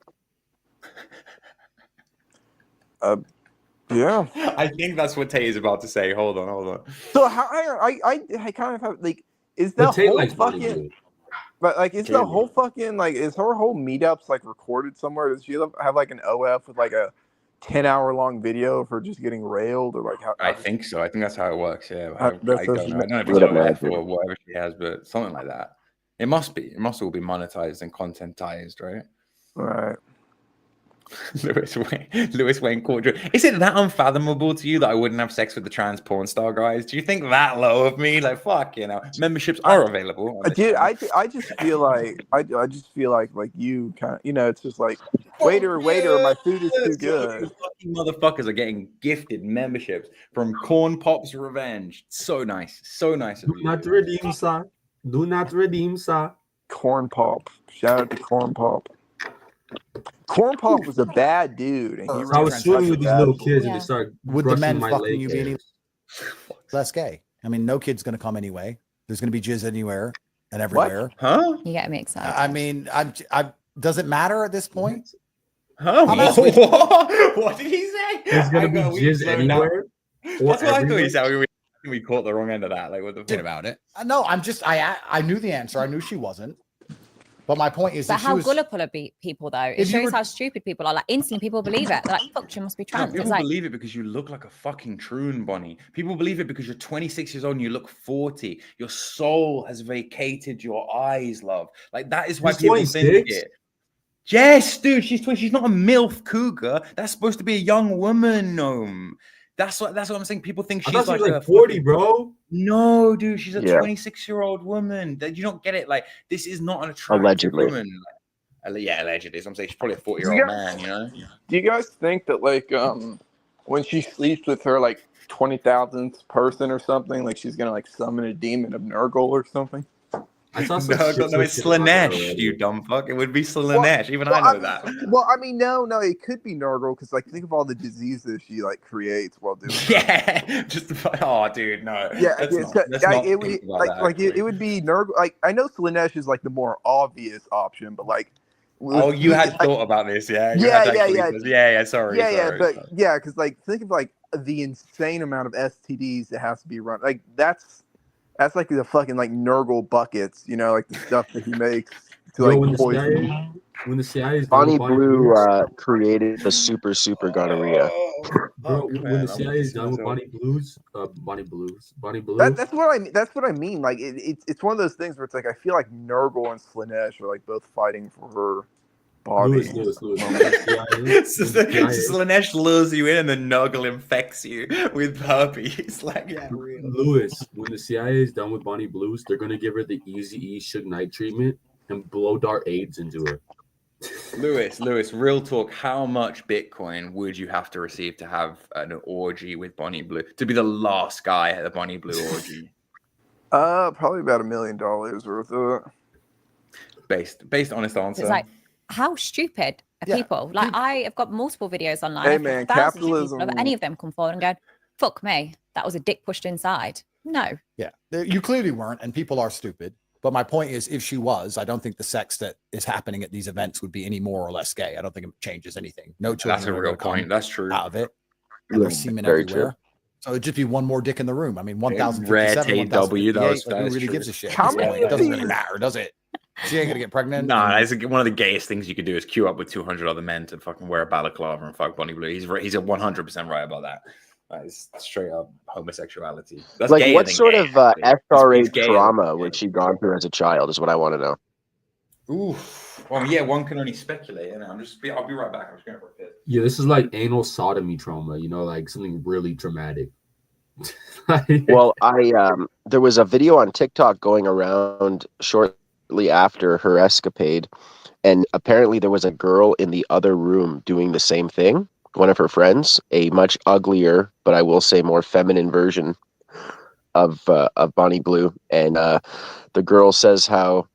Yeah. I think that's what Tay is about to say. Hold on. So how I kind of have is the whole fucking is the whole fucking is her whole meetups recorded somewhere? Does she have an OF with a 10-hour long video for just getting railed or how? I think so. I think that's how it works. Yeah. I don't know if it's OF or whatever she has, but something like that. It must be. It must all be monetized and contentized, right? Right. Lewis Wayne Court. Is it that unfathomable to you that I wouldn't have sex with the trans porn star guys? Do you think that low of me? Like, fuck, you know, memberships are available. I just feel like I just feel like you kind of, you know, it's just like waiter, my food is too good. You fucking motherfuckers are getting gifted memberships from Corn Pop's Revenge. So nice, so nice. Do not redeem, sir. Do not redeem, sir. Corn Pop. Shout out to Corn Pop. Corn Pop was a bad dude. And I was swimming with these little kids and they started Would the men my fucking leg you be any hairs. less gay? I mean, no kid's going to come anyway. There's going to be jizz anywhere and everywhere. Huh? You get me excited. I mean, does it matter at this point? Huh? What did he say? There's going to be jizz anywhere. That's what I thought he said. We caught the wrong end of that. Like, what the fuck about it? No, I knew the answer. I knew she wasn't. But my point is, but how gullible are people though? It shows how stupid people are. Like instantly, people believe it. They're like, "Fuck, she must be trans." People It's like, believe it because you look like a fucking troon, Bonnie. People believe it because you're 26 years old and you look 40. Your soul has vacated your eyes, love. Like that is why She's people 26? think it. Yes, dude, she's 20. She's not a MILF cougar. That's supposed to be a young woman, gnome. That's what I'm saying. People think she's like 40, bro. No, dude, she's a 26-year-old woman. You don't get it. Like, this is not an attractive Allegedly. woman. Yeah, allegedly. So I'm saying she's probably a 40-year-old man, you know? Do you guys think that like when she sleeps with her like 20,000th person or something, like she's gonna like summon a demon of Nurgle or something? I saw some No, shit it's Slanesh, you dumb fuck. It would be Slanesh. Even I know that. Well, I mean, no, it could be Nurgle because, like, think of all the diseases she like creates while doing. Yeah, just dude, no. Yeah, it would be Nurgle. Like, I know Slanesh is like the more obvious option, but like. Oh, you had thought about this, yeah? Sorry. Because like, think of like the insane amount of STDs that has to be run. Like that's like the fucking like Nurgle buckets, you know, like the stuff that he makes to like poison. When the CIA is Bonnie Blue created the super gonorrhea. Bro, when the CIA is done with Bonnie Blue. That's what I mean. Like it's one of those things where it's like I feel like Nurgle and Slanesh are like both fighting for her body. Lewis. Slanesh lures you in and then Nurgle infects you with herpes. Like, yeah, real. Lewis, when the CIA is done with Bonnie Blues, they're gonna give her the Eazy-E Suge Knight treatment and blow dart AIDS into her. Lewis, real talk. How much Bitcoin would you have to receive to have an orgy with Bonnie Blue? To be the last guy at the Bonnie Blue orgy? Probably about $1 million worth of it. Based honest answer. it's like, how stupid are people? Like, I have got multiple videos online. Hey man, capitalism. Have any of them come forward and go, "Fuck me, that was a dick pushed inside"? No. Yeah, you clearly weren't, and people are stupid. But my point is, if she was, I don't think the sex that is happening at these events would be any more or less gay. I don't think it changes anything. No children. That's a real point. That's true. Out of it, and there's semen everywhere. True. So it'd just be one more dick in the room. I mean, 1,057, rare TW. Who really gives a shit? It doesn't really matter, does it? She ain't gonna get pregnant. No, it's one of the gayest things you could do is queue up with 200 other men to fucking wear a balaclava and fuck Bonnie Blue. He's 100% right about that. That is straight up homosexuality. That's like, what sort of SRA trauma would she gone through as a child? Is what I want to know. Ooh, well, yeah, one can only speculate. And I'll be right back. I'm just going for a piss. Yeah, this is like anal sodomy trauma. You know, like something really traumatic. Well, there was a video on TikTok going around shortly after her escapade, and apparently there was a girl in the other room doing the same thing. One of her friends, a much uglier, but I will say more feminine version of Bonnie Blue, and the girl says how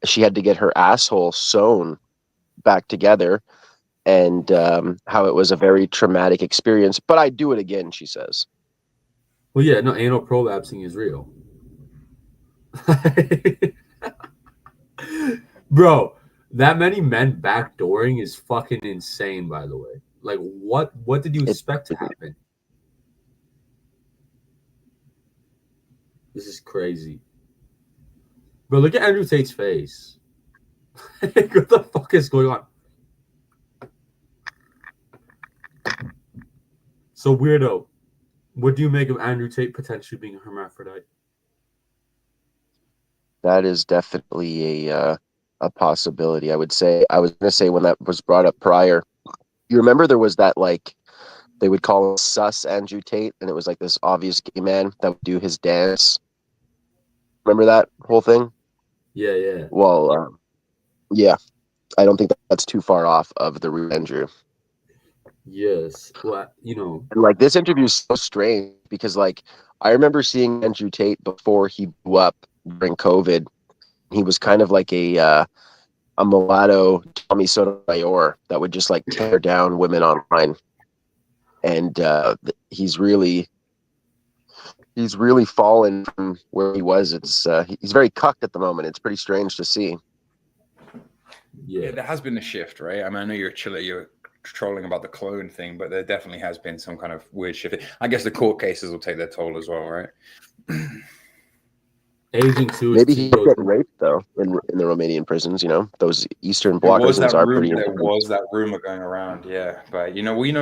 she had to get her asshole sewn back together, and how it was a very traumatic experience. But I'd do it again, she says. Well, yeah, no, anal prolapsing is real. Bro, that many men backdooring is fucking insane, by the way. Like, what did you expect to happen? This is crazy. Bro, look at Andrew Tate's face. What the fuck is going on? So, weirdo, what do you make of Andrew Tate potentially being a hermaphrodite? That is definitely a a possibility. I was going to say when that was brought up prior, you remember there was that like they would call him sus Andrew Tate, and it was like this obvious gay man that would do his dance. Remember that whole thing? Yeah. Well, yeah, I don't think that's too far off of the real Andrew. Yes. Well, and like this interview is so strange because like I remember seeing Andrew Tate before he blew up during COVID. He was kind of like a mulatto Tommy Sotomayor that would just like tear down women online, and he's really fallen from where he was. It's he's very cucked at the moment. It's pretty strange to see. Yeah, there has been a shift, right? I mean, I know you're trolling about the clone thing, but there definitely has been some kind of weird shift. I guess the court cases will take their toll as well, right? Aging too. Maybe he get raped though in the Romanian prisons. Those Eastern Bloc There was prisons are pretty. There was that rumor going around, yeah. But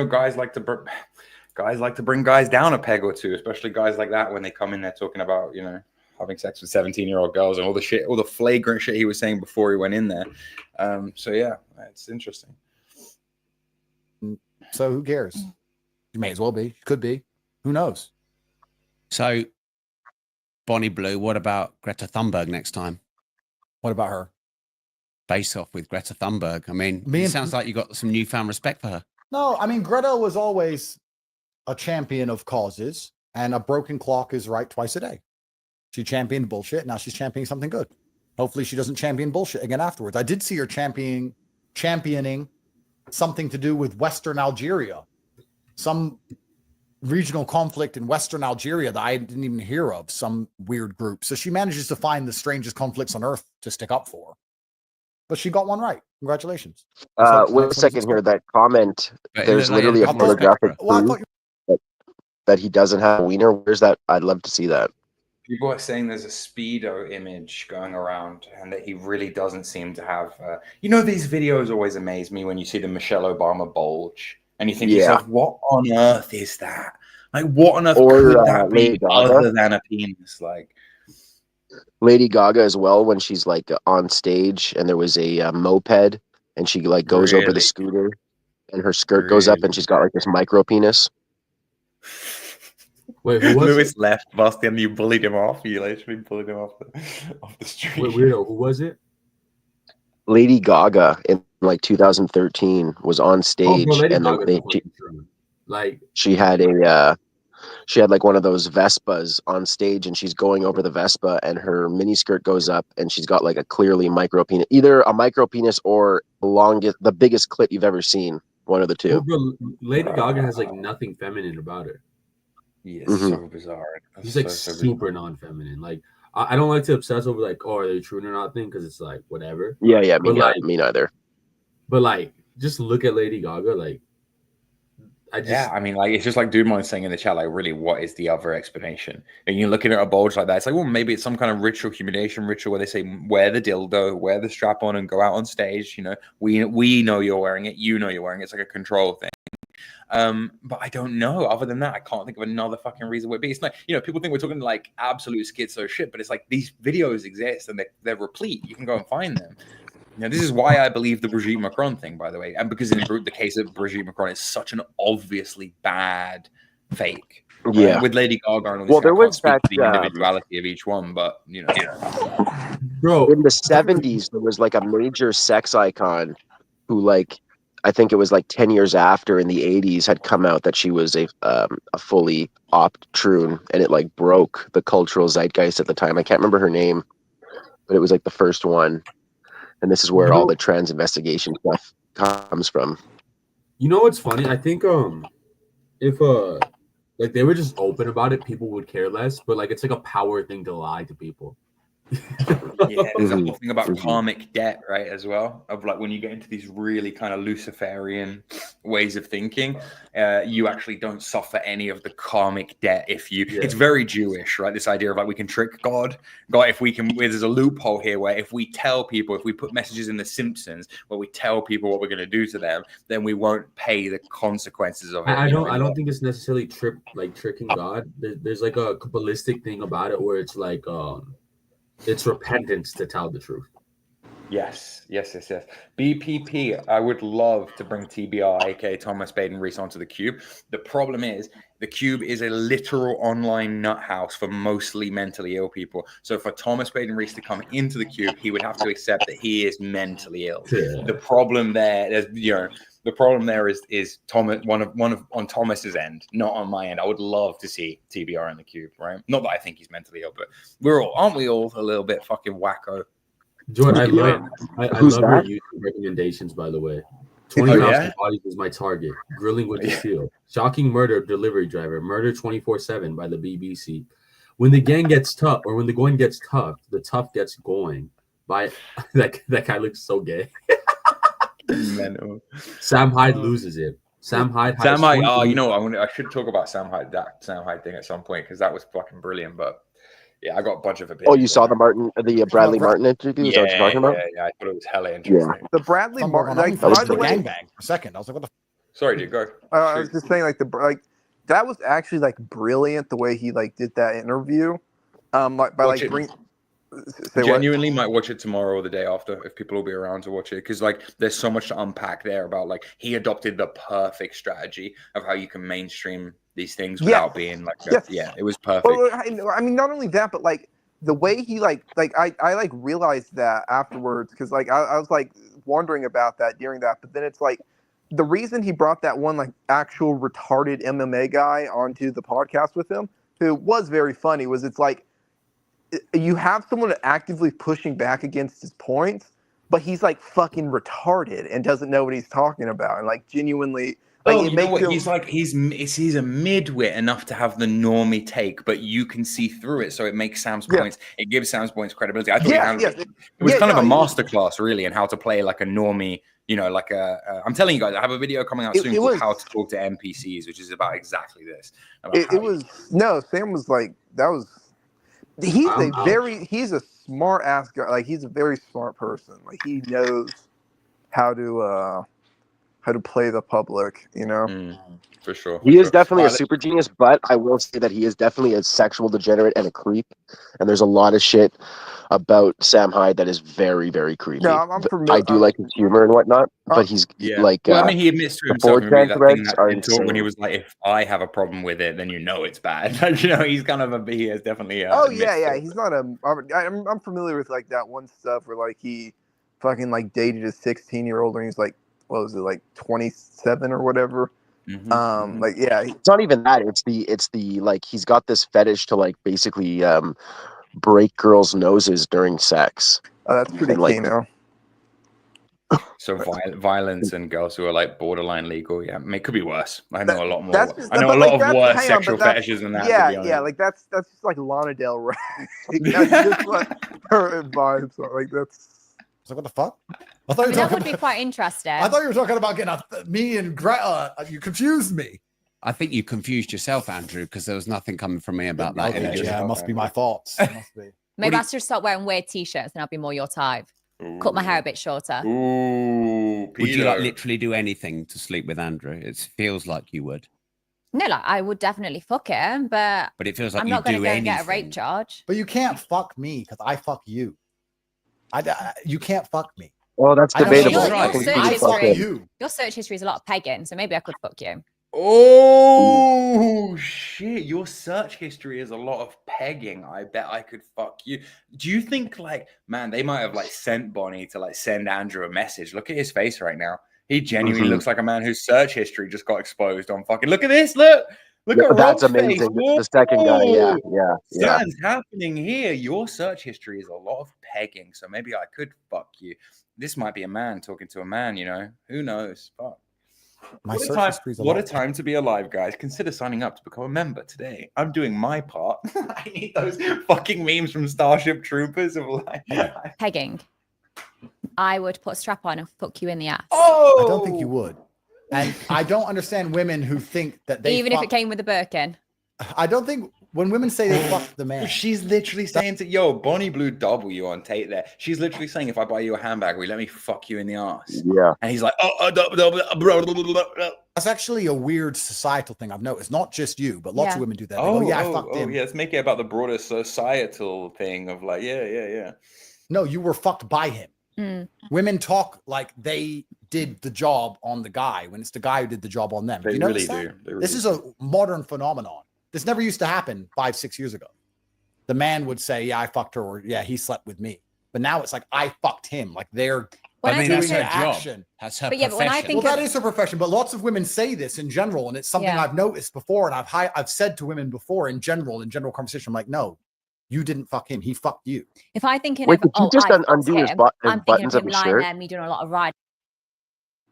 guys like to bring guys down a peg or two, especially guys like that when they come in there talking about having sex with 17-year-old girls and all the flagrant shit he was saying before he went in there. So yeah, it's interesting. So who cares? You may as well be. Could be. Who knows? So, Bonnie Blue, what about Greta Thunberg next time? What about her? Face off with Greta Thunberg. I mean, it sounds like you got some newfound respect for her. No, I mean, Greta was always a champion of causes, and a broken clock is right twice a day. She championed bullshit. Now she's championing something good. Hopefully she doesn't champion bullshit again afterwards. I did see her championing something to do with Western Algeria, some regional conflict in Western Algeria that I didn't even hear of, some weird group. So she manages to find the strangest conflicts on earth to stick up for. But she got one right. Congratulations. Wait a second here. That comment, there's literally a photographic proof that he doesn't have a wiener. Where's that? I'd love to see that. People are saying there's a Speedo image going around and that he really doesn't seem to have... these videos always amaze me when you see the Michelle Obama bulge and you think to yourself, what on earth is that? Like, what on earth could that be other than a penis? Like, Lady Gaga as well, when she's like on stage and there was a moped and she like goes over the scooter and her skirt goes up and she's got like this micro penis. Wait, who was Lewis left, Bastian. You bullied him off. You literally bullied him off the street. Wait, weirdo, who was it? Lady Gaga in like 2013 was on stage, and she had like one of those Vespas on stage, and she's going over the Vespa, and her miniskirt goes up, and she's got like a clearly micro penis, either a micro penis or the biggest clit you've ever seen. One of the two. Oh, bro, Lady Gaga has like nothing feminine about her. Yeah, so bizarre. He's like super non-feminine. Like I don't like to obsess over like, are they true or not thing, because it's like whatever. Yeah, me neither. But like, just look at Lady Gaga. Like, I mean, like, it's just like Dude Mind saying in the chat, like, really, what is the other explanation? And you're looking at a bulge like that. It's like, well, maybe it's some kind of humiliation ritual where they say, wear the dildo, wear the strap on, and go out on stage. We know you're wearing it. You know you're wearing it. It's like a control thing. But I don't know. Other than that, I can't think of another fucking reason would be. It's like, people think we're talking like absolute schizo shit, but it's like these videos exist and they're replete. You can go and find them. This is why I believe the Brigitte Macron thing, by the way, and because in the case of Brigitte Macron, it's such an obviously bad fake. Yeah, with Lady Gaga and all this. Well, there was that the individuality of each one, but bro, in the 70s, there was like a major sex icon who like. I think it was like 10 years after in the 80s had come out that she was a fully opt-troon, and it like broke the cultural zeitgeist at the time. I can't remember her name, but it was like the first one. And this is where all the trans investigation stuff comes from. You know what's funny? I think if like they were just open about it, people would care less. But like it's like a power thing to lie to people. Yeah, there's a whole thing about karmic debt, right, as well, of like when you get into these really kind of Luciferian ways of thinking, you actually don't suffer any of the karmic debt if you it's very Jewish, right? This idea of like we can trick God, if we can, there's a loophole here where if we tell people, if we put messages in The Simpsons where we tell people what we're going to do to them, then we won't pay the consequences of it. I don't think it's necessarily tricking God. There's like a Kabbalistic thing about it where it's like it's repentance to tell the truth. Yes. BPP, I would love to bring TBR, aka Thomas Baden Reese, onto the Cube. The problem is, the Cube is a literal online nut house for mostly mentally ill people. So for Thomas Baden Reese to come into the Cube, he would have to accept that he is mentally ill. The problem there is, the problem there is Thomas, one of on Thomas's end, not on my end. I would love to see TBR in the Cube, right? Not that I think he's mentally ill, but aren't we all a little bit fucking wacko? Jordan, I love your YouTube recommendations, by the way. 20,000 bodies is my target. Grilling with the seal. Shocking murder of delivery driver. Murder 24/7 by the BBC. When the gang gets tough, or when the going gets tough, the tough gets going. By that guy looks so gay. Sam Hyde loses it. Sam Hyde. Oh, you know what? I should talk about Sam Hyde thing at some point because that was fucking brilliant. But yeah, I got a bunch of opinions. Oh, you saw the Bradley Martin interview? Is that what you're talking about? Yeah, I thought it was hella interesting. The Bradley Martin, like, by the way, gangbang for a second. I was like, what the? Sorry, dude, go. I was just saying, that was actually like brilliant the way he like did that interview. Genuinely might watch it tomorrow or the day after if people will be around to watch it, because like there's so much to unpack there about like he adopted the perfect strategy of how you can mainstream these things without being like it was perfect. Well, I mean, not only that, but like the way he I realized that afterwards, because like I was like wondering about that during that, but then it's like the reason he brought that one like actual retarded MMA guy onto the podcast with him, who was very funny, was it's like you have someone actively pushing back against his points, but he's like fucking retarded and doesn't know what he's talking about, and like genuinely. Like, you know what? He's like he's a midwit enough to have the normie take, but you can see through it, so it makes Sam's points. It gives Sam's points credibility. I thought it was kind of a masterclass, really, in how to play like a normie. You know, like I'm telling you guys, I have a video coming out soon called "How to Talk to NPCs," which is about exactly this. Sam was like that was. He's a smart ass guy. Like he's a very smart person. Like he knows how to play the public, you know? For sure. He is definitely a super genius, but I will say that he is definitely a sexual degenerate and a creep. And there's a lot of shit about Sam Hyde that is very, very creepy. No, I'm familiar. I do like his humor and whatnot, but he's like... Well, I mean, he admits to himself when he was like, if I have a problem with it, then you know it's bad. Like, you know, he's kind of he has definitely... He's not I'm familiar with like that one stuff where like he fucking like dated a 16-year-old and he's like, what was it, like 27 or whatever? It's not even that. It's the like he's got this fetish to like basically break girls' noses during sex. Oh, that's pretty key now. So violence and girls who are like borderline legal, it could be worse. I know a lot more. I know a lot of worse sexual fetishes than that. Like that's just like Lana Del Rey. That's just what her vibes are. Like that's. So what the fuck? That would be quite interesting. I thought you were talking about getting me and Greta. You confused me. I think you confused yourself, Andrew, because there was nothing coming from me about that. It must be my faults. Maybe I should start wearing weird t-shirts and I'll be more your type. Cut my hair a bit shorter. Would you like literally do anything to sleep with Andrew? It feels like you would. No, like I would definitely fuck him, but it feels like I'm not going to go and get a rape charge. But you can't fuck me because I fuck you. You can't fuck me. Well, that's debatable. Your search history is a lot of pegging, so maybe I could fuck you. Oh shit! Your search history is a lot of pegging. I bet I could fuck you. Do you think like, man, they might have like sent Bonnie to like send Andrew a message? Look at his face right now. He genuinely looks like a man whose search history just got exposed on fucking. Look at this. Look at that's amazing. The second guy, yeah. Something's happening here. Your search history is a lot of pegging, so maybe I could fuck you. This might be a man talking to a man. You know, who knows? Fuck. What a time to be alive, guys. Consider signing up to become a member today. I'm doing my part. I need those fucking memes from Starship Troopers of like pegging. I would put a strap on and fuck you in the ass. I don't think you would. And I don't understand women who think that they if it came with a Birkin. I don't think when women say they fuck the man. She's literally saying Bonnie Blue W on Tate there. She's literally saying, if I buy you a handbag, will you let me fuck you in the ass? Yeah. And he's like, that's actually a weird societal thing I've noticed. Not just you, but lots of women do that. I fucked him. Yeah, let's make it about the broader societal thing of like, yeah. No, you were fucked by him. Women talk like they did the job on the guy when it's the guy who did the job on them. They Do you really notice that? do. This is a modern phenomenon. This never used to happen 5-6 years ago. The man would say, yeah, I fucked her, or yeah, he slept with me. But now it's like, I fucked him. Like they're I mean, that's doing her an job. action. That's her But yeah, but when I profession. think Well, that is her profession, but lots of women say this in general, and it's something I've noticed before, and I've said to women before in general conversation, I'm like, no, you didn't fuck him, he fucked you. If I thinking Wait, of, did you just undo his I'm thinking buttons of of him his lying shirt? there, me doing a lot of riding.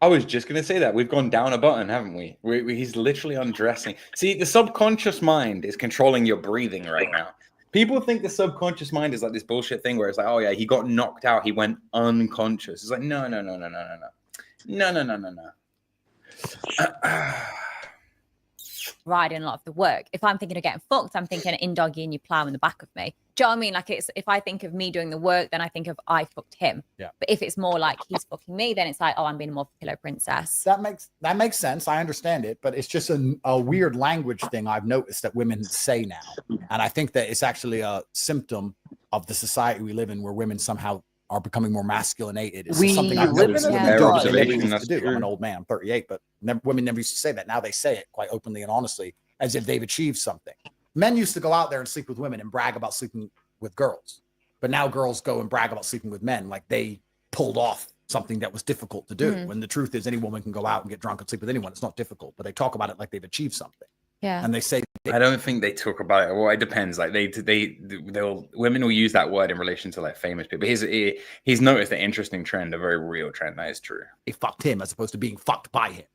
I was just going to say that. We've gone down a button, haven't we? He's literally undressing. See, the subconscious mind is controlling your breathing right now. People think the subconscious mind is like this bullshit thing where it's like, oh yeah, he got knocked out, he went unconscious. It's like, no. Riding a lot of the work. If I'm thinking of getting fucked, I'm thinking in doggy and you plow in the back of me. Do you know what I mean? Like it's if I think of me doing the work, then I think of I fucked him. Yeah. But if it's more like he's fucking me, then it's like, oh, I'm being more of a pillow princess. That makes sense. I understand it, but it's just a weird language thing I've noticed that women say now, and I think that it's actually a symptom of the society we live in, where women somehow are becoming more masculinated. It's just something I've noticed women do. They never used to do. I'm an old man, I'm 38, but women never used to say that. Now they say it quite openly and honestly, as if they've achieved something. Men used to go out there and sleep with women and brag about sleeping with girls, but now girls go and brag about sleeping with men like they pulled off something that was difficult to do. When the truth is, any woman can go out and get drunk and sleep with anyone. It's not difficult, but they talk about it like they've achieved something. Yeah. And they say, I don't think they talk about it. Well, it depends. Like women will use that word in relation to like famous people. He's noticed an interesting trend, a very real trend. That is true. They fucked him as opposed to being fucked by him.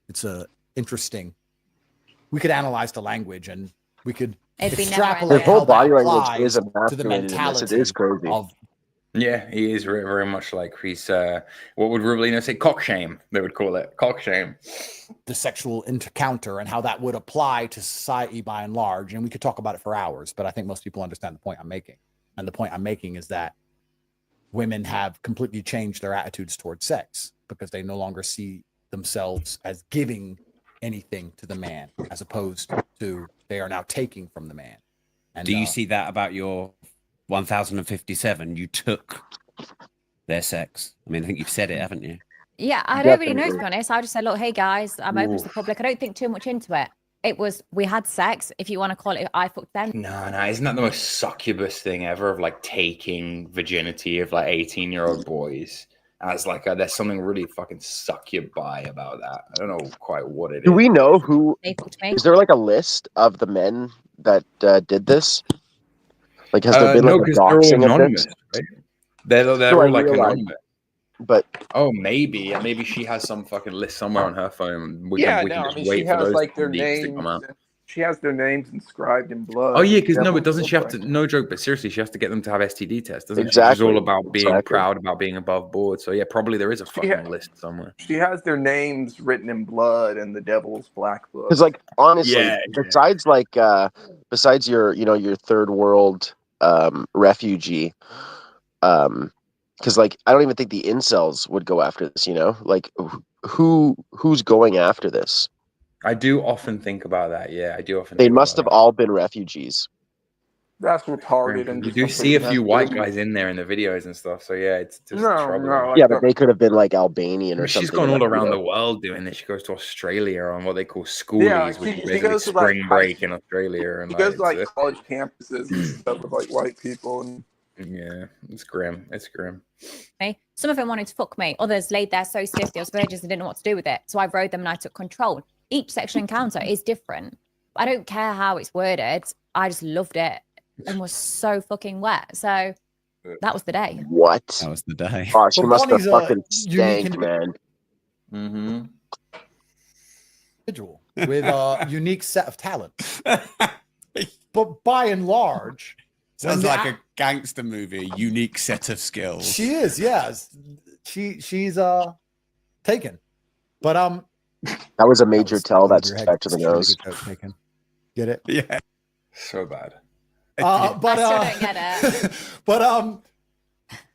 It's interesting. We could analyze the language and we could extrapolate his whole body language applies is to the emasculated. It is crazy. Yeah, he is very much like he's what would Rubelino say? Cock shame. They would call it cock shame. The sexual encounter and how that would apply to society by and large. And we could talk about it for hours, but I think most people understand the point I'm making. And the point I'm making is that women have completely changed their attitudes towards sex because they no longer see themselves as giving anything to the man, as opposed to they are now taking from the man. And do you see that about your 1057? You took their sex. I mean, I think you've said it, haven't you? Yeah, I don't really know, to be honest. I just said, look, hey guys, I'm open to the public. I don't think too much into it. It was, we had sex, if you want to call it, I fucked them. No, isn't that the most succubus thing ever of like taking virginity of like 18-year-old boys? As like there's something really fucking succubi about that. I don't know quite what it is. Do we know who? Is there like a list of the men that did this? Like, has there been like a doxing of this? Right? They're all like anonymous. But maybe she has some fucking list somewhere on her phone. We can just wait she for has those like their leaks to come names. out. She has their names inscribed in blood. Oh yeah, because but doesn't she have to? No joke, but seriously, she has to get them to have STD tests, doesn't she? It's all about being proud, about being above board. So yeah, probably there is a fucking list somewhere. She has their names written in blood in the Devil's Black Book. Because, like, honestly, besides your third world refugee, because like I don't even think the incels would go after this. Like who's going after this? I do often think about that. Yeah, I do often. They must have all been refugees. That's retarded. And you do see a few white guys in there in the videos and stuff. So yeah, it's just trouble. No, yeah, but they could have been like Albanian or something. She's gone all around the world doing this. She goes to Australia on what they call schoolies, which is basically spring break in Australia. And she goes to like college campuses and stuff with like white people. And yeah, it's grim. It's grim. Okay. Some of them wanted to fuck me. Others laid there so stiff they was virgins and didn't know what to do with it. So I rode them and I took control. Each sexual encounter is different. I don't care how it's worded. I just loved it and was so fucking wet. So that was the day. What? That was the day. Oh, she must have fucking stank, man. Mm-hmm. Individual with a unique set of talents. But by and large, sounds like a gangster movie, unique set of skills. She is, yes. She's taken. But that was a major tell. That's back to the nose. Get it? Yeah. So bad. I still don't get it. But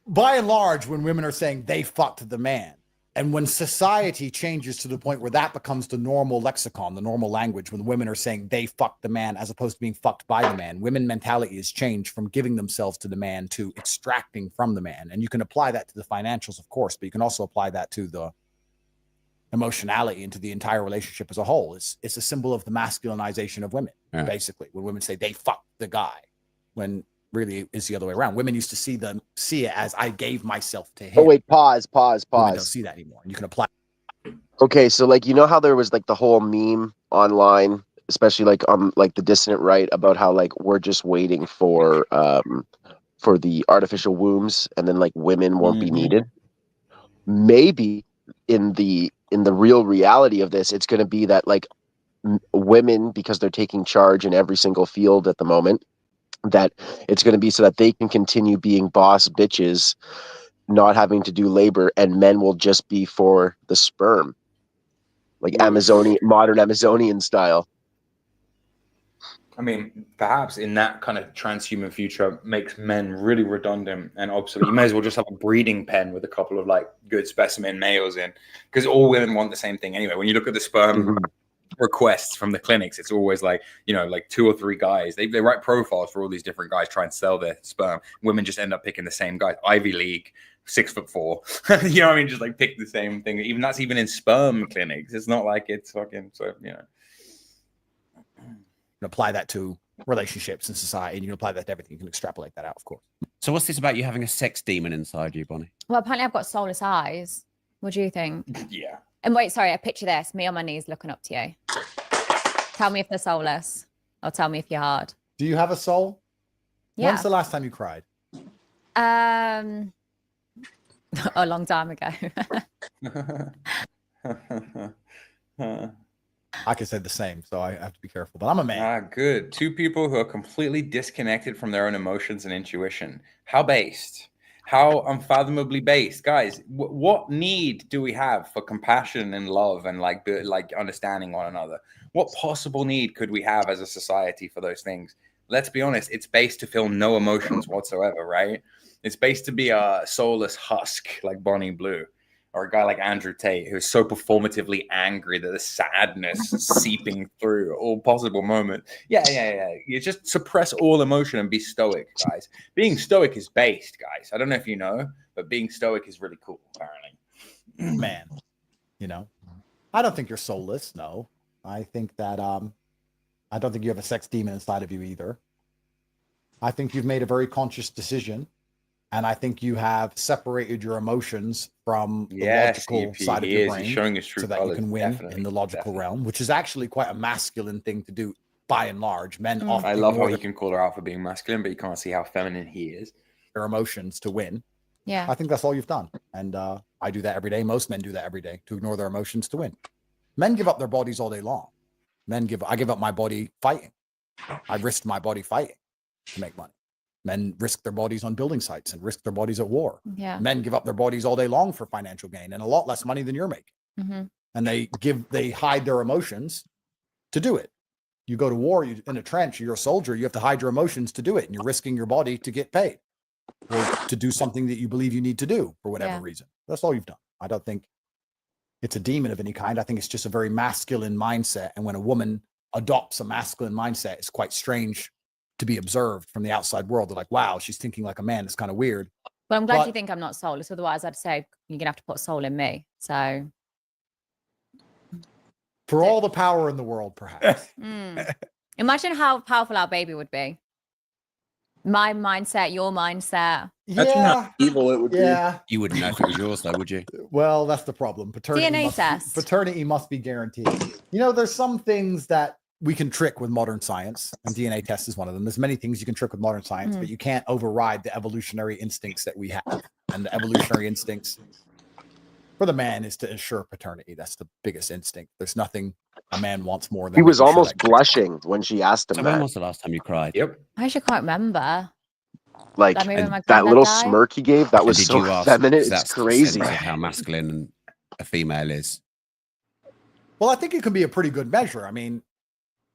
by and large, when women are saying they fucked the man, And when society changes to the point where that becomes the normal lexicon, the normal language, when women are saying they fuck the man as opposed to being fucked by the man, women mentality has changed from giving themselves to the man to extracting from the man. And you can apply that to the financials, of course, but you can also apply that to the emotionality and to the entire relationship as a whole. It's a symbol of the masculinization of women, basically, when women say they fuck the guy, when really is the other way around. Women used to see it as I gave myself to him. Oh wait, pause. Women don't see that anymore. And you can apply. Okay, so like you know how there was like the whole meme online, especially like like the dissident right, about how like we're just waiting for the artificial wombs and then like women won't be needed. Maybe in the real reality of this, it's going to be that like women, because they're taking charge in every single field at the moment, that it's going to be so that they can continue being boss bitches, not having to do labor, and men will just be for the sperm, like modern Amazonian style. I mean, perhaps in that kind of transhuman future makes men really redundant and obsolete. You may as well just have a breeding pen with a couple of like good specimen males in, because all women want the same thing anyway. When you look at the sperm requests from the clinics, it's always like, you know, like 2 or 3 guys. They write profiles for all these different guys, try and sell their sperm. Women just end up picking the same guys. Ivy League, 6'4". You know what I mean? Just like pick the same thing. That's even in sperm clinics. It's not like it's fucking, so, you know. Apply that to relationships and society, and you can apply that to everything. You can extrapolate that out, of course. So what's this about you having a sex demon inside you, Bonnie? Well, apparently I've got soulless eyes. What do you think? Yeah. And wait, sorry, I picture this. Me on my knees looking up to you. Tell me if they're soulless, or tell me if you're hard. Do you have a soul? Yeah. When's the last time you cried? A long time ago. I could say the same, so I have to be careful. But I'm a man. Good. 2 people who are completely disconnected from their own emotions and intuition. How based? How unfathomably based, guys? What need do we have for compassion and love and like understanding one another? What possible need could we have as a society for those things? Let's be honest. It's based to feel no emotions whatsoever, right? It's based to be a soulless husk like Bonnie Blue, or a guy like Andrew Tate, who's so performatively angry that the sadness seeping through all possible moments. Yeah. You just suppress all emotion and be stoic, guys. Being stoic is based, guys. I don't know if you know, but being stoic is really cool, apparently. Man, you know, I don't think you're soulless. No, I think that I don't think you have a sex demon inside of you either. I think you've made a very conscious decision. And I think you have separated your emotions from the logical side of your brain, showing his true so that colors. you can win in the logical realm, which is actually quite a masculine thing to do by and large. Men often I love how you can call her out for being masculine, but you can't see how feminine he is. Their emotions to win. Yeah. I think that's all you've done. And I do that every day. Most men do that every day, to ignore their emotions to win. Men give up their bodies all day long. I give up my body fighting. I risked my body fighting to make money. Men risk their bodies on building sites and risk their bodies at war. Yeah. Men give up their bodies all day long for financial gain and a lot less money than you're making. And they hide their emotions to do it. You go to war, you in a trench, you're a soldier, you have to hide your emotions to do it. And you're risking your body to get paid or to do something that you believe you need to do for whatever reason. That's all you've done. I don't think it's a demon of any kind. I think it's just a very masculine mindset. And when a woman adopts a masculine mindset, it's quite strange to be observed from the outside world. They're like, wow, she's thinking like a man. It's kind of weird. Well, I'm glad you think I'm not soulless. Otherwise, I'd say you're gonna have to put soul in me. So, for all the power in the world, perhaps. Imagine how powerful our baby would be. My mindset, your mindset. Imagine how evil it would be. You wouldn't know if it was yours, though, would you? Well, that's the problem. Paternity must be guaranteed. You know, there's some things that we can trick with modern science, and DNA test is one of them. There's many things you can trick with modern science, but you can't override the evolutionary instincts that we have. And the evolutionary instincts for the man is to ensure paternity. That's the biggest instinct. There's nothing a man wants more than. He was almost blushing when she asked him So that. when was the last time you cried? Yep. I actually can't remember. Like that little smirk he gave, that was so feminine. It's crazy. How masculine a female is. Well, I think it can be a pretty good measure. I mean,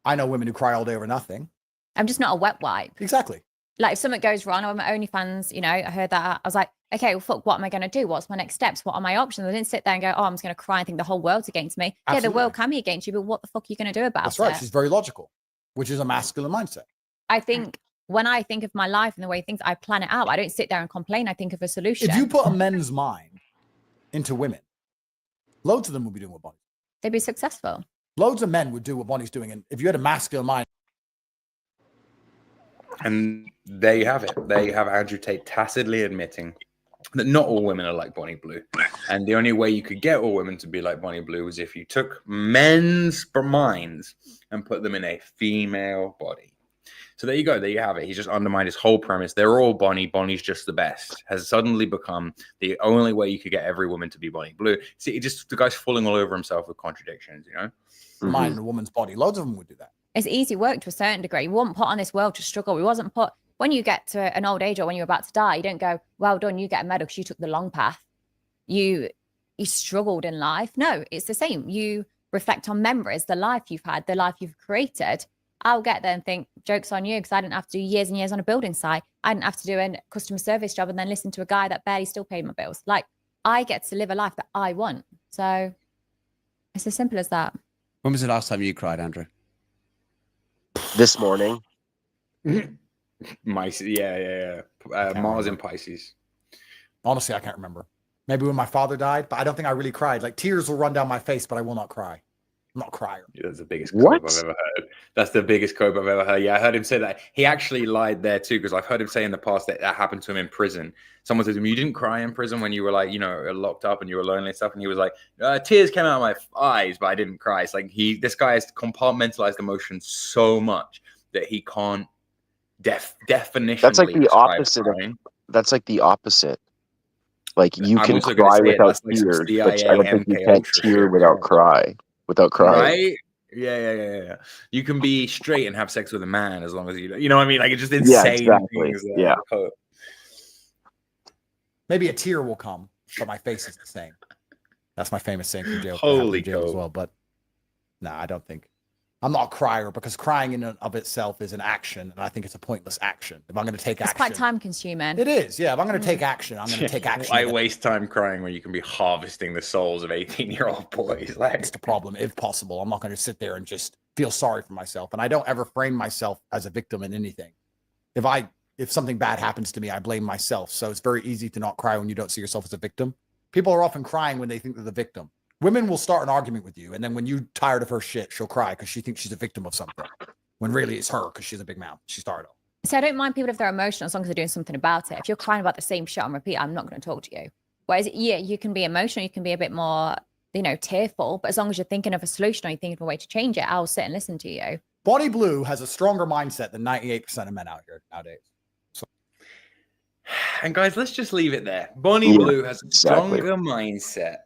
I know women who cry all day over nothing. I'm just not a wet wipe. Exactly. Like if something goes wrong on my OnlyFans, you know, I heard that. I was like, okay, well, fuck, what am I going to do? What's my next steps? What are my options? I didn't sit there and go, oh, I'm just going to cry and think the whole world's against me. Absolutely. Yeah, the world can be against you, but what the fuck are you going to do about it? That's right. She's very logical, which is a masculine mindset. I think when I think of my life and the way things, I plan it out. I don't sit there and complain. I think of a solution. If you put a men's mind into women, loads of them would be doing what Bonnie's. They'd be successful. Loads of men would do what Bonnie's doing. And if you had a masculine mind. And there you have it. There you have Andrew Tate tacitly admitting that not all women are like Bonnie Blue. And the only way you could get all women to be like Bonnie Blue was if you took men's minds and put them in a female body. So there you go. There you have it. He just undermined his whole premise. They're all Bonnie. Bonnie's just the best. Has suddenly become the only way you could get every woman to be Bonnie Blue. See, the guy's falling all over himself with contradictions, you know? Mind in a woman's body. Loads of them would do that. It's easy work to a certain degree. You weren't put on this world to struggle. We wasn't put, when you get to an old age or when you're about to die, you don't go, well done, you get a medal because you took the long path. You struggled in life. No, it's the same. You reflect on memories, the life you've had, the life you've created. I'll get there and think, joke's on you, because I didn't have to do years and years on a building site. I didn't have to do a customer service job and then listen to a guy that barely still paid my bills. Like, I get to live a life that I want. So it's as simple as that. When was the last time you cried, Andrew? This morning. Mars in Pisces. Honestly, I can't remember. Maybe when my father died, but I don't think I really cried. Like, tears will run down my face, but I will not cry. I'm not a crier. Yeah, that's the biggest cope I've ever heard. That's the biggest cope I've ever heard. Yeah, I heard him say that. He actually lied there too, because I've heard him say in the past that happened to him in prison. Someone said to him, you didn't cry in prison when you were like, you know, locked up and you were lonely and stuff. And he was like, tears came out of my eyes, but I didn't cry. It's like this guy has compartmentalized emotions so much that he can't definitionally. That's like the opposite. That's like the opposite. Like, you can cry without tears, but I don't think you can't tear without cry. Without crying. Right? Yeah. You can be straight and have sex with a man as long as you know what I mean? Like, it's just insane things. Yeah. Maybe a tear will come, but my face is the same. That's my famous saying from jail. Holy jail as well. But no, I don't think. I'm not a crier, because crying in and of itself is an action, and I think it's a pointless action. If I'm going to take action, it's quite time consuming. It is, yeah. If I'm going to take action, I'm going to take action. I waste time crying when you can be harvesting the souls of 18-year-old boys. Like, that's the problem. If possible, I'm not going to sit there and just feel sorry for myself. And I don't ever frame myself as a victim in anything. If something bad happens to me, I blame myself. So it's very easy to not cry when you don't see yourself as a victim. People are often crying when they think they're the victim. Women will start an argument with you, and then when you're tired of her shit, she'll cry because she thinks she's a victim of something, when really it's her because she's a big mouth. She started off. So I don't mind people if they're emotional as long as they're doing something about it. If you're crying about the same shit on repeat, I'm not going to talk to you. Whereas, yeah, you can be emotional, you can be a bit more, tearful, but as long as you're thinking of a solution or you're thinking of a way to change it, I'll sit and listen to you. Bonnie Blue has a stronger mindset than 98% of men out here nowadays. So. And guys, let's just leave it there. Bonnie Blue has a stronger mindset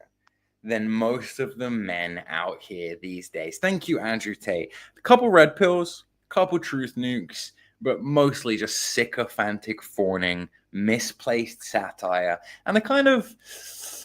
than most of the men out here these days. Thank you, Andrew Tate. A couple red pills, couple truth nukes, but mostly just sycophantic fawning, misplaced satire, and the kind of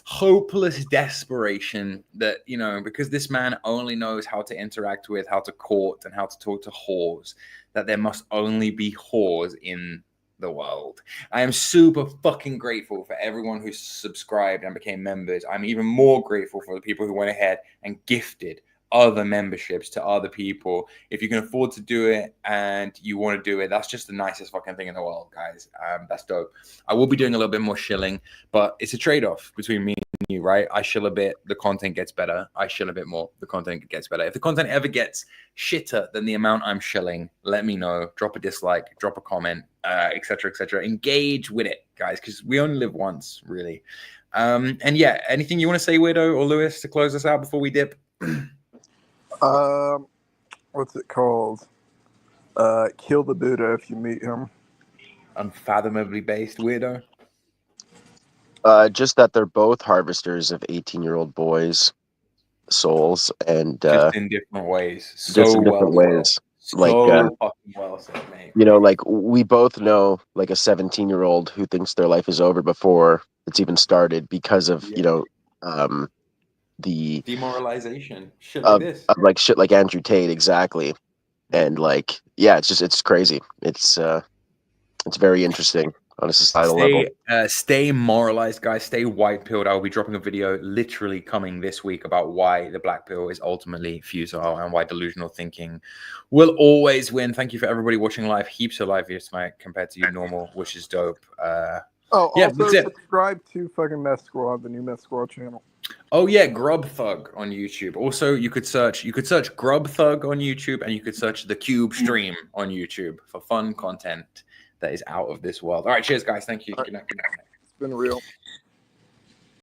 hopeless desperation that, because this man only knows how to interact with, how to court, and how to talk to whores, that there must only be whores in the world. I am super fucking grateful for everyone who subscribed and became members. I'm even more grateful for the people who went ahead and gifted other memberships to other people. If you can afford to do it and you want to do it, that's just the nicest fucking thing in the world, guys. That's dope. I will be doing a little bit more shilling, but it's a trade-off between me and you, right? I shill a bit, the content gets better. I shill a bit more, the content gets better. If the content ever gets shitter than the amount I'm shilling, let me know. Drop a dislike, drop a comment, etc., etc. Engage with it, guys, because we only live once, really. And yeah, anything you want to say, Widow or Lewis, to close us out before we dip? What's it called? Kill the Buddha if you meet him. Unfathomably based weirdo. Just that they're both harvesters of 18-year-old boys' souls, and just in different ways. Just in different ways. Like, fucking well said, mate. Like, we both know, like, a 17-year-old who thinks their life is over before it's even started because of the demoralization shit like this, like shit like Andrew Tate, exactly. And like, yeah, it's crazy. It's very interesting. on a societal level. Stay moralized, guys. Stay white pilled. I will be dropping a video literally coming this week about why the black pill is ultimately futile and why delusional thinking will always win. Thank you for everybody watching live. Heaps of live views tonight compared to you normal, which is dope. Also subscribe to fucking Mess Squad, the new Mess Squad channel. Oh yeah, Grub Thug on YouTube. Also, you could search Grub Thug on YouTube, and you could search the Cube Stream on YouTube for fun content that is out of this world. All right, cheers, guys. Thank you. Good night. It's been real.